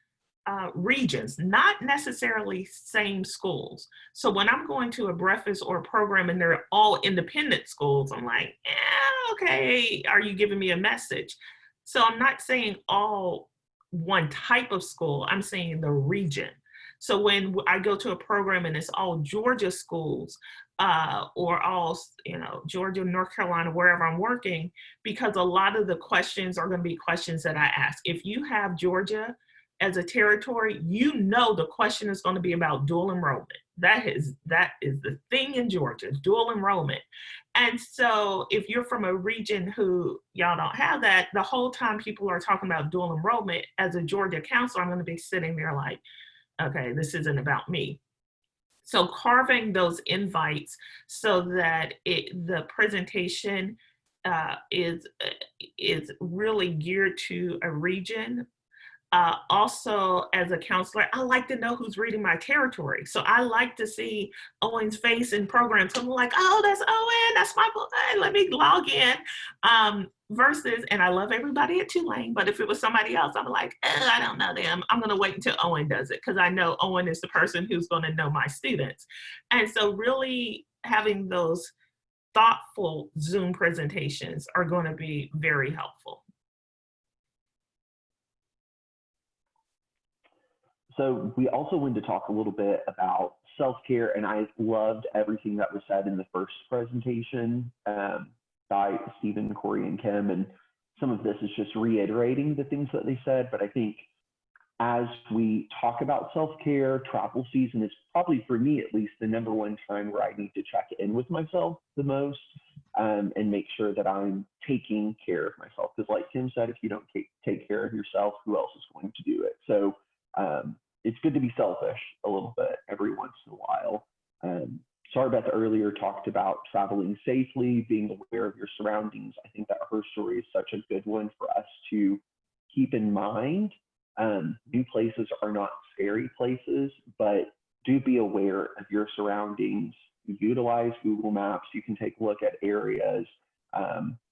regions, not necessarily same schools. So when I'm going to a breakfast or a program and they're all independent schools, I'm like, okay, are you giving me a message? So I'm not saying all one type of school, I'm saying the region. So when I go to a program and it's all Georgia schools, or all, Georgia, North Carolina, wherever I'm working, because a lot of the questions are going to be questions that I ask. If you have Georgia as a territory, the question is going to be about dual enrollment. That is the thing in Georgia, dual enrollment. And so if you're from a region who y'all don't have that, the whole time people are talking about dual enrollment, as a Georgia counselor, I'm going to be sitting there like, okay, this isn't about me. So carving those invites so that the presentation is really geared to a region. Also, as a counselor, I like to know who's reading my territory. So I like to see Owen's face in programs. So I'm like, oh, that's Owen, that's my boy, let me log in. Versus, and I love everybody at Tulane, but if it was somebody else, I'm like, I don't know them. I'm going to wait until Owen does it because I know Owen is the person who's going to know my students. And so really having those thoughtful Zoom presentations are going to be very helpful. So we also wanted to talk a little bit about self-care, and I loved everything that was said in the first presentation by Stephen, Corey, and Kim, and some of this is just reiterating the things that they said, but I think as we talk about self-care, travel season is probably, for me at least, the #1 time where I need to check in with myself the most and make sure that I'm taking care of myself. Because like Kim said, if you don't take care of yourself, who else is going to do it? So it's good to be selfish a little bit every once in a while. Sarbeth earlier talked about traveling safely, being aware of your surroundings. I think that her story is such a good one for us to keep in mind. New places are not scary places, but do be aware of your surroundings. Utilize Google Maps. You can take a look at areas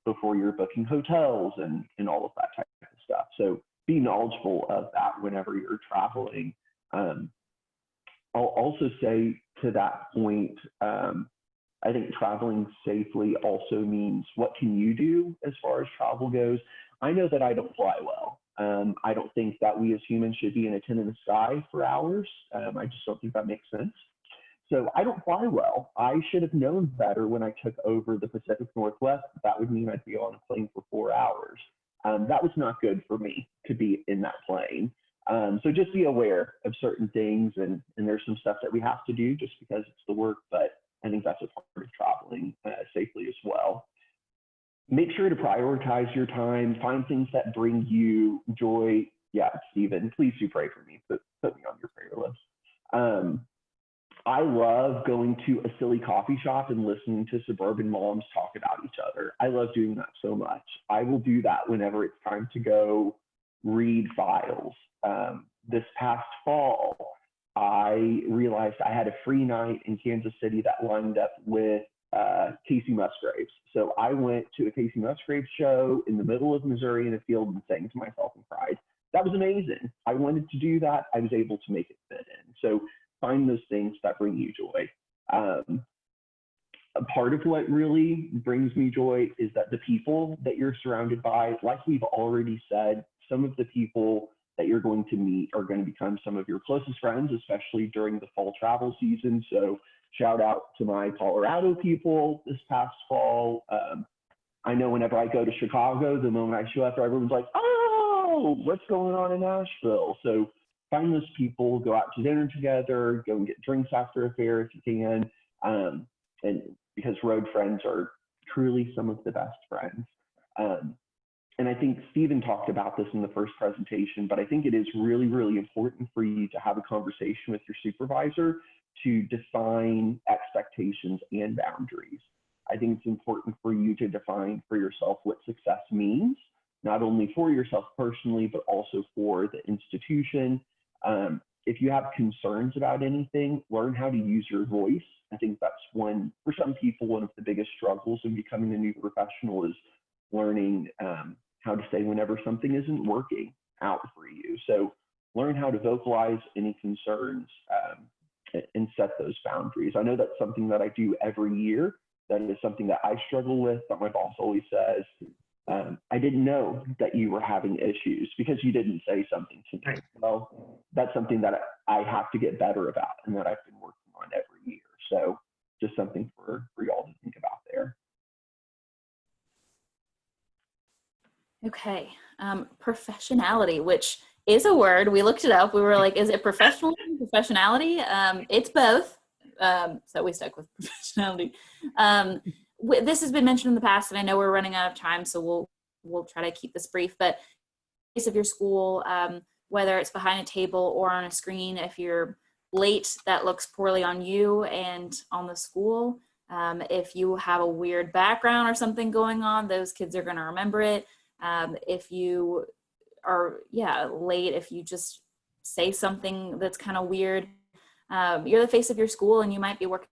before you're booking hotels and all of that type of stuff. So be knowledgeable of that whenever you're traveling. I'll also say to that point, I think traveling safely also means what can you do as far as travel goes. I know that I don't fly well. I don't think that we as humans should be in a tin in the sky for hours. I just don't think that makes sense. So I don't fly well. I should have known better when I took over the Pacific Northwest. That would mean I'd be on a plane for 4 hours. That was not good for me to be in that plane. So just be aware of certain things, and there's some stuff that we have to do just because it's the work, but I think that's a part of traveling safely as well. Make sure to prioritize your time, find things that bring you joy. Yeah, Stephen, please do pray for me. Put me on your prayer list. I love going to a silly coffee shop and listening to suburban moms talk about each other. I love doing that so much. I will do that whenever it's time to go read files. This past fall, I realized I had a free night in Kansas City that lined up with Casey Musgraves. So I went to a Casey Musgraves show in the middle of Missouri in a field and sang to myself and cried. That was amazing. I wanted to do that. I was able to make it fit in. So find those things that bring you joy. A part of what really brings me joy is that the people that you're surrounded by, like we've already said, some of the people that you're going to meet are going to become some of your closest friends, especially during the fall travel season. So shout out to my Colorado people this past fall. I know whenever I go to Chicago, the moment I show up, everyone's like, oh, what's going on in Nashville? So find those people, go out to dinner together, go and get drinks after a fair if you can. And because road friends are truly some of the best friends. And I think Stephen talked about this in the first presentation, but I think it is really, really important for you to have a conversation with your supervisor to define expectations and boundaries. I think it's important for you to define for yourself what success means, not only for yourself personally, but also for the institution. If you have concerns about anything, learn how to use your voice. I think that's for some people, one of the biggest struggles in becoming a new professional is learning how to say whenever something isn't working out for you. So learn how to vocalize any concerns and set those boundaries. I know that's something that I do every year. That is something that I struggle with, that my boss always says, I didn't know that you were having issues because you didn't say something to me. Right. Well, that's something that I have to get better about and that I've been working on every year. So just something for y'all to think about there. Okay, professionality, which is a word. We looked it up. We were like, is it professional, professionality? It's both. So we stuck with professionality. This has been mentioned in the past, and I know we're running out of time, so we'll try to keep this brief. But in case of your school, whether it's behind a table or on a screen, if you're late, that looks poorly on you and on the school. If you have a weird background or something going on, those kids are going to remember it. If you are late, if you just say something that's kind of weird, you're the face of your school, and you might be working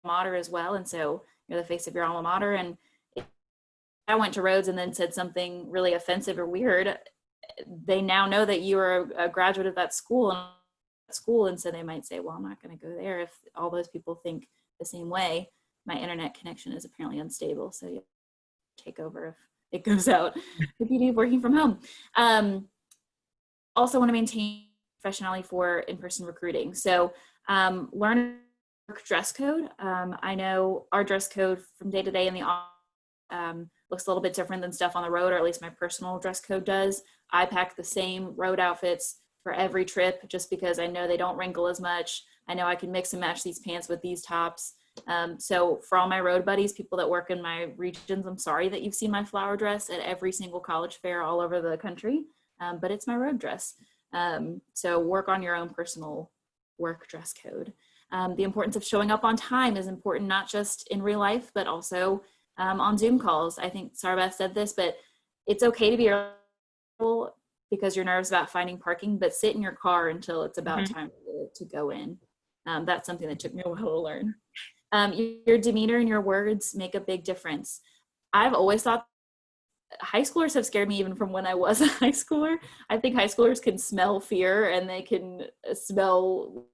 alma mater as well, and so you're the face of your alma mater. And if I went to Rhodes and then said something really offensive or weird, they now know that you are a graduate of that school, and so they might say, well, I'm not going to go there if all those people think the same way. My internet connection is apparently unstable, so you take over if it goes out. The beauty of working from home. Also want to maintain professionality for in-person recruiting. So learn dress code. I know our dress code from day to day in the office looks a little bit different than stuff on the road, or at least my personal dress code does. I pack the same road outfits for every trip just because I know they don't wrinkle as much. I know I can mix and match these pants with these tops. So for all my road buddies, people that work in my regions, I'm sorry that you've seen my flower dress at every single college fair all over the country, but it's my road dress. So work on your own personal work dress code. The importance of showing up on time is important, not just in real life, but also on Zoom calls. I think Sarbeth said this, but it's okay to be early because you're nervous about finding parking, but sit in your car until it's about time to go in. That's something that took me a while to learn. Your demeanor and your words make a big difference. I've always thought high schoolers have scared me even from when I was a high schooler. I think high schoolers can smell fear, and they can smell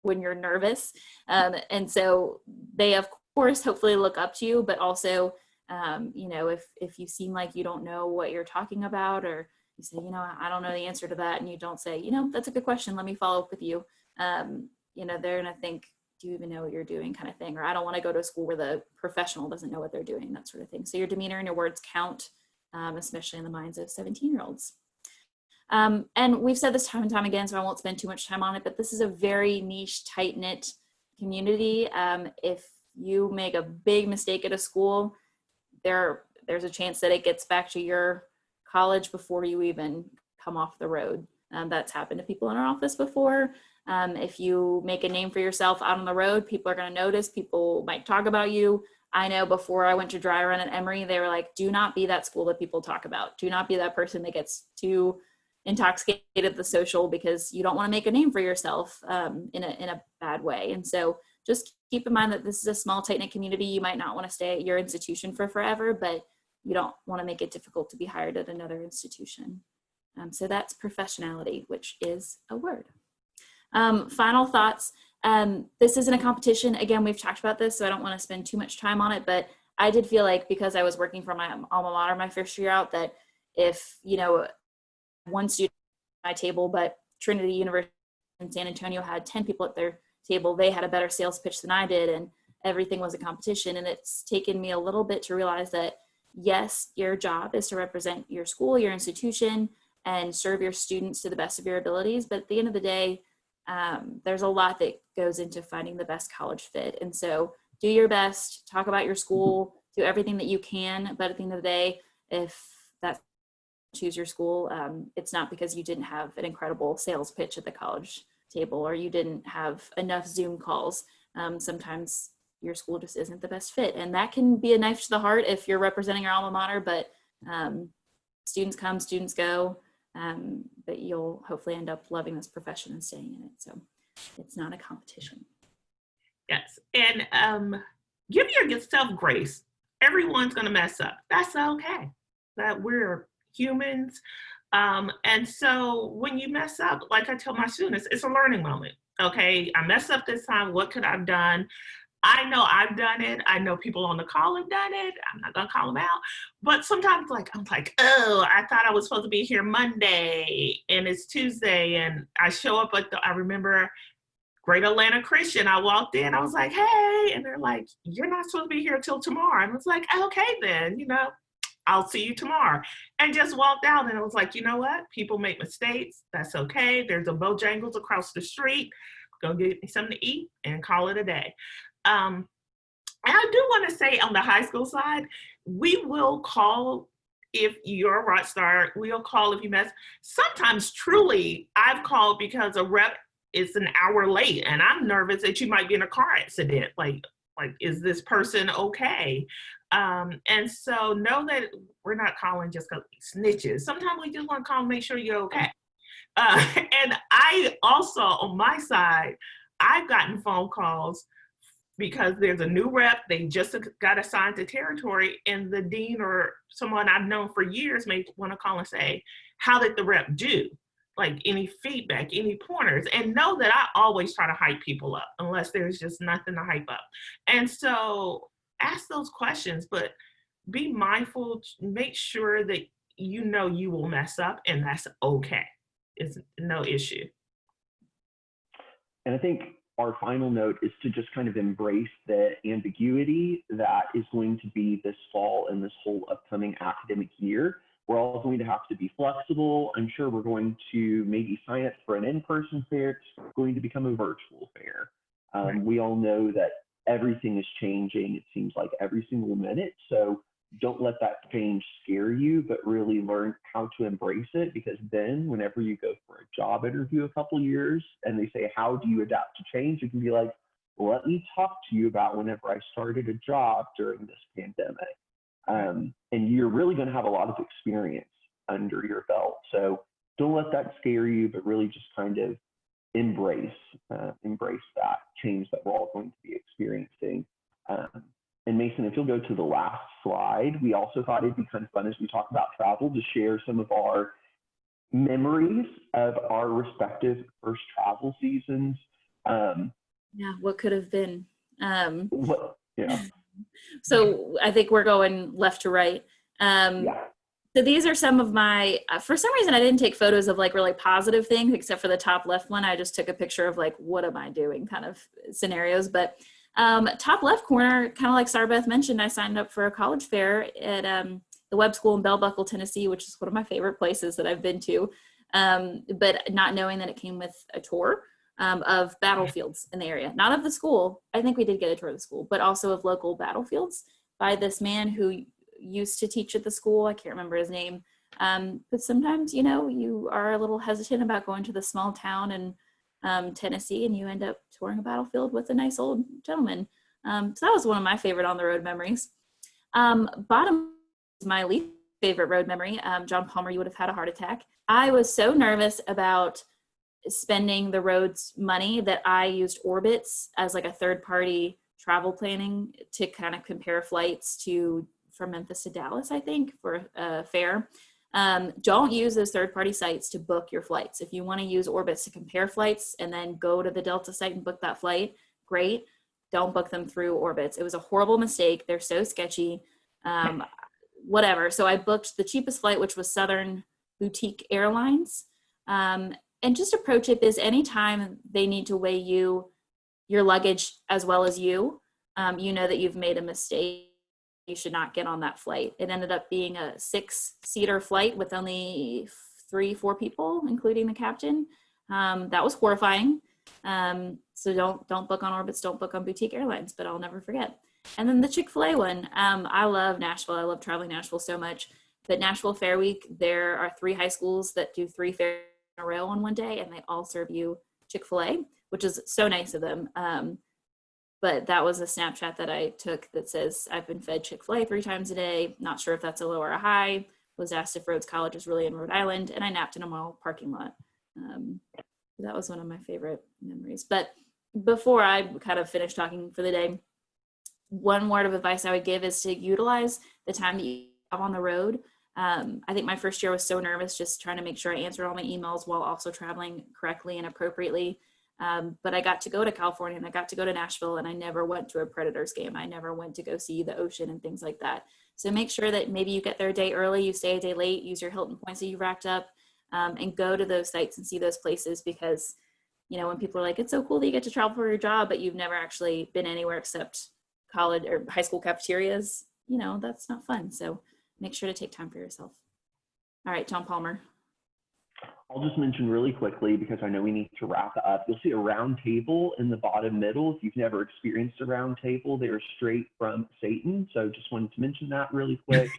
when you're nervous. And so they, of course, hopefully look up to you, but also, if you seem like you don't know what you're talking about, or you say, I don't know the answer to that, and you don't say, that's a good question, let me follow up with you. They're going to think, do you even know what you're doing, kind of thing, or I don't want to go to a school where the professional doesn't know what they're doing, that sort of thing. So your demeanor and your words count, especially in the minds of 17-year-olds. And we've said this time and time again, so I won't spend too much time on it, but this is a very niche, tight-knit community. If you make a big mistake at a school, there's a chance that it gets back to your college before you even come off the road. That's happened to people in our office before. If you make a name for yourself out on the road, people are going to notice. People might talk about you. I know before I went to dry run at Emory, they were like, do not be that school that people talk about. Do not be that person that gets too intoxicated at the social, because you don't want to make a name for yourself in a bad way. And so just keep in mind that this is a small, tight-knit community. You might not want to stay at your institution for forever, but you don't want to make it difficult to be hired at another institution. So that's professionality, which is a word. Final thoughts. This isn't a competition. Again, we've talked about this, so I don't want to spend too much time on it, but I did feel like, because I was working for my alma mater my first year out, that if, one student at my table, but Trinity University in San Antonio had 10 people at their table, they had a better sales pitch than I did, and everything was a competition. And it's taken me a little bit to realize that, yes, your job is to represent your school, your institution, and serve your students to the best of your abilities. But at the end of the day, there's a lot that goes into finding the best college fit. And so do your best, talk about your school, do everything that you can. But at the end of the day, if that's choose your school, it's not because you didn't have an incredible sales pitch at the college table, or you didn't have enough Zoom calls. Sometimes your school just isn't the best fit. And that can be a knife to the heart if you're representing your alma mater, but students come, students go. But you'll hopefully end up loving this profession and staying in it. So it's not a competition. Yes, and give yourself grace. Everyone's going to mess up. That's okay. That we're humans. And so when you mess up, like I tell my students, it's a learning moment. Okay, I messed up this time. What could I have done? I know I've done it. I know people on the call have done it. I'm not gonna call them out. But sometimes I'm like, oh, I thought I was supposed to be here Monday and it's Tuesday. And I show up I remember Great Atlanta Christian. I walked in, I was like, hey, and they're like, you're not supposed to be here till tomorrow. And I was like, okay, then, I'll see you tomorrow. And just walked out, and I was like, you know what? People make mistakes. That's okay. There's a Bojangles across the street. Go get me something to eat and call it a day. And I do want to say on the high school side, we will call if you're a rock star. We'll call if you mess. Sometimes truly, I've called because a rep is an hour late and I'm nervous that you might be in a car accident. Like, is this person okay? And so know that we're not calling just because snitches. Sometimes we just want to call and make sure you're okay. And I also, on my side, I've gotten phone calls because there's a new rep, they just got assigned to territory, and the dean or someone I've known for years may want to call and say, how did the rep do? Like any feedback, any pointers, and know that I always try to hype people up unless there's just nothing to hype up. And so ask those questions, but be mindful, make sure that you know you will mess up and that's okay. It's no issue. And I think our final note is to just kind of embrace the ambiguity that is going to be this fall and this whole upcoming academic year. We're all going to have to be flexible. I'm sure we're going to maybe sign up for an in-person fair. It's going to become a virtual fair. We all know that everything is changing, it seems like every single minute. So don't let that change scare you, but really learn how to embrace it, because then whenever you go for a job interview a couple years and they say, how do you adapt to change? You can be like, well, let me talk to you about whenever I started a job during this pandemic. And you're really going to have a lot of experience under your belt. So don't let that scare you, but really just kind of embrace that change that we're all going to be experiencing. And Mason, if you'll go to the last slide, we also thought it'd be kind of fun as we talk about travel to share some of our memories of our respective first travel seasons. Yeah, what could have been. Yeah. So I think we're going left to right. So these are some of my, for some reason I didn't take photos of like really positive things, except for the top left one. I just took a picture of like, what am I doing kind of scenarios. But top left corner, kind of like Sarbeth mentioned, I signed up for a college fair at the Webb School in Bell Buckle, Tennessee, which is one of my favorite places that I've been to. But not knowing that it came with a tour of battlefields in the area, not of the school. I think we did get a tour of the school, but also of local battlefields by this man who used to teach at the school. I can't remember his name. But sometimes, you are a little hesitant about going to the small town in Tennessee, and you end up touring a battlefield with a nice old gentleman. So that was one of my favorite on the road memories. Bottom is my least favorite road memory. John Palmer, you would have had a heart attack. I was so nervous about spending the road's money that I used Orbitz as like a third-party travel planning to kind of compare flights from Memphis to Dallas, I think, for a fair. Don't use those third-party sites to book your flights. If you want to use Orbitz to compare flights and then go to the Delta site and book that flight, great. Don't book them through Orbitz. It was a horrible mistake. They're so sketchy. Whatever. So I booked the cheapest flight, which was Southern Boutique Airlines. And just approach it as anytime they need to weigh your luggage as well as you know that you've made a mistake, you should not get on that flight. It ended up being a 6-seater flight with only 3-4 people, including the captain. That was horrifying. So don't book on Orbitz, don't book on Boutique Airlines, but I'll never forget. And then the Chick-fil-A one. I love Nashville. I love traveling Nashville so much. But Nashville Fair Week, there are 3 high schools that do 3 fairs in a row on one day, and they all serve you Chick-fil-A, which is so nice of them. But that was a Snapchat that I took that says, I've been fed Chick-fil-A 3 times a day. Not sure if that's a low or a high. Was asked if Rhodes College is really in Rhode Island, and I napped in a mall parking lot. That was one of my favorite memories. But before I kind of finish talking for the day, one word of advice I would give is to utilize the time that you have on the road I think my first year was so nervous, just trying to make sure I answered all my emails while also traveling correctly and appropriately. But I got to go to California and I got to go to Nashville, and I never went to a Predators game. I never went to go see the ocean and things like that. So make sure that maybe you get there a day early, you stay a day late, use your Hilton points that you racked up, and go to those sites and see those places, because, you know, when people are like, it's so cool that you get to travel for your job, but you've never actually been anywhere except college or high school cafeterias, you know, that's not fun. So make sure to take time for yourself. All right, Tom Palmer. I'll just mention really quickly, because I know we need to wrap up. You'll see a round table in the bottom middle. If you've never experienced a round table, they're straight from Satan. So just wanted to mention that really quick.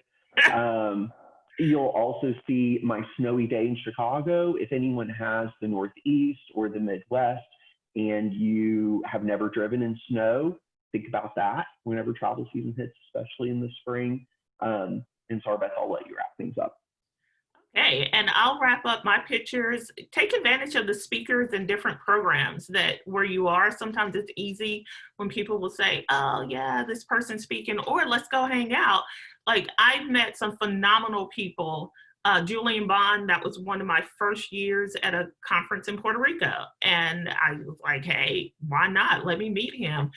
You'll also see my snowy day in Chicago. If anyone has the Northeast or the Midwest and you have never driven in snow, think about that whenever travel season hits, especially in the spring. And so, Beth, I'll let you wrap things up. Okay, and I'll wrap up my pictures. Take advantage of the speakers and different programs that where you are. Sometimes it's easy when people will say, oh yeah, this person's speaking, or let's go hang out. Like, I've met some phenomenal people. Julian Bond, that was one of my first years at a conference in Puerto Rico. And I was like, hey, why not? Let me meet him.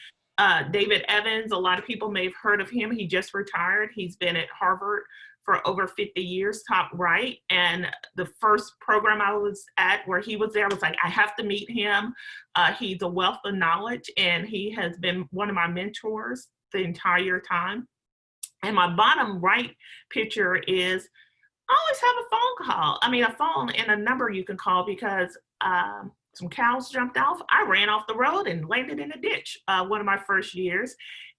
David Evans, a lot of people may have heard of him. He just retired. He's been at Harvard for over 50 years, top right. And the first program I was at where he was there, I was like, I have to meet him. He's a wealth of knowledge, and he has been one of my mentors the entire time. And my bottom right picture is, I always have a phone call. I mean, a phone and a number you can call, because some cows jumped off. I ran off the road and landed in a ditch one of my first years.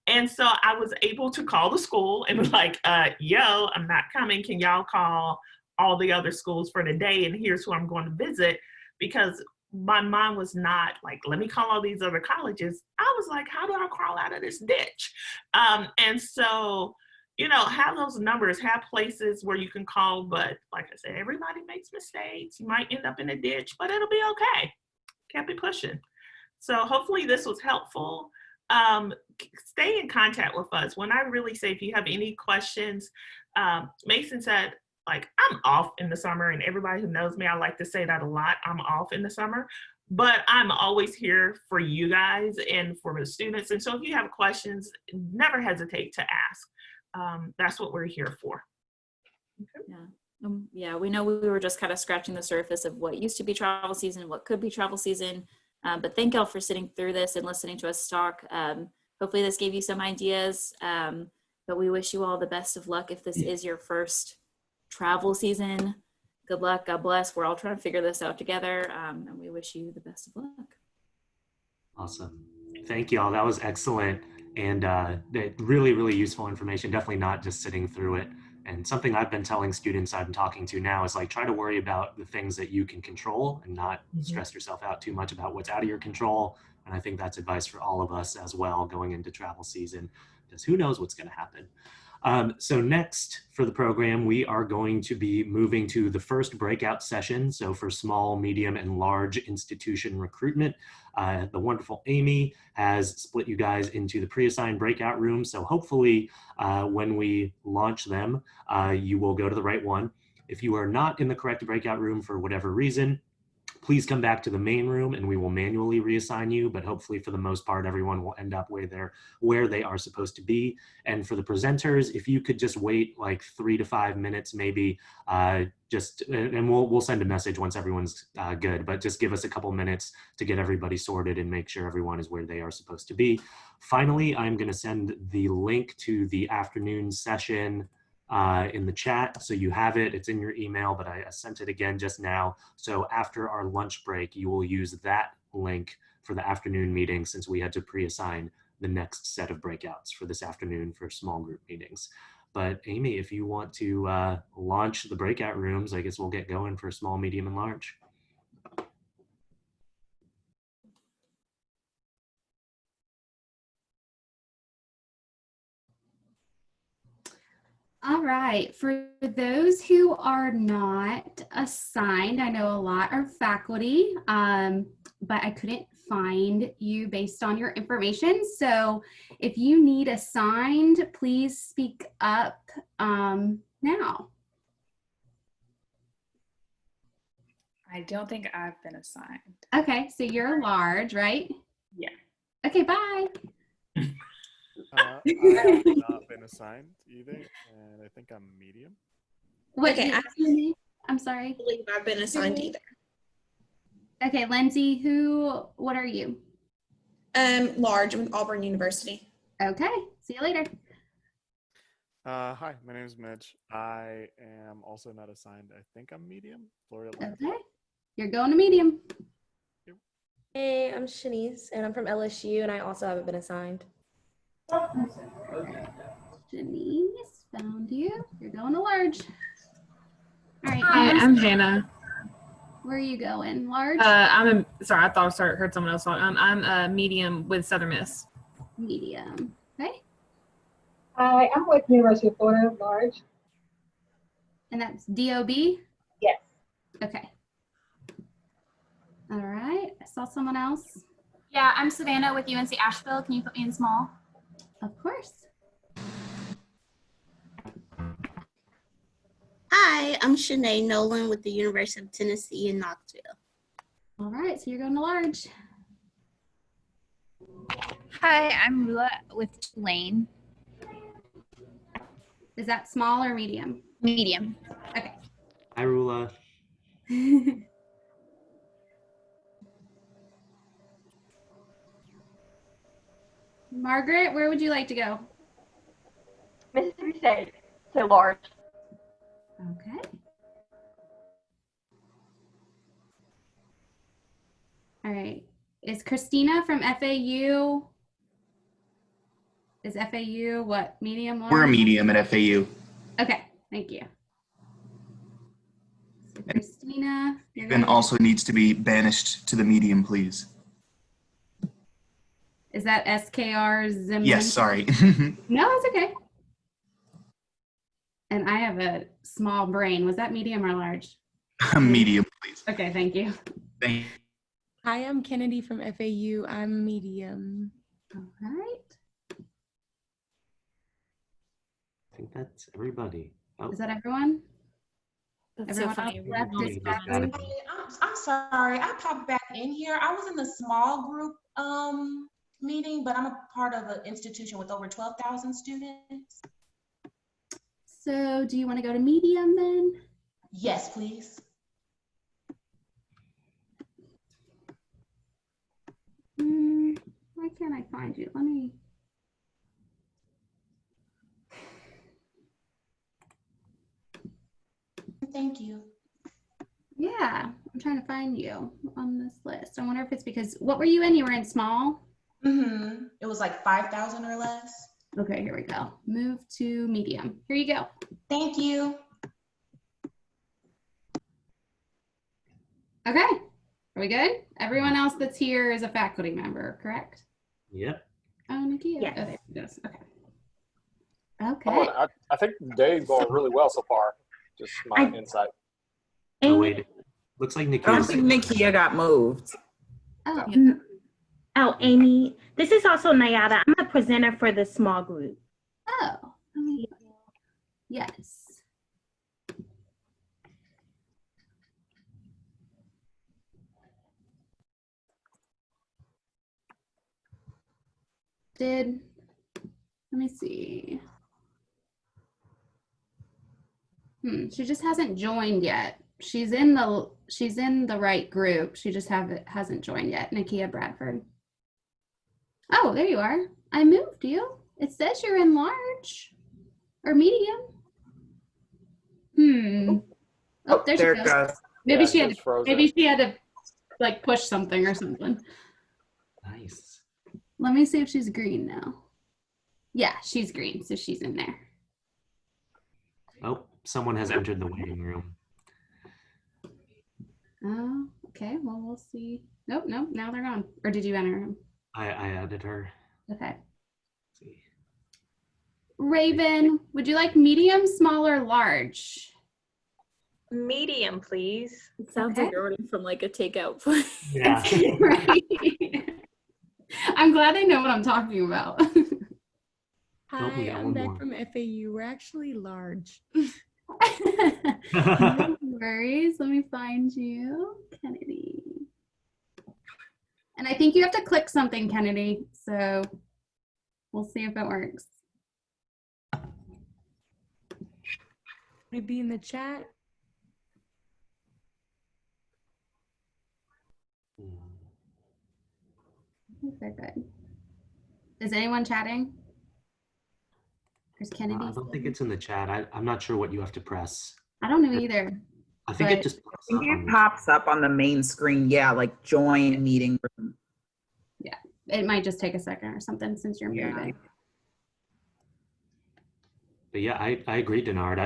And so I was able to call the school and be like, yo, I'm not coming. Can y'all call all the other schools for the day? And here's who I'm going to visit. Because my mind was not like, let me call all these other colleges. I was like, how do I crawl out of this ditch? And so, you know, have those numbers, have places where you can call. But like I said, everybody makes mistakes. You might end up in a ditch, but it'll be okay. Can't be pushing. So hopefully this was helpful. Stay in contact with us. When I really say, if you have any questions, Mason said, like, I'm off in the summer, and everybody who knows me, I like to say that a lot. I'm off in the summer, but I'm always here for you guys and for the students. And so if you have questions, never hesitate to ask. That's what we're here for. Okay. Yeah. Yeah, we know we were just kind of scratching the surface of what used to be travel season, what could be travel season. But thank y'all for sitting through this and listening to us talk. Hopefully this gave you some ideas, but we wish you all the best of luck if this is your first travel season. Good luck, God bless. We're all trying to figure this out together, and we wish you the best of luck. Awesome. Thank y'all. That was excellent, and really, really useful information. Definitely not just sitting through it. And something I've been telling students I'm talking to now is, like, try to worry about the things that you can control and not stress yourself out too much about what's out of your control. And I think that's advice for all of us as well going into travel season, because who knows what's going to happen. So next for the program, we are going to be moving to the first breakout session. So for small, medium, and large institution recruitment, the wonderful Amy has split you guys into the pre-assigned breakout rooms. So hopefully when we launch them, you will go to the right one. If you are not in the correct breakout room for whatever reason, please come back to the main room and we will manually reassign you, but hopefully for the most part, everyone will end up where they are supposed to be. And for the presenters, if you could just wait like 3 to 5 minutes, maybe, and we'll send a message once everyone's good, but just give us a couple minutes to get everybody sorted and make sure everyone is where they are supposed to be. Finally, I'm gonna send the link to the afternoon session in the chat, so you have it. It's in your email, but I sent it again just now. So after our lunch break, you will use that link for the afternoon meeting, since we had to pre-assign the next set of breakouts for this afternoon for small group meetings. But Amy, if you want to launch the breakout rooms, I guess we'll get going for small, medium, and large. All right, for those who are not assigned, I know a lot are faculty, but I couldn't find you based on your information. So if you need assigned, please speak up now. I don't think I've been assigned. Okay, so you're large, right? Yeah. Okay, bye. I have not been assigned either, and I think I'm medium. What Okay, what's your name? I'm sorry. I believe I've been assigned either. Okay, Lindsay, what are you? Large with Auburn University. Okay, see you later. Hi, my name is Mitch. I am also not assigned. I think I'm medium. Florida. Okay, you're going to medium. Hey, I'm Shanice, and I'm from LSU, and I also haven't been assigned. Janice, found you. You're going to large. All right. Hi, I'm Hannah. Where are you going? Large? Sorry, I thought I heard someone else talk. I'm a medium with Southern Miss. Medium. Okay. Hi, I'm with University of Florida, large. And that's DOB? Yes. Okay. All right. I saw someone else. Yeah, I'm Savannah with UNC Asheville. Can you put me in small? Of course. Hi, I'm Shanae Nolan with the University of Tennessee in Knoxville. All right, so you're going to large. Hi, I'm Rula with Tulane. Is that small or medium? Medium. Okay. Hi, Rula. Margaret, where would you like to go? Mississippi State, so large. Okay. All right. Is Christina from FAU? Is FAU what, medium? Large? We're a medium at FAU. Okay, thank you. So Christina. Then also needs to be banished to the medium, please. Is that SKR Zimmerman? Yes, sorry. No, it's okay. And I have a small brain. Was that medium or large? Medium, please. Okay, thank you. Thank you. Hi, I'm Kennedy from FAU. I'm medium. All right. I think that's everybody. Oh. Is that everyone? That's Everyone so funny. else left is Everybody. I'm sorry, I popped back in here. I was in the small group meeting, but I'm a part of an institution with over 12,000 students. So do you want to go to medium then? Yes, please. Why can't I find you? Let me. Thank you. Yeah, I'm trying to find you on this list. I wonder if it's because, what were you in? You were in small? Mm-hmm. It was like 5,000 or less. Okay, here we go. Move to medium. Here you go. Thank you. Okay, are we good? Everyone else that's here is a faculty member, correct? Yep. Oh, Nakia. Yes. Oh, there it goes. Okay. Okay. Oh, I think the day's going really well so far. Just my insight. Oh, wait. Looks like I don't Nikia's. think Nikia got moved. Oh, Oh, Amy, this is also Nayada. I'm a presenter for the small group. oh. Yes. Let me see. She just hasn't joined yet. She's in the right group. She just hasn't joined yet. Nakia Bradford. Oh, there you are. I moved you. It says you're in large or medium. Oh, there she there goes. it goes. Maybe Yeah, she had it's frozen. maybe she had to like push something or something. Nice. Let me see if she's green now. Yeah, she's green, so she's in there. Oh, someone has entered the waiting room. Oh, okay. Well, we'll see. Nope, nope. Now they're gone. Or did you enter them? I added her. Okay. Let's see. Raven, would you like medium, small, or large? Medium, please. It sounds Okay. like you're ordering from like a takeout place. Yeah. Right. I'm glad I know what I'm talking about. Oh, we Hi, got I'm one Beck more. from FAU. We're actually large. No worries. Let me find you, Kennedy. And I think you have to click something, Kennedy. So we'll see if it works. Would it be in the chat? They're good. Is anyone chatting? There's Kennedy. I don't think it's in the chat. I'm not sure what you have to press. I don't know either. I think but it just I think it pops up on the main screen. Yeah, like join meeting room. Yeah, it might just take a second or something since you're moving. But yeah, I agree, Denard.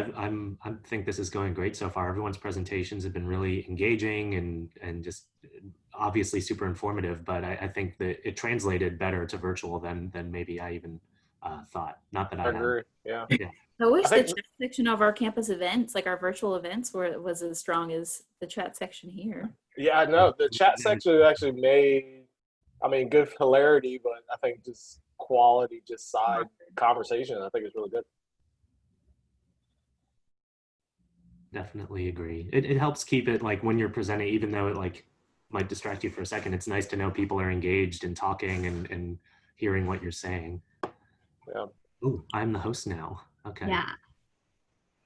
I think this is going great so far. Everyone's presentations have been really engaging and just obviously super informative. But I think that it translated better to virtual than maybe I even thought. Not that I agree. Yeah. I wish the chat section of our campus events, like our virtual events, was as strong as the chat section here. Yeah, I know. The chat section actually made, good hilarity, but I think just quality, just side conversation, I think it's really good. Definitely agree. It helps keep it like when you're presenting, even though it like might distract you for a second, it's nice to know people are engaged and talking and hearing what you're saying. Yeah. Ooh, I'm the host now. Okay. Yeah.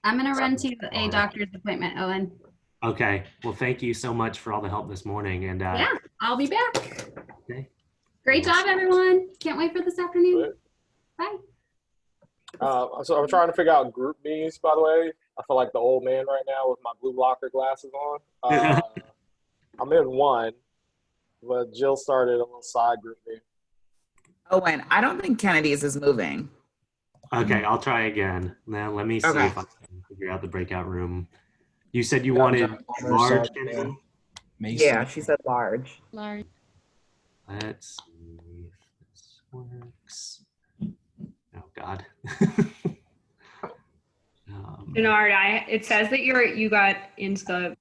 I'm going to run to a doctor's appointment, Owen. Okay. Well, thank you so much for all the help this morning. And yeah, I'll be back. Okay. Great job, everyone. Can't wait for this afternoon. Bye. So I'm trying to figure out group meetings, by the way. I feel like the old man right now with my blue blocker glasses on. I'm in one, but Jill started a little side group meeting. Owen, I don't think Kennedy's is moving. Okay, I'll try again. Now let me see Okay. if I can figure out the breakout room. You said you wanted large, Kennedy? Yeah, she said large. Large. Let's see if this works. Oh God. Denard, it says that you got into the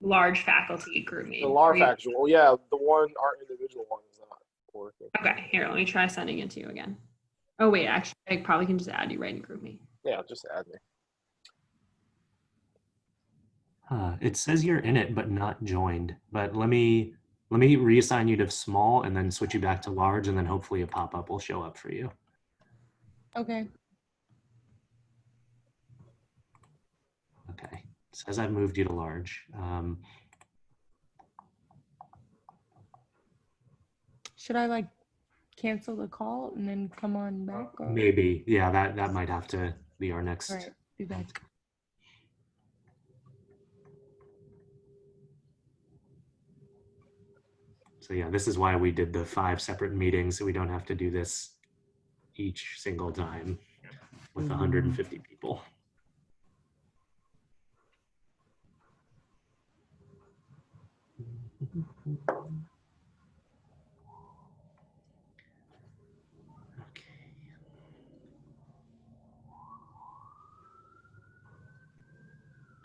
large faculty group meeting. The large actual, yeah, the one, our individual one is not working. Okay, here, let me try sending it to you again. Oh wait, actually, I probably can just add you right in group me. Yeah, just add me. It says you're in it, but not joined. But let me reassign you to small and then switch you back to large, and then hopefully a pop-up will show up for you. Okay. Okay. It says I've moved you to large. Should I like cancel the call and then come on back? Or? Maybe. Yeah, that might have to be our next. All right, be back. So yeah, this is why we did the 5 separate meetings, so we don't have to do this each single time with 150 people.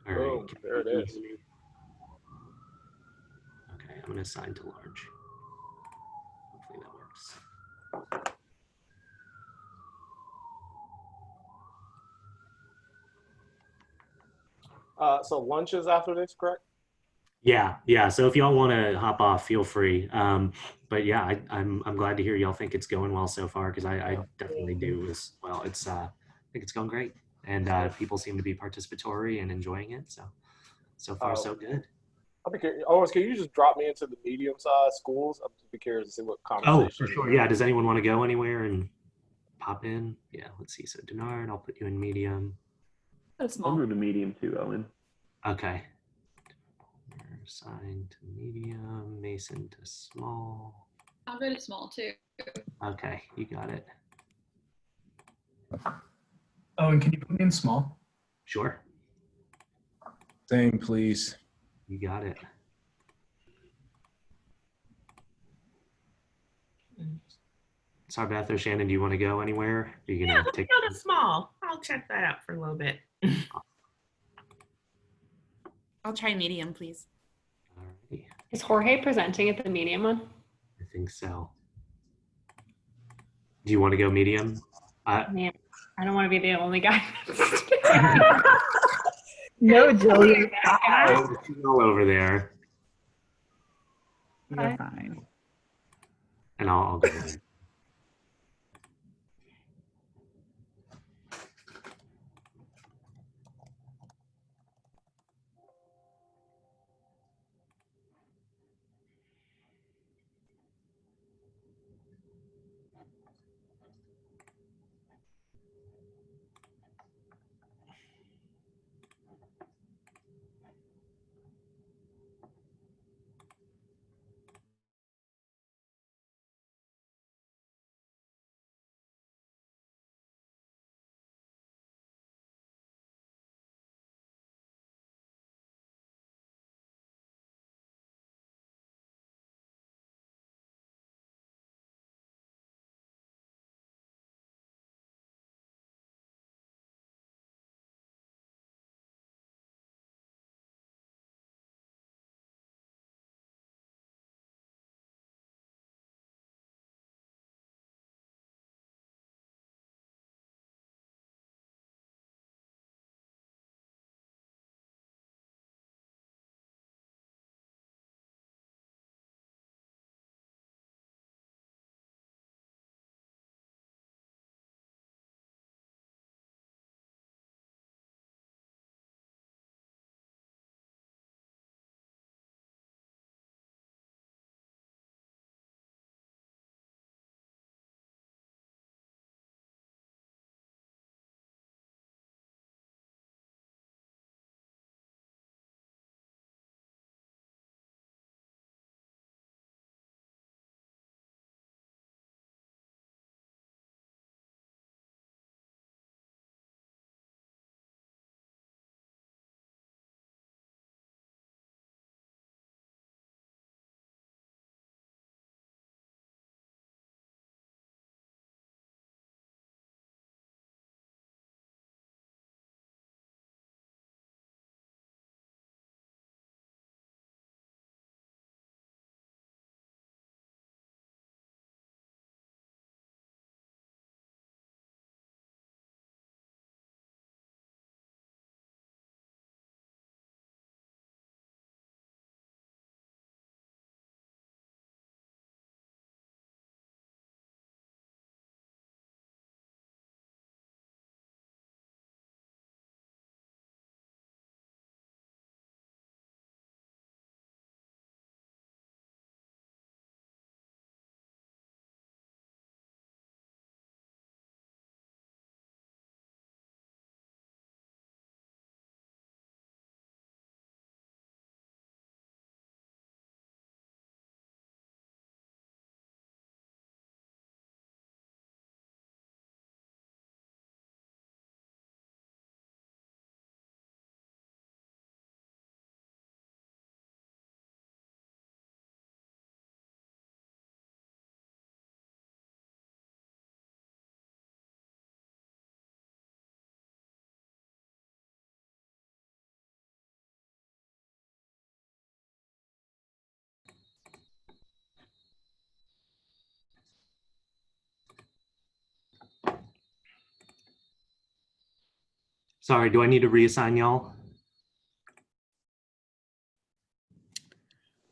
All right. Boom, there it is. Okay, I'm going to assign to large. Hopefully that works. So lunch is after this, correct? Yeah. So if y'all want to hop off, feel free. But yeah, I'm glad to hear y'all think it's going well so far, because I definitely do as well. It's I think it's going great, and people seem to be participatory and enjoying it. So far so good. I'll be curious. Owens, can you just drop me into the medium-sized schools? I'm just be curious to see what conversation. Oh, for sure. Yeah. Does anyone want to go anywhere and pop in? Yeah. Let's see. So Denard, I'll put you in medium. I'll move to medium too, Owen. Okay. Assigned to medium, Mason to small. I'll go to small too. Okay, you got it. Owen, can you put me in small? Sure. Same, please. You got it. Sorry, Beth or Shannon, do you want to go anywhere? Are you gonna Let's take? go to small. I'll check that out for a little bit. I'll try medium, please. Alrighty. Is Jorge presenting at the medium one? I think so. Do you want to go medium? Man, I don't want to be the only guy. No, Jill, you're Oh, she's all over there. You're fine. And I'll go there. Sorry, do I need to reassign y'all?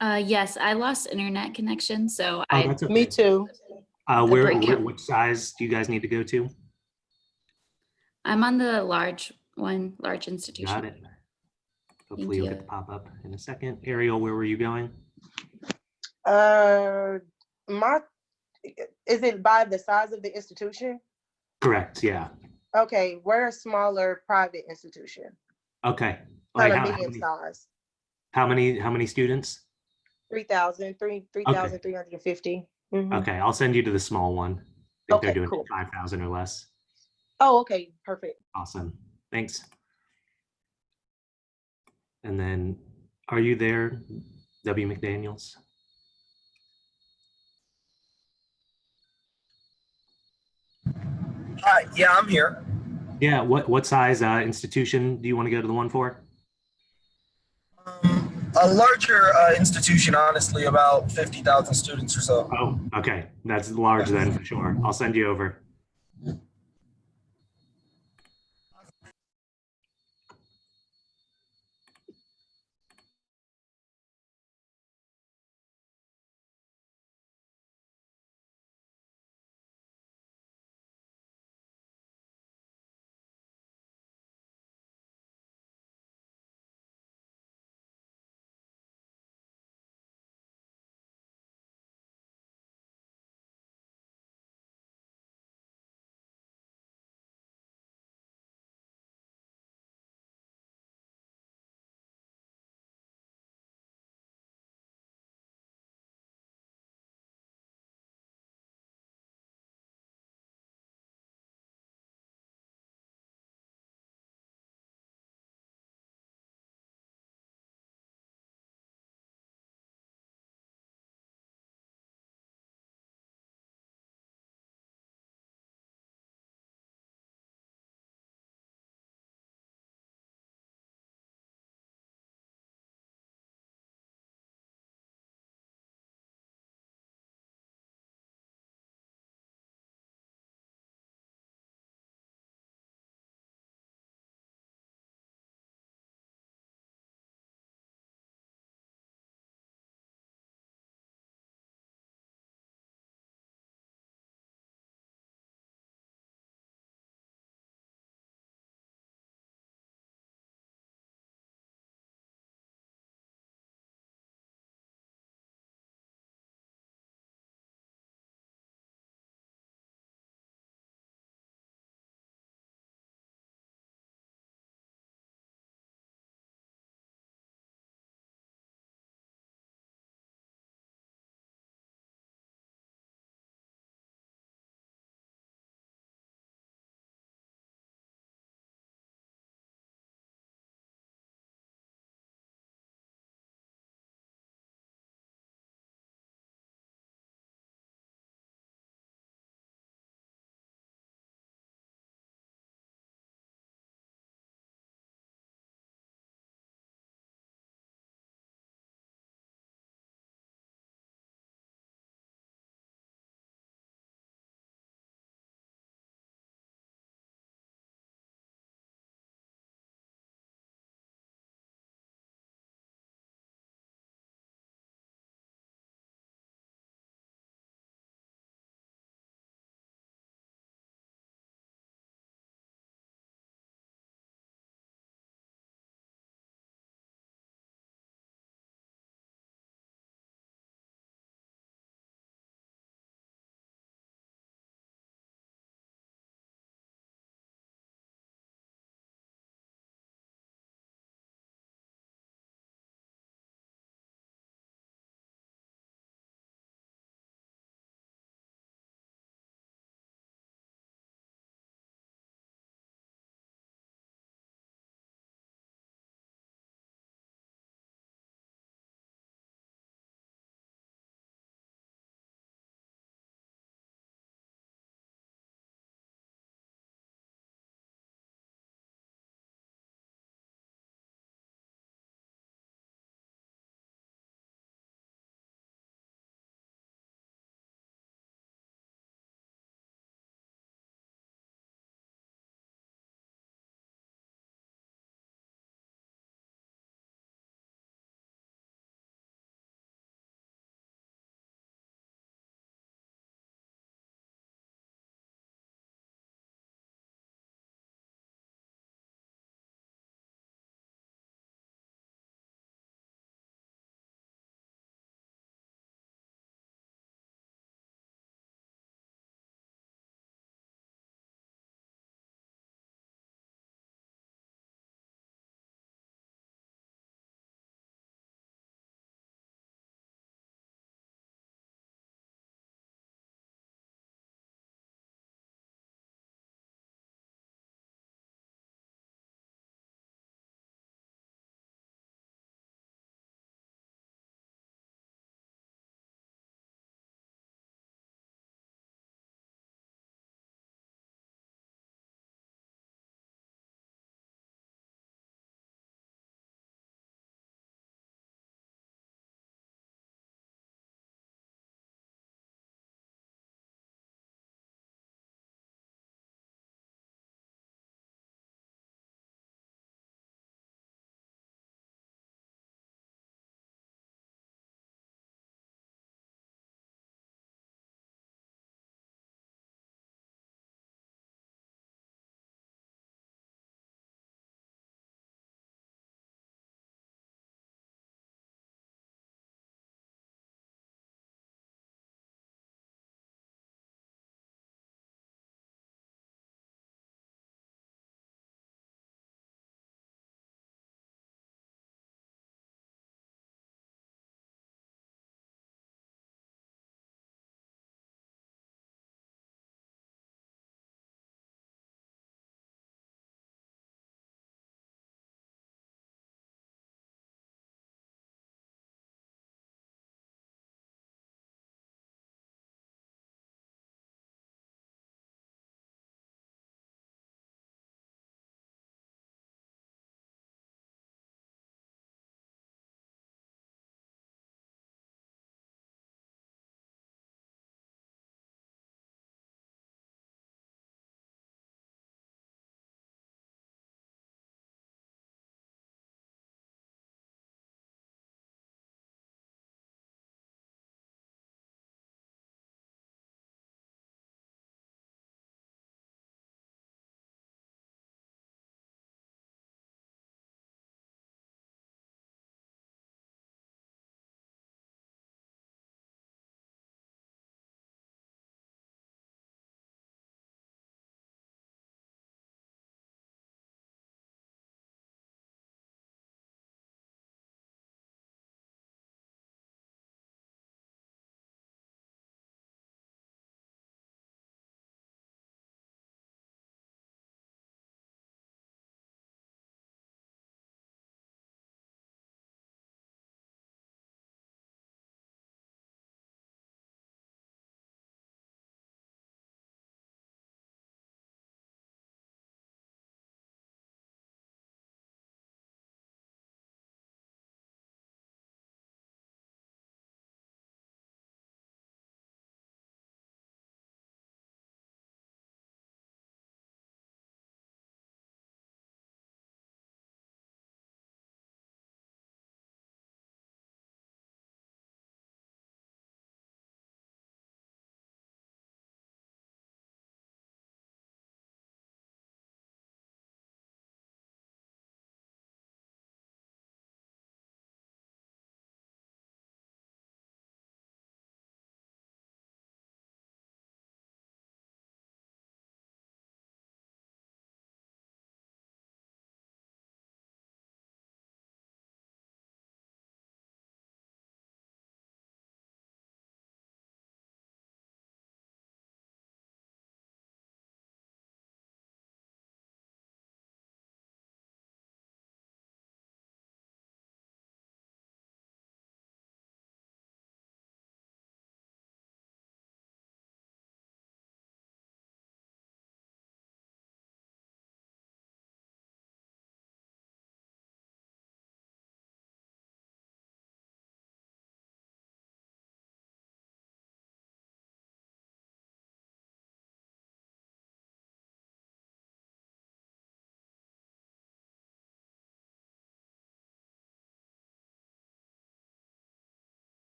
Yes, I lost internet connection, so Oh, I. that's okay. Me too. Which size do you guys need to go to? I'm on the large one, large institution. Got it. Hopefully you'll get the pop up in a second. Ariel, where were you going? Is it by the size of the institution? Correct, yeah. Okay, we're a smaller private institution, Okay. kind Like of medium size. how many students? 3,350. Okay, I'll send you to the small one. I think Okay, they're doing cool. 5,000 or less. Oh, okay, perfect. Awesome. Thanks. And then, are you there, W. McDaniels? Hi, yeah, I'm here. Yeah, what size institution do you want to go to the one for? A larger institution, honestly, about 50,000 students or so. Oh, okay. That's large then for sure. I'll send you over.